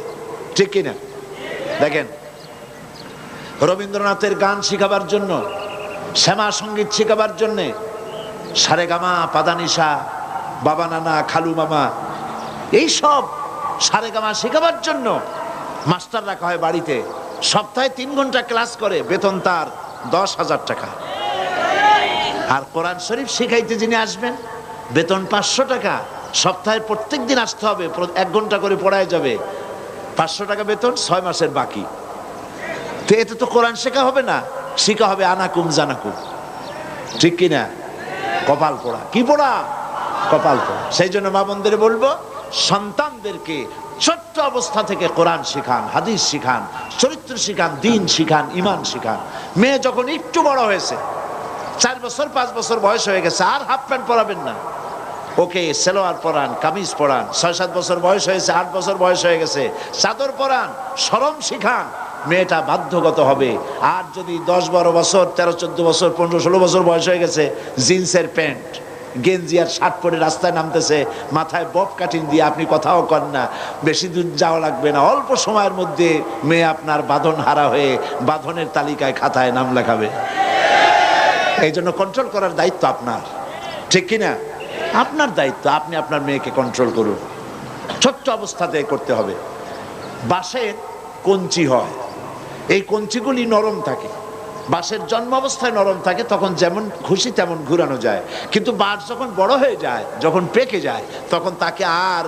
ঠিক কিনা? দেখেন, রবীন্দ্রনাথের গান শিখাবার জন্য, শ্যামা সঙ্গীত শিখাবার জন্যে, সারেগামা, পাদানিসা, বাবা নানা, খালু মামা, এইসব সারেগামা শেখাবার জন্য মাস্টার রাখা হয় বাড়িতে। সপ্তাহে 3 ঘন্টা ক্লাস করে, বেতন তার 10,000 টাকা। আর কোরআন শরীফ শিখাইতে যিনি আসবেন, বেতন 500 টাকা। সপ্তাহে প্রত্যেক দিন আসতে হবে, 1 ঘন্টা করে পড়ায় যাবে, 500 টাকা বেতন, 6 মাসের বাকি। তো এতে তো কোরআন শেখা হবে না, শেখা হবে আনাকুম জানাকুম, ঠিক কিনা? কপাল পোড়া। কি পোড়া? কপাল পোড়া। সেই জন্য মা বোনদের বলবো, সন্তানদেরকে ছোট্ট অবস্থা থেকে কোরআন শিখান, হাদিস শিখান, চরিত্র শিখান, দ্বীন শিখান, ঈমান শিখান। মেয়ে যখন একটু বড় হয়েছে, 4 বছর 5 বছর বয়স হয়ে গেছে, আর হাফ প্যান্ট পরাবেন না, ওকে সালোয়ার পরান, কামিজ পরান। 6-7 বছর বয়স হয়েছে, 8 বছর বয়স হয়ে গেছে, চাদর পরান, শরম শিখান। মেয়েটা বাধ্যগত হবে। আর যদি 10-12 বছর, 13-14 বছর, 15-16 বছর বয়স হয়ে গেছে, জিন্সের প্যান্ট, গেঞ্জি আর শার্ট পরে রাস্তায় নামতেছে, মাথায় বব কাটিং দিয়ে, আপনি কথাও কন না, বেশি দূর যাওয়া লাগবে না, অল্প সময়ের মধ্যে মেয়ে আপনার বাঁধন হারা হয়ে বাঁধনের তালিকায় খাতায় নাম লেখাবে। এই জন্য কন্ট্রোল করার দায়িত্ব আপনার, ঠিক কিনা? আপনার দায়িত্ব, আপনি আপনার মেয়েকে কন্ট্রোল করুন। ছোট্ট অবস্থাতে করতে হবে। বাঁশের কঞ্চি হয়, এই কঞ্চিগুলি নরম থাকে, বাঁশের জন্ম অবস্থায় নরম থাকে, তখন যেমন খুশি তেমন ঘুরানো যায়। কিন্তু বাঁশ যখন বড় হয়ে যায়, যখন পেকে যায়, তখন তাকে আর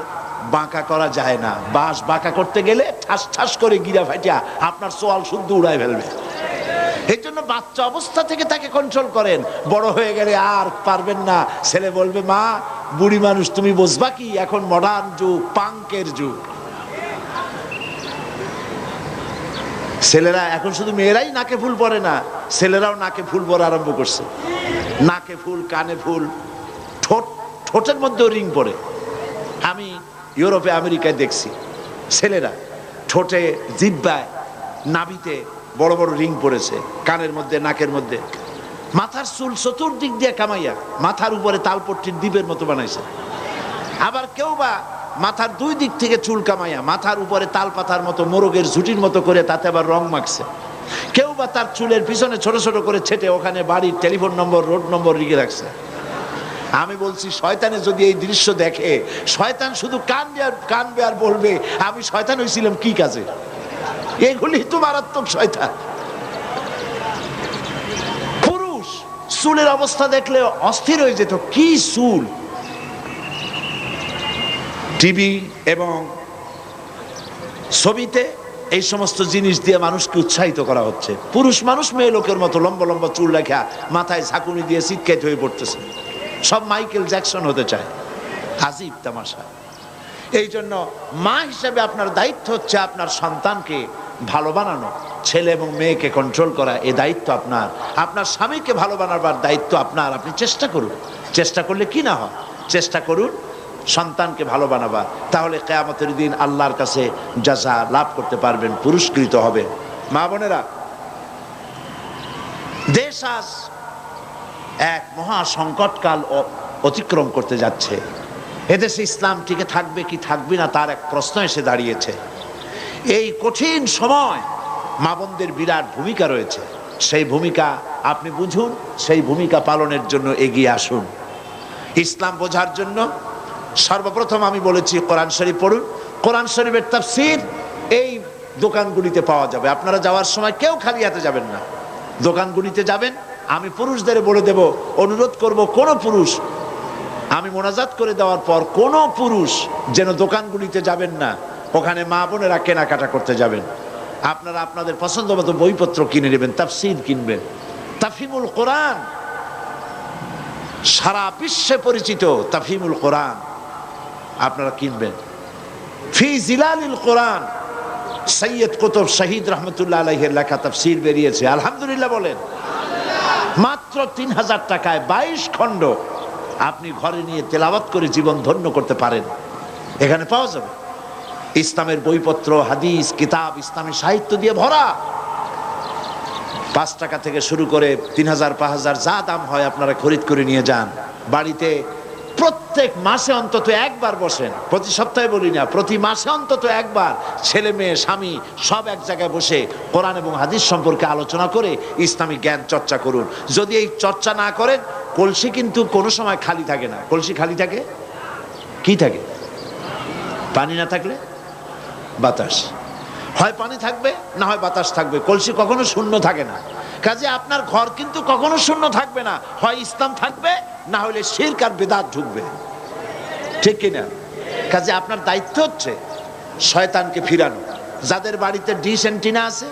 বাঁকা করা যায় না। বাঁশ বাঁকা করতে গেলে ঠাস ঠাস করে গিরা ফাটিয়া আপনার সোয়াল শুদ্ধ উড়ায় ফেলবে। এই জন্য বাচ্চা অবস্থা থেকে তাকে কন্ট্রোল করেন। বড় হয়ে গেলে আর পারবেন না, ছেলে বলবে মা বুড়ি মানুষ তুমি বুঝবা কি, এখন মডার্ন যুগ, পাঙ্কের যুগ। ছেলেরা এখন শুধু মেয়েরাই নাকে ফুল পরে না, ছেলেরাও নাকে ফুল পরা আরম্ভ করছে। নাকে ফুল, কানে ফুল, ঠোঁটের মধ্যেও রিং পরে। আমি ইউরোপে আমেরিকায় দেখছি ছেলেরা ঠোঁটে, জিহ্বায়, নাভিতে বড় বড় রিং পড়েছে, কানের মধ্যে, নাকের মধ্যে। মাথার চুল চতুর্দিক দিয়ে কামাইয়া মাথার উপরে তালপট্টির দ্বীপের মতো বানাইছে। আবার কেউ বা মাথার দুই দিক থেকে চুল কামাইয়া মাথার উপরে তাল পাতার মতো, মোরগের ঝুটির মতো করে তাতে আবার রং মাখছে। কেউ বা তার চুলের পিছনে ছোট ছোট করে ছেটে ওখানে বাড়ির টেলিফোন নম্বর, রোড নম্বর লিখে রাখছে। আমি বলছি শয়তানে যদি এই দৃশ্য দেখে, শয়তান শুধু কানবে আর বলবে আমি শয়তান হয়েছিলাম কি কাজে। এগুলি তো মারাত্মক শয়তান। পুরুষ চুলের অবস্থা দেখলে অস্থির হয়ে যেত, কি চুল। টিভি এবং ছবিতে এই সমস্ত জিনিস দিয়ে মানুষকে উৎসাহিত করা হচ্ছে। পুরুষ মানুষ মেয়ে লোকের মতো লম্বা লম্বা চুল রাখা, মাথায় ঝাঁকুনি দিয়ে চিৎকার হয়ে পড়তেছে, সব মাইকেল জ্যাকসন হতে চায়। আজীব তামাশা। এই জন্য মা হিসেবে আপনার দায়িত্ব হচ্ছে আপনার সন্তানকে ভালো বানানো, ছেলে এবং মেয়েকে কন্ট্রোল করা, এই দায়িত্ব আপনার। আপনার স্বামীকে ভালো বানাবার দায়িত্ব আপনার। আপনি চেষ্টা করুন, চেষ্টা করলে কি না হয়, চেষ্টা করুন সন্তানকে ভালো বানাবা, তাহলে কিয়ামতের দিন আল্লাহর কাছে জাযা লাভ করতে পারবেন, পুরস্কৃত হবে। মা বোনেরা, দেশ আজ এক মহা সংকটকাল অতিক্রম করতে যাচ্ছে। এদেশে ইসলাম টিকে থাকবে কি থাকবে না তার এক প্রশ্ন এসে দাঁড়িয়েছে। এই কঠিন সময় মা বোনদের বিরাট ভূমিকা রয়েছে। সেই ভূমিকা আপনি বুঝুন, সেই ভূমিকা পালনের জন্য এগিয়ে আসুন। ইসলাম বোঝার জন্য সর্বপ্রথম আমি বলেছি কোরআন শরীফ পড়ুন। কোরআন শরীফের তাফসীর এই দোকানগুলিতে পাওয়া যাবে। আপনারা যাওয়ার সময় কেউ খালি হাতে যাবেন না, দোকানগুলিতে যাবেন। আমি পুরুষদের বলে দেব, অনুরোধ করব কোন পুরুষ, আমি মোনাজাত করে দেওয়ার পর কোন পুরুষ যেন দোকানগুলিতে যাবেন না, ওখানে মা বোনেরা কেনাকাটা করতে যাবেন। আপনারা আপনাদের পছন্দ মতো বইপত্র কিনে নেবেন, তাফসীর কিনবেন। তাফহিমুল কোরআন সারা বিশ্বে পরিচিত, তাফহিমুল কোরআন আপনারা কিনবেন। ফি জিলালিল কোরআন সৈয়দ কুতুব শহীদ রহমতুল্লাহ আলাইহির লেখা তাফসীর বেরিয়েছে, আলহামদুলিল্লাহ বলেন। মাত্র 3000 টাকায় 22 খণ্ড আপনি ঘরে নিয়ে তেলাওয়াত করে জীবন ধন্য করতে পারেন। এখানে পাওয়া যাবে ইসলামের বইপত্র, হাদিস, কিতাব, ইসলামী সাহিত্য দিয়ে ভরা। 5 টাকা থেকে শুরু করে 3000, 5000 যা দাম হয় আপনারা খরিদ করে নিয়ে যান। বাড়িতে প্রত্যেক মাসে অন্তত একবার বসেন, প্রতি সপ্তাহে বলি না, প্রতি মাসে অন্তত একবার ছেলে মেয়ে স্বামী সব এক জায়গায় বসে কোরআন এবং হাদিস সম্পর্কে আলোচনা করে ইসলামিক জ্ঞান চর্চা করুন। যদি এই চর্চা না করেন, কলসি কিন্তু কোনো সময় খালি থাকে না। কলসি খালি থাকে, কি থাকে? পানি না থাকলে বাতাস, হয় পানি থাকবে না হয় বাতাস থাকবে, কলসি কখনো শূন্য থাকে না। কাজে আপনার ঘর কিন্তু কখনো শূন্য থাকবে না, হয় ইসলাম থাকবে না হলে শিরক আর বিদআত ঢুকবে, ঠিক কিনা? কাজে আপনার দায়িত্ব হচ্ছে শয়তানকে ফিরানো। যাদের বাড়িতে ডিশ অ্যান্টিনা আছে,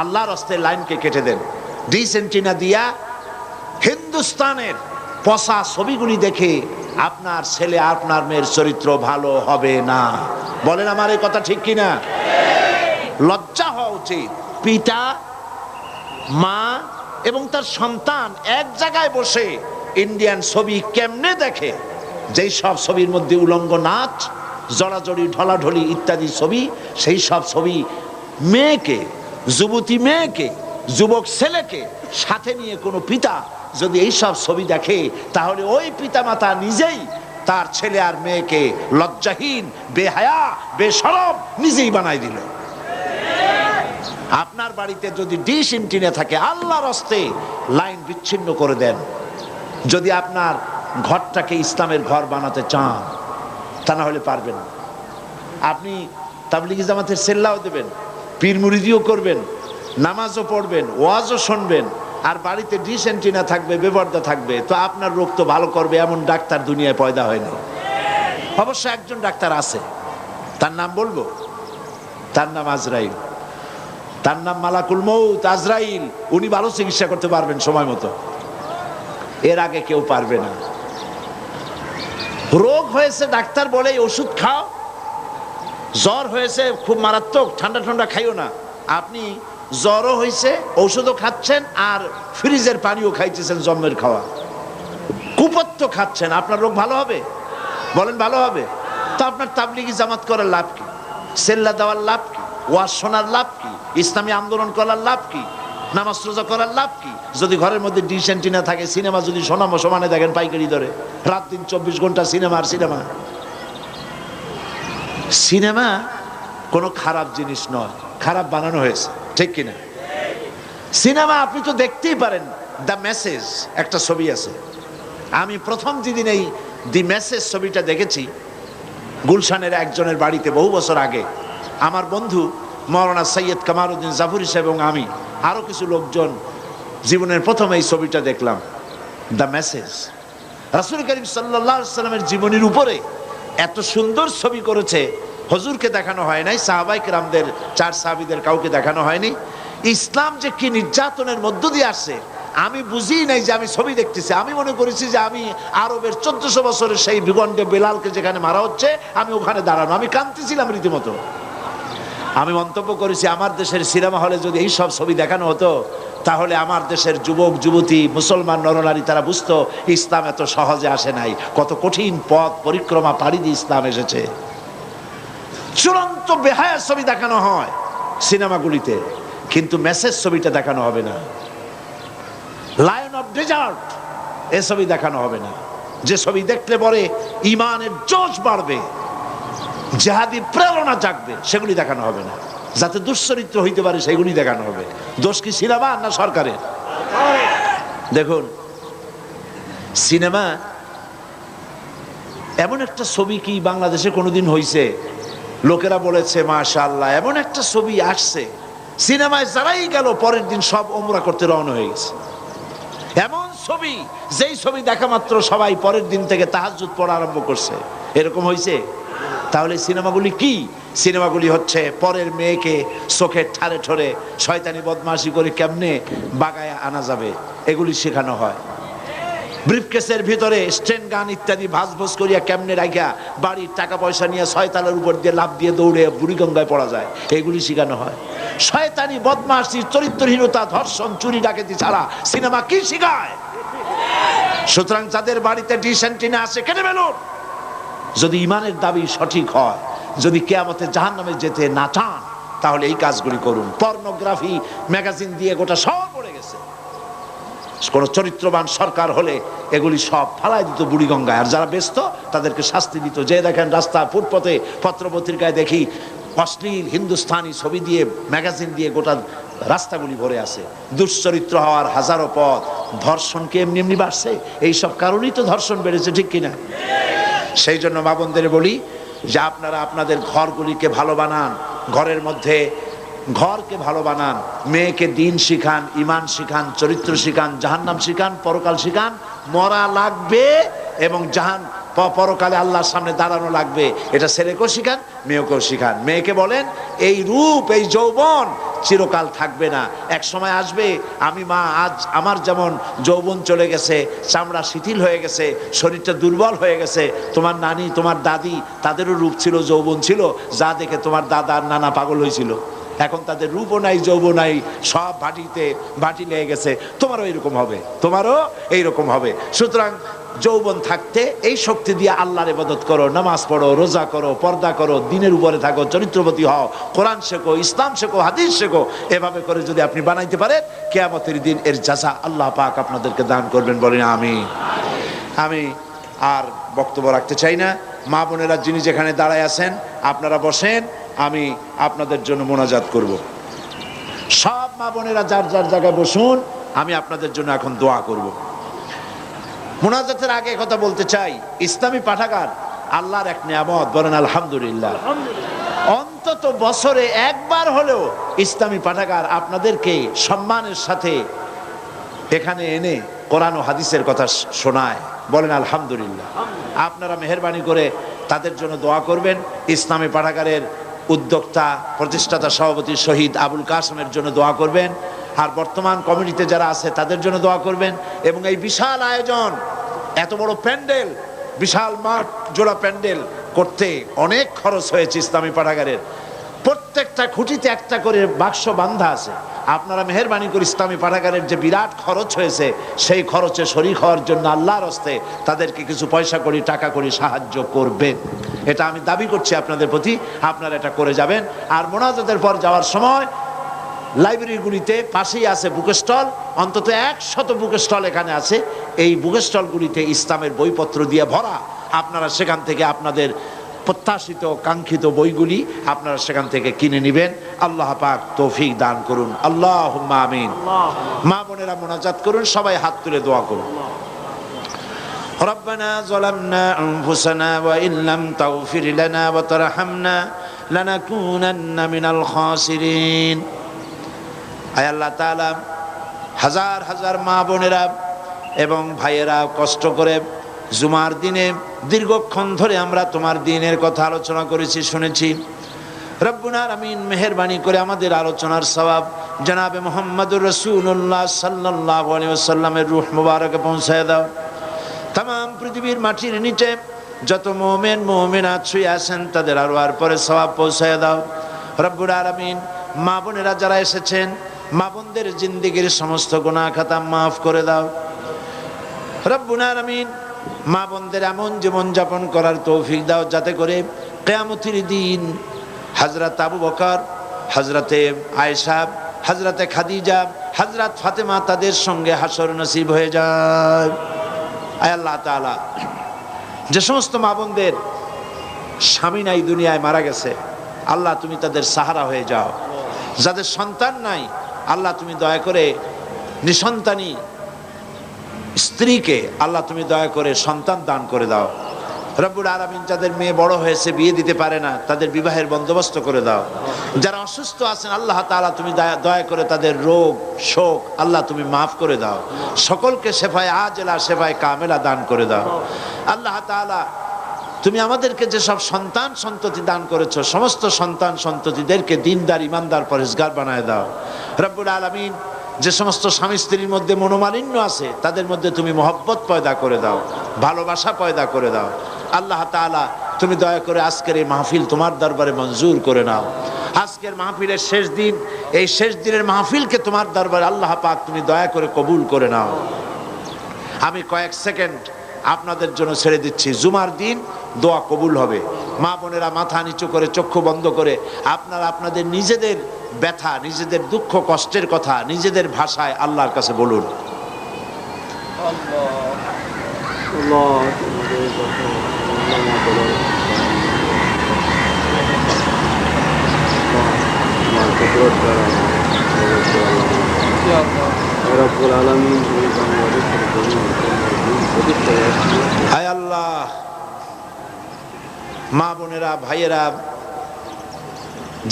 আল্লাহর রাস্তে লাইনকে কেটে দেন। ডিশ অ্যান্টিনা দিয়া হিন্দুস্তানের পচা ছবিগুলি দেখে আপনার ছেলে আপনার মেয়ের চরিত্র ভালো হবে না। বলেন আমার এই কথা ঠিক কিনা? লজ্জা হওয়া উচিত। পিতা, মা এবং তার সন্তান এক জায়গায় বসে ইন্ডিয়ান ছবি কেমনে দেখে, যেই সব ছবির মধ্যে উলঙ্গ নাচ, জড়াজড়ি, ঢলাঢলি ইত্যাদি ছবি, সেই সব ছবি মেয়েকে, যুবতী মেয়েকে, যুবক ছেলেকে সাথে নিয়ে কোনো পিতা যদি এই সব ছবি দেখে, তাহলে ওই পিতামাতা নিজেই তার ছেলে আর মেয়েকে লজ্জাহীন, বেহায়া, বেশরম নিজেই বানাই দিল। আপনার বাড়িতে যদি ডিশ এন্টিনা থাকে, আল্লাহর হস্তে লাইন বিচ্ছিন্ন করে দেন। যদি আপনার ঘরটাকে ইসলামের ঘর বানাতে চান, তা না হলে পারবেন না। আপনি তাবলিগি জামাতের সেল্লাও দেবেন, পীর মুরিদিও করবেন, নামাজও পড়বেন, ওয়াজও শুনবেন, আর বাড়িতে ডিশ এন্টিনা থাকবে, বেপরদা থাকবে, তো আপনার রোগ তো ভালো করবে এমন ডাক্তার দুনিয়ায় পয়দা হয়নি। অবশ্য একজন ডাক্তার আছে, তার নাম বলবো, তার নাম আজরাইল, তার নাম মালাকুল মউত আজরাইল। উনি ভালো চিকিৎসা করতে পারবেন সময় মতো, এর আগে কেউ পারবে না। রোগ হয়েছে ডাক্তার বলে ওষুধ খাও, জ্বর হয়েছে খুব মারাত্মক, ঠান্ডা ঠান্ডা খাইও না। আপনি জ্বরও হয়েছে, ঔষধও খাচ্ছেন, আর ফ্রিজের পানিও খাইতেছেন, জম্মের খাওয়া, কুপত্য খাচ্ছেন, আপনার রোগ ভালো হবে? বলেন ভালো হবে? তো আপনার তাবলিগি জামাত করার লাভ কি? সেল্লা দেওয়ার লাভ কি? ওয়াজ শোনার লাভ কি? ইসলামী আন্দোলন করার লাভ কি? নামাজ রোজা করার লাভ কি? যদি ঘরের মধ্যে ডিশ এন্টিনা থাকে, সিনেমা যদি সমানে দেখেন পাইকারি ধরে, রাত দিন 24 ঘন্টা সিনেমা আর সিনেমা। সিনেমা কোনো খারাপ জিনিস নয়, খারাপ বানানো হয়েছে, ঠিক কিনা? সিনেমা আপনি তো দেখতেই পারেন। দ্য মেসেজ একটা ছবি আছে, আমি প্রথম যেদিন এই দি মেসেজ ছবিটা দেখেছি, গুলশানের একজনের বাড়িতে বহু বছর আগে, আমার বন্ধু মাওলানা সৈয়দ কামালউদ্দিন জাফরি সাহেব এবং আমি আরো কিছু লোকজন জীবনের প্রথম এই ছবিটা দেখলাম, দ্য মেসেজ। রাসূল করিম সাল্লাল্লাহু আলাইহি সাল্লামের জীবনীর উপরে এত সুন্দর ছবি করেছে, হুজুরকে দেখানো হয় নাই, সাহাবায়ে কেরামদের 4 সাহাবীদের কাউকে দেখানো হয়নি। ইসলাম যে কি নির্যাতনের মধ্য দিয়ে আসছে আমি বুঝি নাই, যে আমি ছবি দেখতেছি, আমি মনে করেছি যে আমি আরবের 1400 বছরের সেই ভূখণ্ডে বেলালকে যেখানে মারা হচ্ছে আমি ওখানে দাঁড়ানো, আমি কাঁদতেছিলাম রীতিমতো। আমি মন্তব্য করেছি, আমার দেশের সিনেমা হলে যদি এই সব ছবি দেখানো হতো, তাহলে আমার দেশের যুবক যুবতী মুসলমান নরনারী তারা বুঝতো ইসলাম এত সহজে আসে নাই, কত কঠিন পথ পরিক্রমা পাড়ি দিয়ে ইসলাম এসেছে। চূড়ান্ত বেহায়া ছবি দেখানো হয় সিনেমাগুলিতে, কিন্তু মেসেজ ছবিটা দেখানো হবে না। লায়ন অফ ডেজার্ট এ ছবি দেখানো হবে না। যে ছবি দেখলে পরে ইমানের জোশ বাড়বে, জিহাদি প্রেরণা জাগবে, সেগুলি দেখানো হবে না। যাতে দুশ্চরিত্র হইতে পারে সেগুলি দেখানো হবে। দোষ কি সিনেমা না সরকারের? দেখুন, সিনেমা এমন একটা ছবি কি বাংলাদেশে কোনোদিন হইছে? লোকেরা বলেছে মাশাআল্লাহ, এমন একটা ছবি আসছে, সিনেমায় যারাই গেল পরের দিন সব ওমরা করতে রওনা হয়ে গেছে। এমন ছবি, যেই ছবি দেখা মাত্র সবাই পরের দিন থেকে তাহাজ্জুদ পড়া আরম্ভ করছে, এরকম হয়েছে? তাহলে সিনেমাগুলি কি? সিনেমাগুলি হচ্ছে পরের মেয়েকে চোখের ঠারে ঠরে শয়তানি বদমাশি করে কেমনে বাগায় আনা যাবে, এগুলি শেখানো হয়। ব্রিফকেসের ভিতরে স্টেন গান ইত্যাদি ভাসভস করিয়া কেমনে রাখিয়া বাড়ির টাকা পয়সা নিয়ে 6 তলার উপর দিয়ে লাফ দিয়ে দৌড়ে বুড়িগঙ্গায় পড়া যায়, এগুলি শেখানো হয়। শয়তানি বদমাশি, চরিত্রহীনতা, ধর্ষণ, চুরি ডাকাতি ছাড়া সিনেমা কি শেখায়? সুতরাং যাদের বাড়িতে ডিশ এন্টিনা আছে কেটে ফেলুন। যদি ইমানের দাবি সঠিক হয়, যদি কিয়ামতে জাহান্নামে যেতে না চান, তাহলে এই কাজগুলি করুন। পর্নোগ্রাফি ম্যাগাজিন দিয়ে গোটা শহর পড়ে গেছে। কোন চরিত্রবান সরকার হলে এগুলি সব ফালাই দিত বুড়িগঙ্গায়, আর যারা ব্যস্ত তাদেরকে শাস্তি দিত। যে দেখেন রাস্তা ফুটপথে পত্রপত্রিকায় দেখি অশ্লীল হিন্দুস্তানি ছবি দিয়ে ম্যাগাজিন দিয়ে গোটা রাস্তাগুলি ভরে আছে। দুশ্চরিত্র হওয়ার হাজারো পথ। ধর্ষণকে এমনি এমনি বাড়ছে, এইসব কারণেই তো ধর্ষণ বেড়েছে, ঠিক কিনা? সেই জন্য মা বোনদের বলি যে আপনারা আপনাদের ঘরগুলিকে ভালো বানান, ঘরের মধ্যে ঘরকে ভালো বানান, মেয়েকে দিন শিখান, ইমান শিখান, চরিত্র শিখান, জাহান্নাম শিখান, পরকাল শিখান। মরা লাগবে এবং পরকালে আল্লাহর সামনে দাঁড়ানো লাগবে, এটা ছেলেকেও শিখান, মেয়েকেও শিখান। মেয়েকে বলেন এই রূপ, এই যৌবন চিরকাল থাকবে না, এক সময় আসবে। আমি মা, আজ আমার যেমন যৌবন চলে গেছে, চামড়া শিথিল হয়ে গেছে, শরীরটা দুর্বল হয়ে গেছে, তোমার নানি, তোমার দাদি, তাদেরও রূপ ছিল, যৌবন ছিল, যা দেখে তোমার দাদা আর নানা পাগল হয়েছিল। এখন তাদের রূপও নাই, যৌবন নাই, সব বাটি লেগে গেছে। তোমারও এইরকম হবে, তোমারও এইরকম হবে। সুতরাং যৌবন থাকতে এই শক্তি দিয়ে আল্লাহর ইবাদত করো, নামাজ পড়ো, রোজা করো, পর্দা করো, দিনের উপরে থাকো, চরিত্রবতী হও, কোরআন শেখো, ইসলাম শেখো, হাদিস শেখো। এভাবে করে যদি আপনি বানাইতে পারেন, কিয়ামতের দিন এর জাযা আল্লাহ পাক আপনাদেরকে দান করবেন। বলেন আমিন। আমি আর বক্তব্য রাখতে চাই না। মা বোনেরা যিনি যেখানে দাঁড়ায় আছেন আপনারা বসেন, আমি আপনাদের জন্য মোনাজাত করব। সব মা বোনেরা যার যার জায়গায় বসুন, আমি আপনাদের জন্য এখন দোয়া করব। মোনাজাতের আগে কথা বলতে চাই, ইসলামী পাঠাগার আল্লাহর এক নিয়ামত। বলেন আলহামদুলিল্লাহ। অন্তত বছরে একবার হলেও ইসলামী পাঠাগার আপনাদেরকে সম্মানের সাথে এখানে এনে কোরআন ও হাদিসের কথা শোনায়। বলেন আলহামদুলিল্লাহ। আপনারা মেহেরবানি করে তাদের জন্য দোয়া করবেন। ইসলামী পাঠাগারের উদ্যোক্তা, প্রতিষ্ঠাতা, সভাপতি শহীদ আবুল কাসেমের জন্য দোয়া করবেন। আর বর্তমান কমিটিতে যারা আছে তাদের জন্য দোয়া করবেন। এবং এই বিশাল আয়োজন, এত বড় প্যান্ডেল, বিশাল মাঠ জোড়া প্যান্ডেল করতে অনেক খরচ হয়েছে ইসলামী পাঠাগারের। প্রত্যেকটা খুঁটিতে একটা করে বাক্স বান্ধা আছে। আপনারা মেহেরবানি করে ইসলামী পাঠাগারের যে বিরাট খরচ হয়েছে, সেই খরচে শরীক হওয়ার জন্য আল্লাহর হস্তে তাদেরকে কিছু পয়সা করি, টাকা করি সাহায্য করবেন। এটা আমি দাবি করছি আপনাদের প্রতি, আপনারা এটা করে যাবেন। আর মোনাজাতের পর যাওয়ার সময় লাইব্রেরিগুলিতে পাশেই আছে বুক স্টল, অন্তত 100 বুক স্টল এখানে আছে। এই বুক স্টলগুলিতে ইসলামের বইপত্র দিয়ে ভরা। আপনারা সেখান থেকে আপনাদের প্রত্যাশিত কাঙ্ক্ষিত বইগুলি আপনারা সেখান থেকে কিনে নেবেন। আল্লাহ পাক তৌফিক দান করুন। আল্লাহুম্মা আমিন। মা বোনেরা মোনাজাত করুন, সবাই হাত তুলে দোয়া করুন। রব্বানা যালামনা আনফুসানা ওয়া ইন লাম তাগফির লানা ওয়া তারহামনা লানাকুনান্না মিনাল খাসিরিন। আয় আল্লাহ তাআলা, হাজার হাজার মা বোনেরা এবং ভাইয়েরা কষ্ট করে জুমার দিনে দীর্ঘক্ষণ ধরে আমরা তোমার দিনের কথা আলোচনা করেছি, শুনেছি। রব্বুল আলামিন মেহেরবানি করে আমাদের আলোচনার সওয়াব জনাবে মুহাম্মদুর রাসূলুল্লাহ সাল্লাল্লাহু আলাইহি ওয়াসাল্লামের রূহ মুবারকে পৌঁছায় দাও। तमाम পৃথিবীর মাটির নিচে যত মুমিন মুমিনাত শুয়ে আছেন তাদের আরওয়ার পরে সওয়াব পৌঁছায় দাও। রব্বুল আলামিন মা বোনেরা যারা এসেছেন, মা বোনদের জিন্দেগির সমস্ত গুনাহ খাতা মাফ করে দাও। রব্বুল আলামিন মা বোনদের এমন জীবন যাপন করার তৌফিক দাও যাতে করে কিয়ামতের দিন হযরত আবু বকর, হযরতে আয়েশা, হযরতে খাদিজা, হযরত ফাতেমা তাদের সঙ্গে হাসর নসিব হয়ে যায়। আয় আল্লাহ তাআলা, যে সমস্ত মা বোনদের স্বামী নাই, দুনিয়ায় মারা গেছে, আল্লাহ তুমি তাদের সাহারা হয়ে যাও। যাদের সন্তান নাই, আল্লাহ তুমি দয়া করে নিঃসন্তানী স্ত্রীকে আল্লাহ তুমি দয়া করে সন্তান দান করে দাও। রব্বুল আলামিন যাদের মেয়ে বড় হয়েছে, বিয়ে দিতে পারে না, তাদের বিবাহের বন্দোবস্ত করে দাও। যারা অসুস্থ আছেন, আল্লাহ তাআলা তুমি দয়া করে তাদের রোগ শোক আল্লাহ তুমি মাফ করে দাও। সকলকে শেফায়ে আজেলা শেফায়ে কামেলা দান করে দাও। আল্লাহ তাআলা তুমি আমাদেরকে যেসব সন্তান সন্ততি দান করেছো, সমস্ত সন্তান সন্ততিদেরকে দিনদার, ইমানদার, পরেজগার বানায় দাও। রব্বুল আলামিন যে সমস্ত স্বামী স্ত্রীর মধ্যে মনোমালিন্য আছে, তাদের মধ্যে তুমি মহব্বত পয়দা করে দাও, ভালোবাসা পয়দা করে দাও। আল্লাহ তাআলা তুমি দয়া করে আজকের এই মাহফিল তোমার দরবারে মঞ্জুর করে নাও। আজকের মাহফিলের শেষ দিন, এই শেষ দিনের মাহফিলকে তোমার দরবারে আল্লাহ পাক তুমি দয়া করে কবুল করে নাও। আমি কয়েক সেকেন্ড আপনাদের জন্য ছেড়ে দিচ্ছি। জুমার দিন দোয়া কবুল হবে। মা বোনেরা মাথা নিচু করে চক্ষু বন্ধ করে আপনারা আপনাদের নিজেদের ব্যথা, নিজেদের দুঃখ কষ্টের কথা নিজেদের ভাষায় আল্লাহর কাছে বলুন। হায় আল্লাহ, মা বোনেরা ভাইয়েরা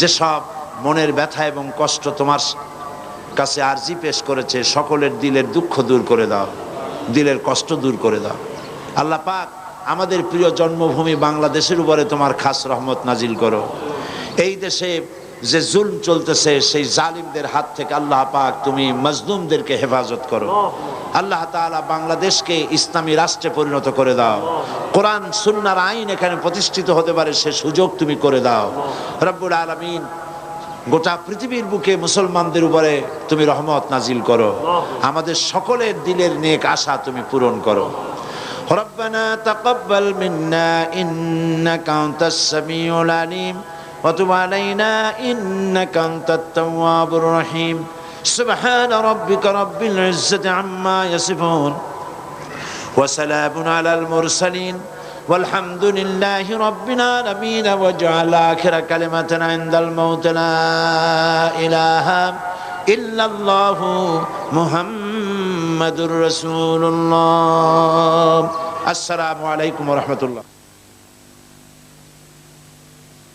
যেসব মনের ব্যথা এবং কষ্ট তোমার কাছে আরজি পেশ করেছে, সকলের দিলের দুঃখ দূর করে দাও, দিলের কষ্ট দূর করে দাও। আল্লাহ পাক আমাদের প্রিয় জন্মভূমি বাংলাদেশের উপরে তোমার খাস রহমত নাজিল করো। এই দেশে যে জুলম চলতেছে, সেই জালিমদের হাত থেকে আল্লাহ পাক তুমি মজলুমদেরকে হেফাজত করো। আল্লাহ তাআলা বাংলাদেশকে ইসলামী রাষ্ট্রে পরিণত করে দাও। কোরআন সুন্নাহর আইন এখানে প্রতিষ্ঠিত হতে পারে সে সুযোগ তুমি করে দাও। রব্বুল আলামিন গোটা পৃথিবীর বুকে মুসলমানদের উপরে তুমি রহমত নাজিল করো, আমাদের সকলের দিলের নেক আশা তুমি পূরণ করো। ربنا تقبل منا إنك أنت السميع العليم وتب علينا إنك أنت التواب الرحيم سبحان ربك رب العزة عما يصفون وسلام على المرسلين والحمد لله رب العالمين واجعل آخر كلمة عند الموت لا إله إلا الله محمد رسول الله السلام عليكم ورحمة الله